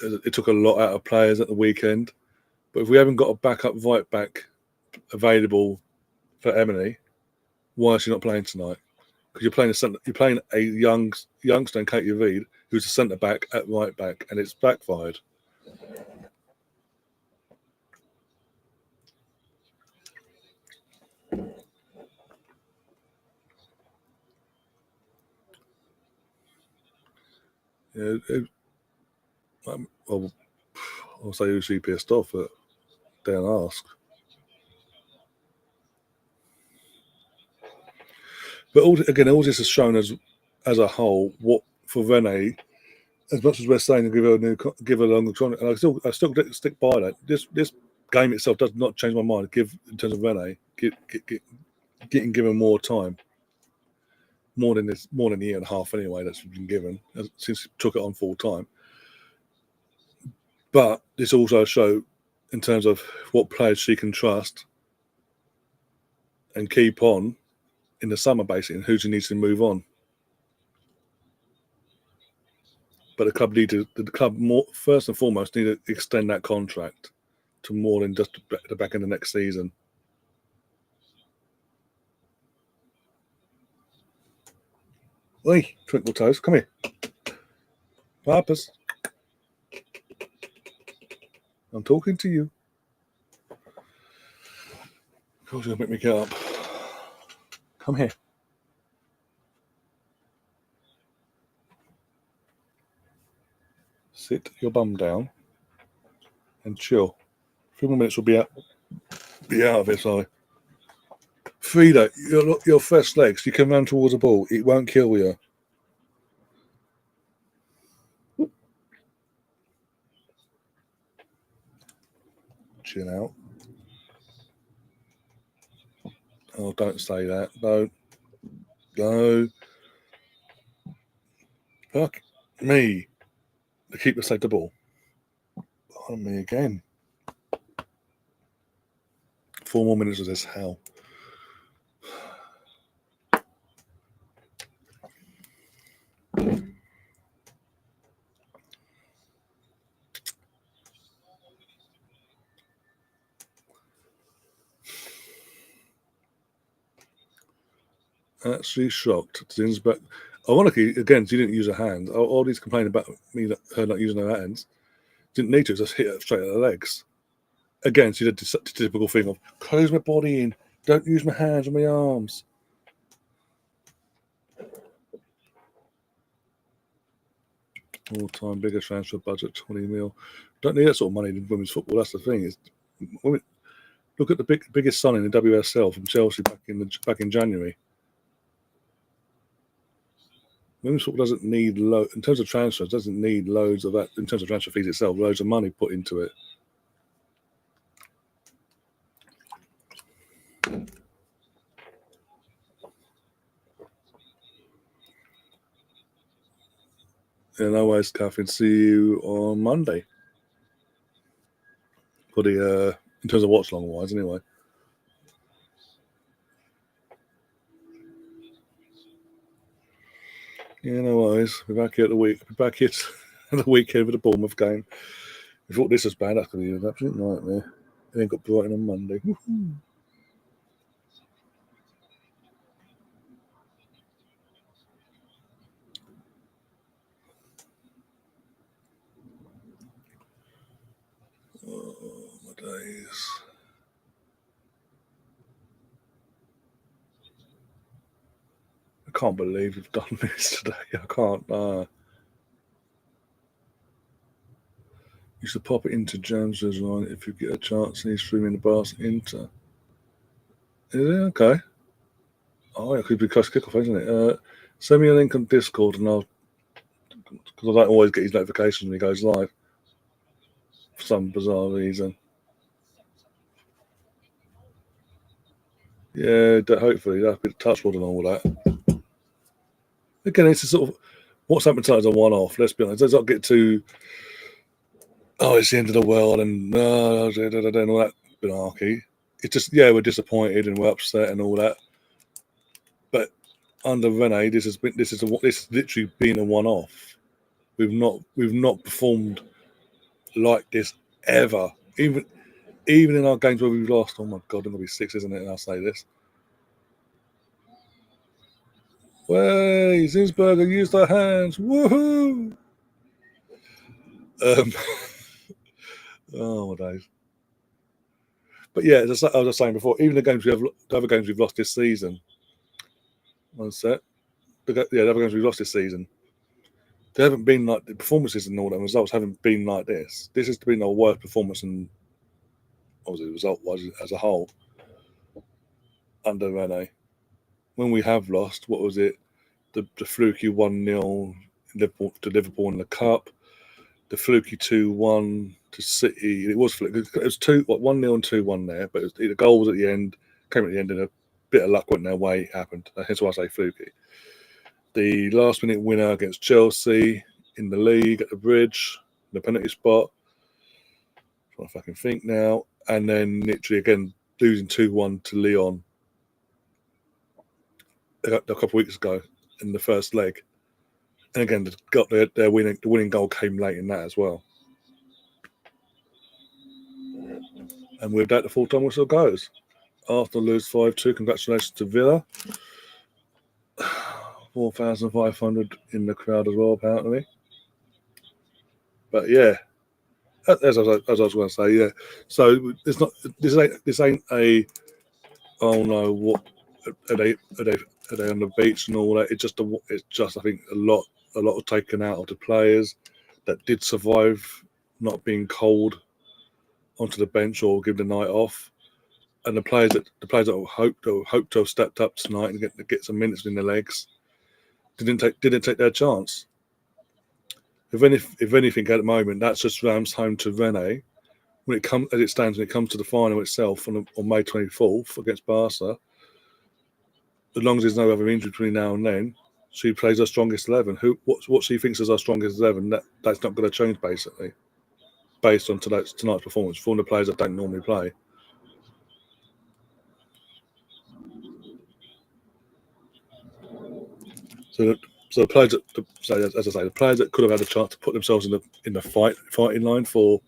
it took a lot out of players at the weekend, but if we haven't got a backup right back available for Emily, why is she not playing tonight? Because you're playing a youngster in Katie Reid, who's a centre back at right back, and it's backfired. Yeah, I'll say who's she pissed off, but don't ask. But all this has shown as a whole what for Rene. As much as we're saying to give her a longer contract, and I still stick by that. This game itself does not change my mind. In terms of Rene, getting given more time, more than a year and a half anyway. That's been given since he took it on full time. But this also shows in terms of what players she can trust and keep on in the summer, basically, and who she needs to move on. But the club more first and foremost need to extend that contract to more than just the back end of next season. Oi, Twinkle Toes, come here. Papas. I'm talking to you. Of course, you'll make me get up. Come here. Sit your bum down and chill. 3 more minutes will be out of it, sorry. Frida, your first legs, you can run towards the ball. It won't kill you. Chill out. Oh, don't say that. Don't. No. Fuck me. The keeper saved the ball. On me again. 4 more minutes of this hell. Actually shocked. Zinsberg. Ironically, again, she didn't use her hands. All these complaining about her not using her hands. Didn't need to, just hit her straight at the legs. Again, she did the typical thing of close my body in, don't use my hands or my arms. All-time biggest transfer budget, 20 mil. Don't need that sort of money in women's football. That's the thing. Look at the biggest signing in the WSL from Chelsea back in January. Women's football doesn't need in terms of transfers, doesn't need loads of that in terms of transfer fees itself. Loads of money put into it. Yeah, no worries, Catherine. See you on Monday for the in terms of watchalong wise, anyway. Yeah, no worries. We're back here at the week. We're back here at the weekend with the Bournemouth game. We thought this was bad. That's going to be an absolute nightmare. And then got Brighton on Monday. Woo-hoo. Oh, my days. I can't believe we've done this today. I can't. You should pop it into James's line if you get a chance and he's streaming the bars into. Is it? Okay. Oh, it could be close kickoff, isn't it? Send me a link on Discord and I'll. Because I don't always get his notifications when he goes live. For some bizarre reason. Yeah, hopefully that'll be the touchwood and all that. Again, it's a sort of what's happened tonight is a one-off. Let's be honest. Let's not get too. Oh, it's the end of the world and all that binarchy. It's just we're disappointed and we're upset and all that. But under Rene, this has literally been a one-off. We've not performed like this ever. Even in our games where we've lost. Oh my God, it's gonna be 6, isn't it? And I'll say this. Way, Zinsberger used their hands. Woohoo! Oh my days. But yeah, as I was saying before, even the other games we've lost this season. One set. The other games we've lost this season. They haven't been like the performances and all the results haven't been like this. This has been our worst performance and obviously the result was as a whole under Rene. When we have lost, what was it? The fluky 1-0 to Liverpool in the Cup, the fluky 2-1 to City. It was 1-0 and 2-1 there, but the goal was at the end, came at the end, and a bit of luck went their way. It happened. That's why I say fluky. The last minute winner against Chelsea in the league at the bridge, the penalty spot. I'm trying to fucking think now. And then literally again losing 2-1 to Lyon a couple of weeks ago in the first leg. And again, the winning goal came late in that as well. And with that, the full-time whistle goes. Arsenal lose 5-2. Congratulations to Villa. 4,500 in the crowd as well, apparently. But yeah, as I was going to say, yeah. So it's not. This ain't a. Oh no, what are they on the beach and all that? It's just I think a lot of taken out of the players that did survive not being called onto the bench or given the night off, and the players that hope to have stepped up tonight and get some minutes in their legs didn't take their chance. If anything, at the moment, that's just rams home to Rene. When it comes to the final itself on May 24th against Barca, as long as there's no other injury between now and then, she plays our strongest 11. What she thinks is our strongest 11, that's not going to change basically, based on tonight's performance from the players that don't normally play. So the players the players that could have had a chance to put themselves in the fighting line for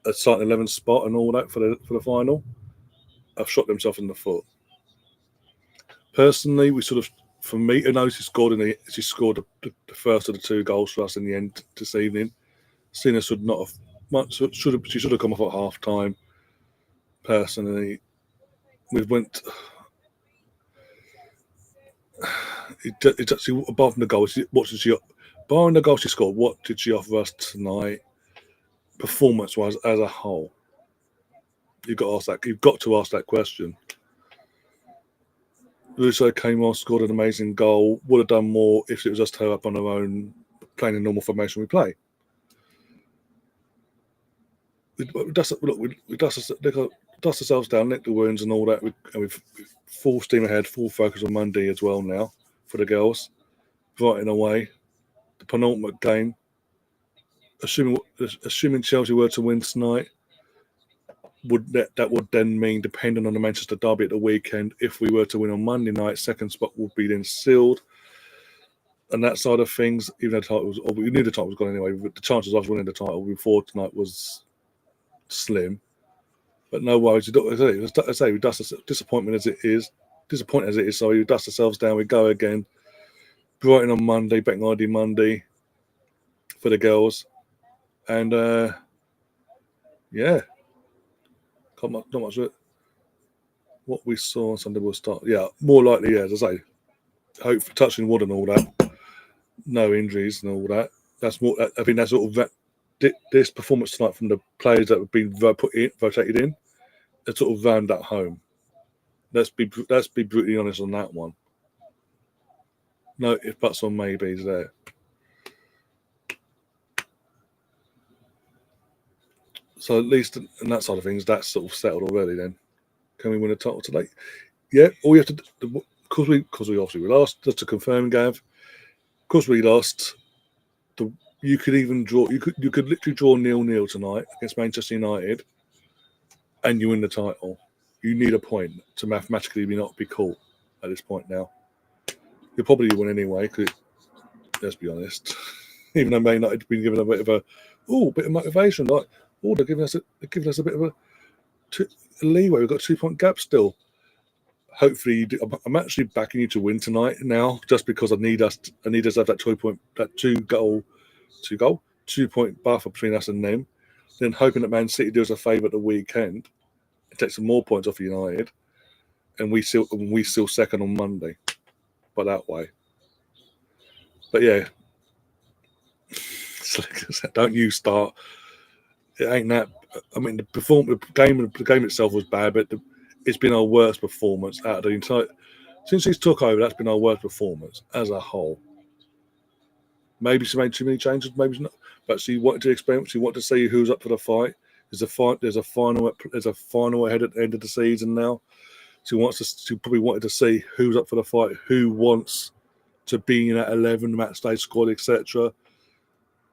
a starting 11 spot and all that for the final, have shot themselves in the foot. Personally, for me, I know she scored the first of the 2 goals for us in the end this evening. Cena should not have she should have come off at half time. Personally, we went. It's actually above the goal. Barring the goal she scored, what did she offer us tonight, performance-wise as a whole? You've got to ask that question. Russo came on, scored an amazing goal. Would have done more if it was just her up on her own, playing the normal formation we play. We dust ourselves down, lick the wounds and all that, and we've full steam ahead, full focus on Monday as well now for the girls. Right in a way, the penultimate game. Assuming Chelsea were to win tonight, that would then mean, depending on the Manchester derby at the weekend, if we were to win on Monday night, second spot would be then sealed. And that side of things, even though we knew the title was gone anyway, but the chances of us winning the title before tonight was slim. But no worries. I say, we dust disappointing as it is. So we dust ourselves down. We go again. Brighton on Monday, betting ID Monday for the girls, and yeah, not much of it. What we saw on Sunday will start. Yeah, more likely. Yeah, as I say, hope for touching wood and all that. No injuries and all that. That's more. I think that's sort of this performance tonight from the players that have been rotated in. They sort of round that home. Let's be brutally honest on that one. No if buts or maybes there. So at least in that side of things, that's sort of settled already. Then, can we win a title today? Yeah. All we have to do, because we obviously lost. Just to confirm, Gav. Of course we lost. You could even draw. You could literally draw 0-0 tonight against Manchester United, and you win the title. You need a point to mathematically not be caught at this point now. You'll probably win anyway. Because let's be honest, even though Man United have been given a bit of motivation, like they're giving us a bit of a leeway. We've got a 2-point gap still. Hopefully, I'm actually backing you to win tonight now, just because I need us to have that 2-point buffer between us and them. Then hoping that Man City does a favour at the weekend and take some more points off United, and we still second on Monday. But that way. But yeah, Don't you start. It ain't that. I mean, the game itself was bad, but it's been our worst performance out of the entire. Since he's took over, that's been our worst performance as a whole. Maybe she made too many changes, maybe not. But she wanted to experiment. She wanted to see who's up for the fight. There's a final ahead at the end of the season now. She probably wanted to see who's up for the fight, who wants to be in that 11 match day squad, etc.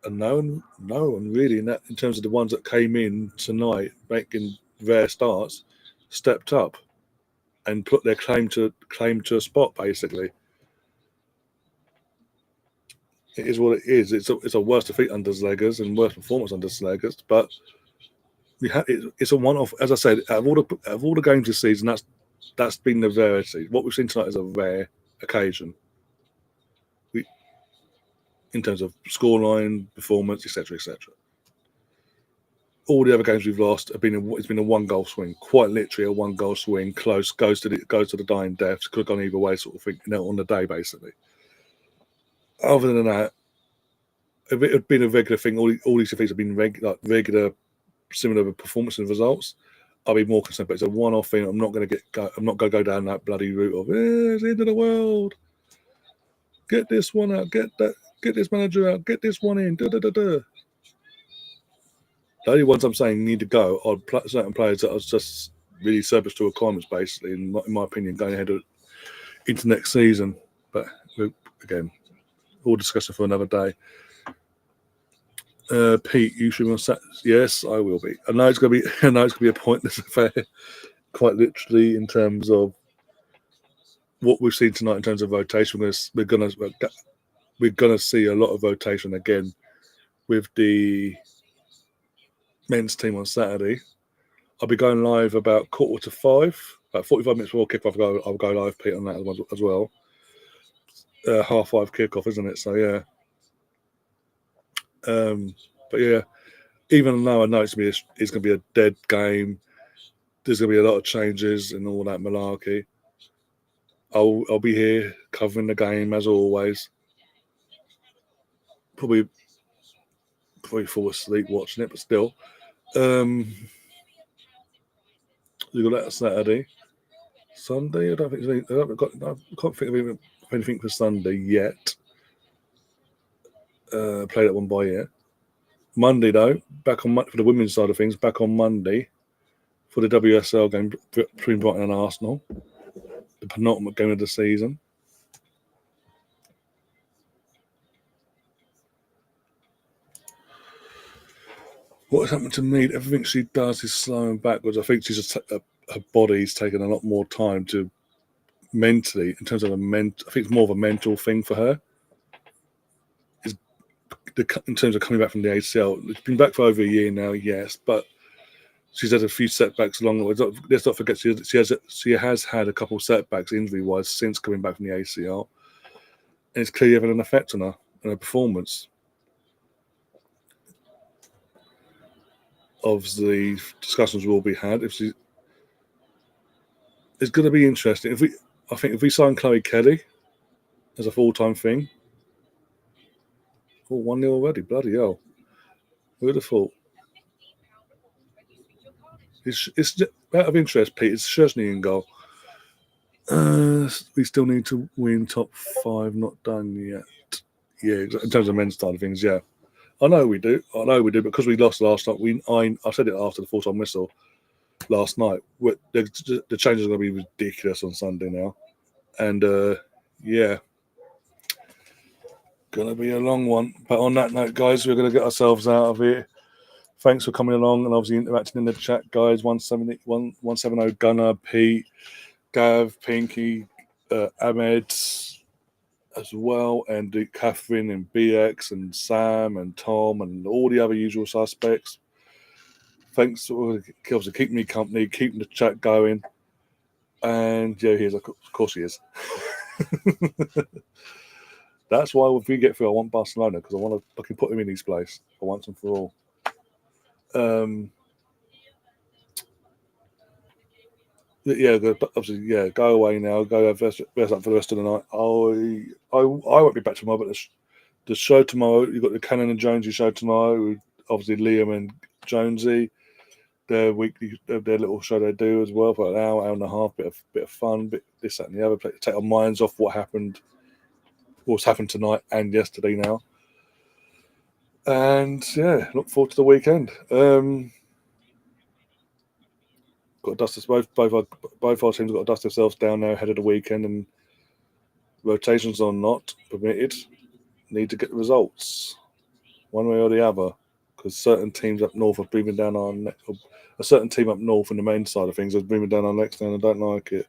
And no one really in terms of the ones that came in tonight making their starts stepped up and put their claim to a spot. Basically, it is what it is. It's a worse defeat under Zleggers and worse performance under Zleggers, but it's a one-off. As I said, out of all the games this season, that's been the rarity. What we've seen tonight is a rare occasion. In terms of scoreline, performance, etc., etc. All the other games we've lost it's been a 1-goal swing, quite literally a 1-goal swing, close, goes to the dying death. Could have gone either way, sort of thing, on the day, basically. Other than that, if it had been a regular thing, all these defeats have been regular, similar performance and results, I'll be more concerned. But it's a one-off thing. I'm not going to go down that bloody route of it's the end of the world. Get this one out. Get this manager out. Get this one in. The only ones I'm saying need to go are certain players that are just really surplus to requirements, basically, in my opinion, going ahead into next season. But again, all discussion for another day. Pete, you should be on Saturday. Yes, I will be. I know it's going to be a pointless affair, quite literally, in terms of what we've seen tonight in terms of rotation. We're gonna see a lot of rotation again with the men's team on Saturday. I'll be going live about 4:45, about 45 minutes before kickoff. I'll go live, Pete, on that as well. 5:30 kickoff, isn't it? So yeah. But yeah, even though I know it's going to be a dead game, there's going to be a lot of changes and all that malarkey. I'll be here covering the game as always. Probably fall asleep watching it, but still. You got that Saturday, Sunday. I can't think of anything for Sunday yet. Play that one by ear. Monday though, back on for the women's side of things. Back on Monday for the WSL game between Brighton and Arsenal, the penultimate game of the season. What has happened to me? Everything she does is slowing backwards. I think her body's taken a lot more time to mentally, in terms of I think it's more of a mental thing for her. In terms of coming back from the ACL, it's been back for over a year now, yes, but she's had a few setbacks along the way. Let's not forget she has had a couple of setbacks injury-wise since coming back from the ACL, and it's clearly having an effect on her and her performance. Obviously, discussions will be had. It's going to be interesting. If we sign Chloe Kelly as a full-time thing, 1-0 already, bloody hell! Who would have thought? It's out of interest, Pete. It's Szczesny in goal. We still need to win top 5. Not done yet. Yeah, in terms of men's side of things, yeah. I know we do, because we lost last night. I said it after the full-time whistle last night. The changes are going to be ridiculous on Sunday now, and yeah, going to be a long one. But on that note, guys, we're going to get ourselves out of here. Thanks for coming along and obviously interacting in the chat, guys. 170 Gunnar, Pete, Gav, Pinky, Ahmed as well, and Catherine and BX and Sam and Tom and all the other usual suspects. Thanks for keeping me company, keeping the chat going. And yeah, he is, of course he is. That's why if we get through, I want Barcelona, because I want to fucking put him in his place for once and for all. Yeah, obviously, yeah. Go away now. Go have rest up for the rest of the night. I won't be back tomorrow, but the show tomorrow, you've got the Cannon and Jonesy show tomorrow, with obviously Liam and Jonesy. Their weekly, their little show they do as well for an hour and a half, bit of fun, bit this, that, and the other. Take our minds off what's happened tonight and yesterday now. And yeah, look forward to the weekend. Got to dust us both our teams got to dust themselves down now ahead of the weekend, and rotations are not permitted. Need to get the results one way or the other, because certain teams up north are breathing down our neck. A certain team up north in the main side of things is breathing down our necks, and I don't like it.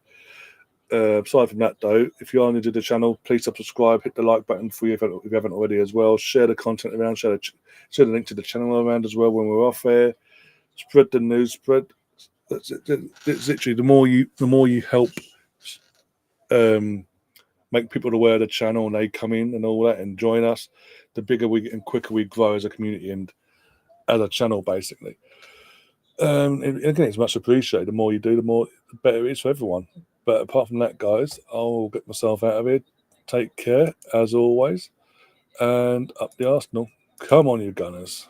Aside from that, though, if you are new to the channel, please subscribe, hit the like button for you if you haven't already as well. Share the content around, share the link to the channel around as well when we're off air. Spread the news, spread. It's literally the more you help make people aware of the channel and they come in and all that and join us, the bigger and quicker we grow as a community and as a channel, basically. And again, it's much appreciated. The more you do, the better it is for everyone. But apart from that, guys, I'll get myself out of here. Take care, as always. And up the Arsenal. Come on, you Gunners.